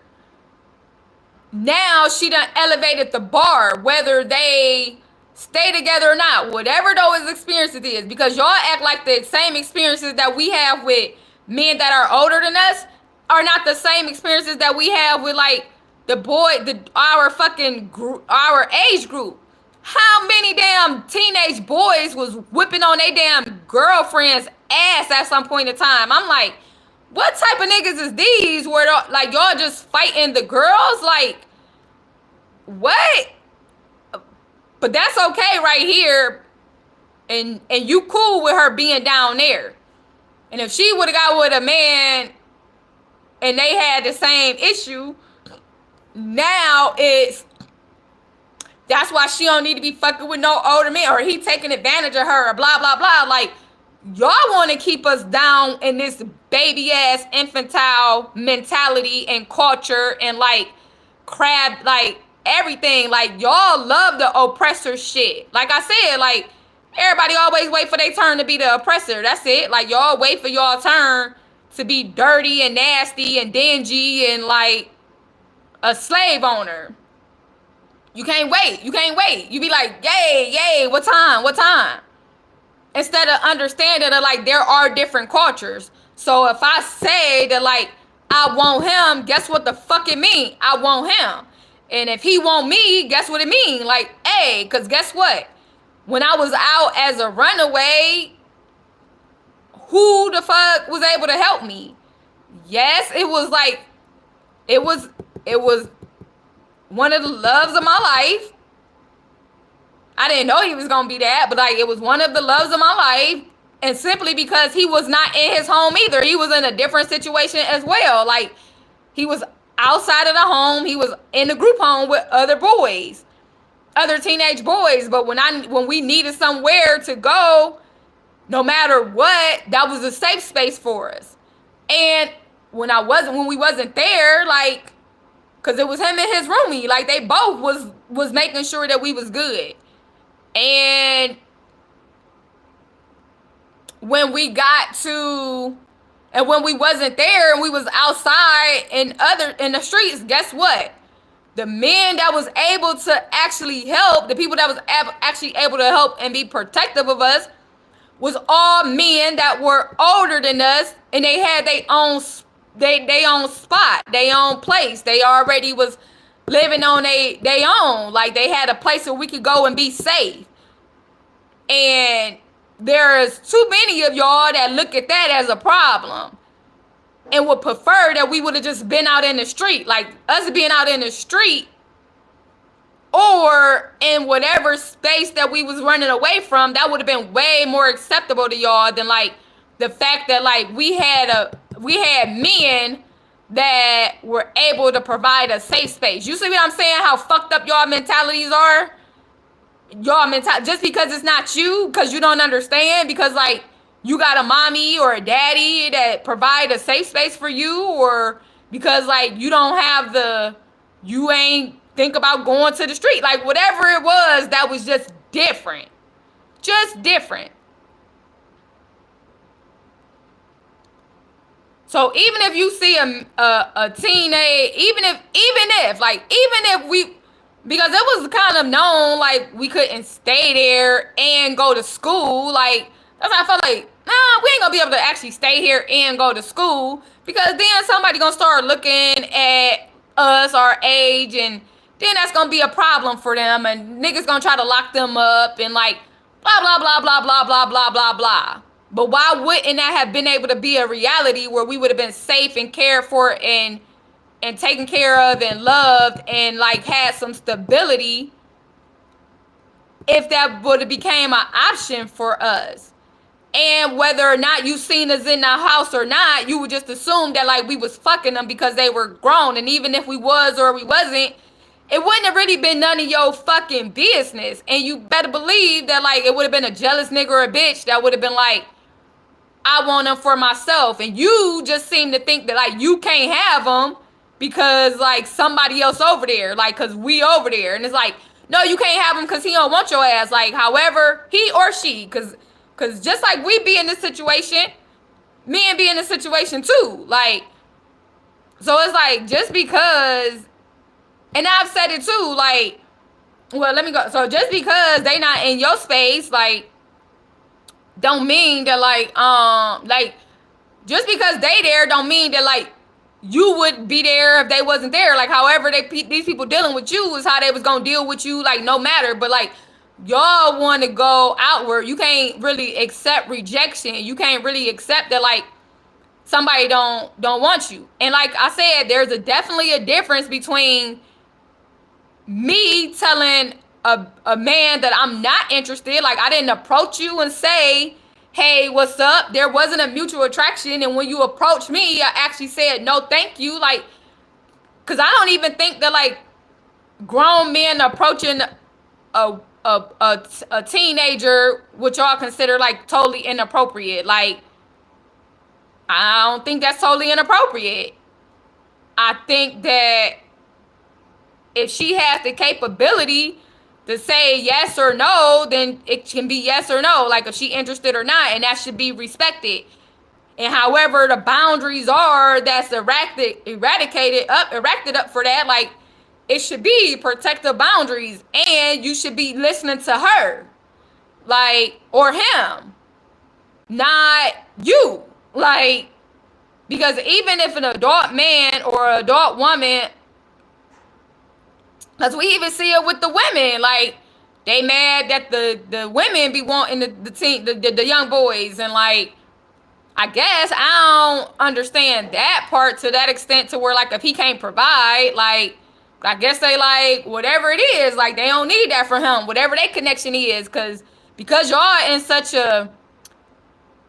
B: now she done elevated the bar, whether they stay together or not, whatever those experiences is, because y'all act like the same experiences that we have with men that are older than us are not the same experiences that we have with like our age group. How many damn teenage boys was whipping on their damn girlfriend's ass at some point in time? I'm like, what type of niggas is these where like y'all just fighting the girls? Like, what? But that's okay right here. And you cool with her being down there. And if she would have got with a man and they had the same issue, now that's why she don't need to be fucking with no older man, or he taking advantage of her, or blah, blah, blah. Like, y'all want to keep us down in this baby ass infantile mentality and culture and like crab, like everything. Like, y'all love the oppressor shit. Like I said, like, everybody always wait for their turn to be the oppressor. That's it. Like, y'all wait for y'all turn to be dirty and nasty and dingy and like a slave owner. You can't wait. You can't wait. You be like, yay, what time? Instead of understanding that like there are different cultures. So if I say that like I want him, guess what the fuck it mean? I want him. And if he want me, guess what it mean? Like, hey, because guess what? When I was out as a runaway, who the fuck was able to help me? Yes, it was one of the loves of my life. I didn't know he was going to be that, but like it was one of the loves of my life. And simply because he was not in his home either. He was in a different situation as well. Like, he was outside of the home. He was in the group home with other boys, other teenage boys. But when we needed somewhere to go, no matter what, that was a safe space for us. And when we wasn't there, like, because it was him and his roomie, like they both was making sure that we was good. And when we wasn't there and we was outside in the streets, guess what? The men that was able to actually help, the people that was actually able to help and be protective of us, was all men that were older than us, and they had their own spot, their own place. They already was living on their own. Like, they had a place where we could go and be safe. And there's too many of y'all that look at that as a problem and would prefer that we would have just been out in the street. Like, us being out in the street or in whatever space that we was running away from, that would have been way more acceptable to y'all than like the fact that like we had men that were able to provide a safe space. You see what I'm saying? How fucked up y'all mentalities are? Just because it's not you, because you don't understand, because like you got a mommy or a daddy that provide a safe space for you, or because like you ain't think about going to the street. Like, whatever it was, that was just different. Just different. So even if you see a teenage, even if we, because it was kind of known like we couldn't stay there and go to school. Like, that's why I felt like, nah, we ain't gonna be able to actually stay here and go to school, because then somebody gonna start looking at us, our age, and then that's gonna be a problem for them, and niggas gonna try to lock them up and like blah blah blah blah blah blah blah blah blah. But why wouldn't that have been able to be a reality where we would have been safe and cared for and taken care of and loved and like had some stability, if that would have became an option for us? And whether or not you seen us in the house or not, you would just assume that like we was fucking them because they were grown. And even if we was or we wasn't, it wouldn't have really been none of your fucking business. And you better believe that like it would have been a jealous nigga or a bitch that would have been like,
A: I want them for myself. And you just seem to think that like you can't have them because like somebody else over there, like because we over there. And it's like, no, you can't have him because he don't want your ass. Like, however, he or she, because just like we be in this situation, men be in this situation too. Like, so it's like just because, and I've said it too, like, well, let me go. So just because they not in your space, like, don't mean that like just because they there don't mean that like you would be there if they wasn't there. Like, however these people dealing with you is how they was gonna deal with you, like, no matter. But like, y'all want to go outward. You can't really accept rejection. You can't really accept that like somebody don't want you. And like I said, there's definitely a difference between me telling a man that I'm not interested. Like, I didn't approach you and say, hey, what's up? There wasn't a mutual attraction. And when you approached me, I actually said, no, thank you. Like, because I don't even think that, like, grown men approaching a teenager, which y'all consider, like, totally inappropriate. Like, I don't think that's totally inappropriate. I think that if she has the capability to say yes or no, then it can be yes or no, like if she interested or not, and that should be respected. And however the boundaries are that's erected up for that, like, it should be protect the boundaries, and you should be listening to her, like, or him, not you. Like, because even if an adult man or an adult woman, because we even see it with the women, like, they mad that the women be wanting the young boys, and like, I guess I don't understand that part to that extent, to where like if he can't provide, like, I guess they like whatever it is, like they don't need that for him, whatever their connection is, because y'all in such a,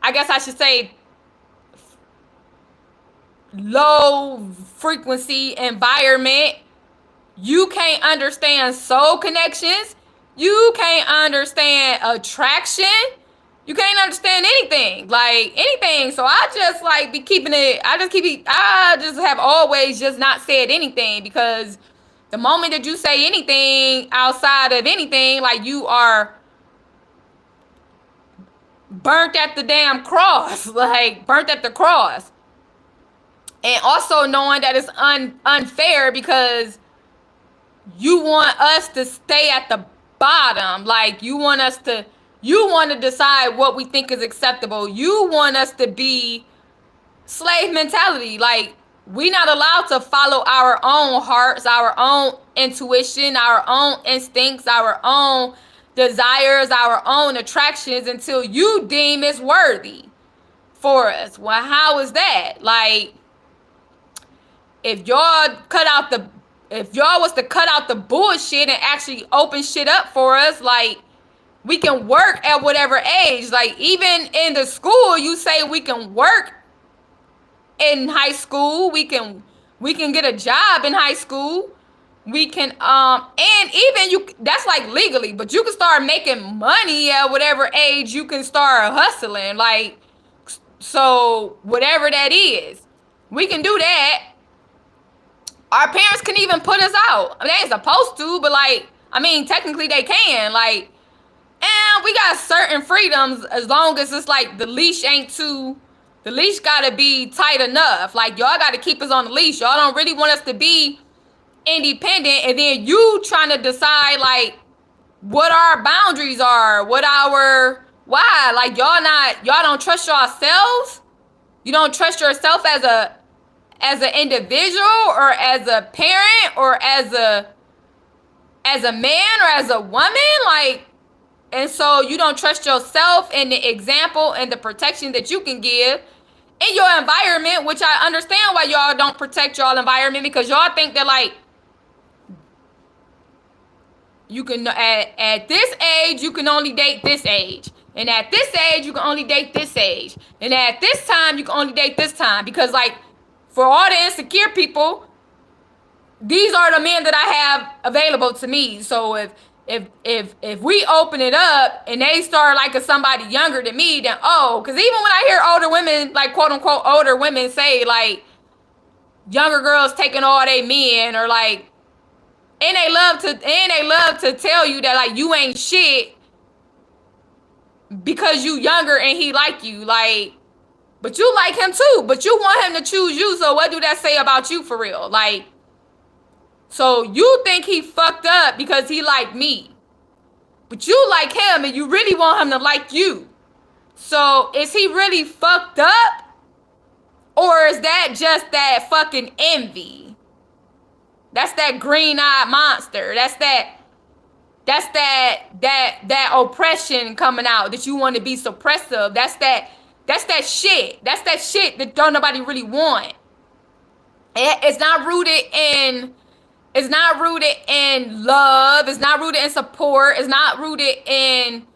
A: I guess I should say, low frequency environment. You can't understand soul connections. You can't understand attraction. You can't understand anything, like anything. So I just like be keeping it. I just have always just not said anything, because the moment that you say anything outside of anything, like, you are burnt at the damn cross, like burnt at the cross. And also knowing that it's unfair, because you want us to stay at the bottom. Like, you want to decide what we think is acceptable. You want us to be slave mentality. Like, we not allowed to follow our own hearts, our own intuition, our own instincts, our own desires, our own attractions, until you deem it's worthy for us. Well, how is that? Like, if y'all was to cut out the bullshit and actually open shit up for us, like, we can work at whatever age. Like, even in the school, you say we can work in high school. We can get a job in high school. We can and even that's like legally, but you can start making money at whatever age you can start hustling. Like, so whatever that is, we can do that. Our parents can even put us out. I mean, they ain't supposed to, but like, I mean, technically they can. Like, and we got certain freedoms, as long as it's like the leash gotta be tight enough. Like, y'all gotta keep us on the leash. Y'all don't really want us to be independent, and then you trying to decide like what our boundaries are, why. Like, y'all don't trust yourselves. You don't trust yourself as an individual, or as a parent, or as a man, or as a woman. Like, and so you don't trust yourself and the example and the protection that you can give in your environment, which I understand why y'all don't protect y'all environment, because y'all think that like, you can at this age you can only date this age, and at this age you can only date this age, and at this time you can only date this time, because like, for all the insecure people, these are the men that I have available to me. So if we open it up and they start liking somebody younger than me, then because even when I hear older women, like quote unquote older women say like younger girls taking all they men, or like, and they love to tell you that like you ain't shit because you younger and he like you, like, but you like him too, but you want him to choose you, so what do that say about you for real? Like, so you think he fucked up because he liked me, but you like him and you really want him to like you. So is he really fucked up? Or is that just that fucking envy? That's that green-eyed monster. That's that oppression coming out, that you want to be suppressive. That's that shit. That's that shit that don't nobody really want. It's not rooted in love. It's not rooted in support. It's not rooted in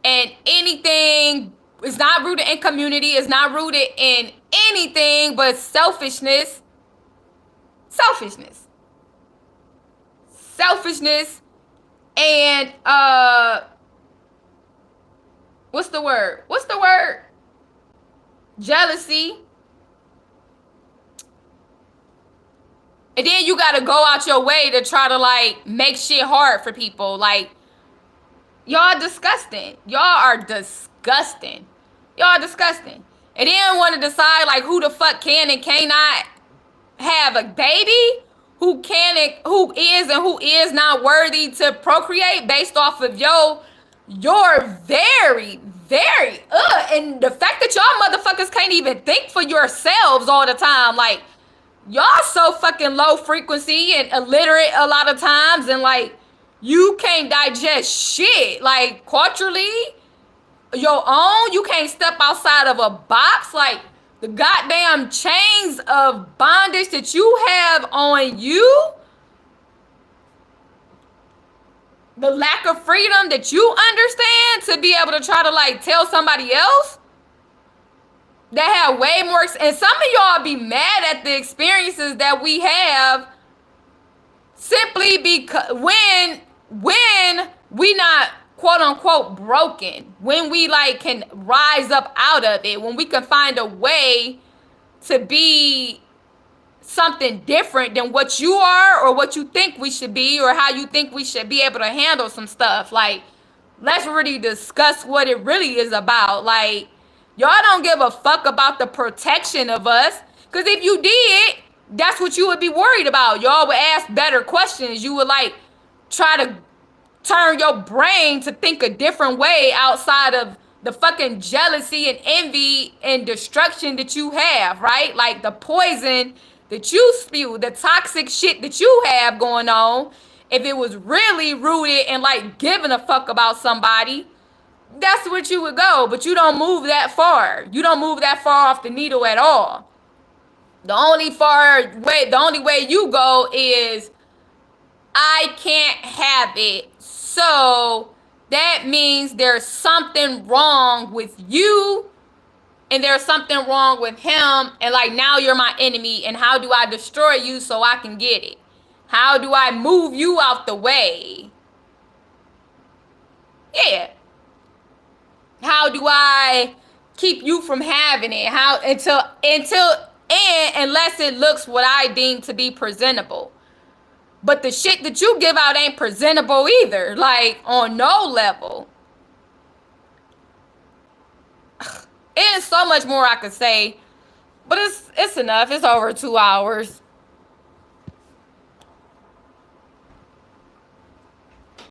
A: anything. It's not rooted in community. It's not rooted in anything but selfishness. And what's the word? Jealousy. And then you gotta go out your way to try to like make shit hard for people. Like, y'all disgusting. Y'all are disgusting. And then want to decide like who the fuck can and cannot have a baby, who is and who is not worthy to procreate based off of your very, very and the fact that y'all motherfuckers can't even think for yourselves all the time. Like, y'all so fucking low frequency and illiterate a lot of times, and like you can't digest shit. Like, culturally, your own, you can't step outside of a box. Like, the goddamn chains of bondage that you have on you, the lack of freedom that you understand to be able to try to like tell somebody else that have way more. And some of y'all be mad at the experiences that we have simply because when we not quote unquote broken, when we like can rise up out of it, when we can find a way to be something different than what you are or what you think we should be or how you think we should be able to handle some stuff. Like, let's really discuss what it really is about. Like, y'all don't give a fuck about the protection of us, because if you did, that's what you would be worried about. Y'all would ask better questions. You would like try to turn your brain to think a different way outside of the fucking jealousy and envy and destruction that you have, right? Like the poison that you spew, the toxic shit that you have going on. If it was really rooted in like giving a fuck about somebody, that's what you would go. But you don't move that far. You don't move that far off the needle at all. The only way you go is, I can't have it. So that means there's something wrong with you and there's something wrong with him. And like, now you're my enemy. And how do I destroy you so I can get it? How do I move you out the way? Yeah. How do I keep you from having it? How unless it looks what I deem to be presentable. But the shit that you give out ain't presentable either. Like, on no level. There's so much more I could say. But it's enough. It's over 2 hours.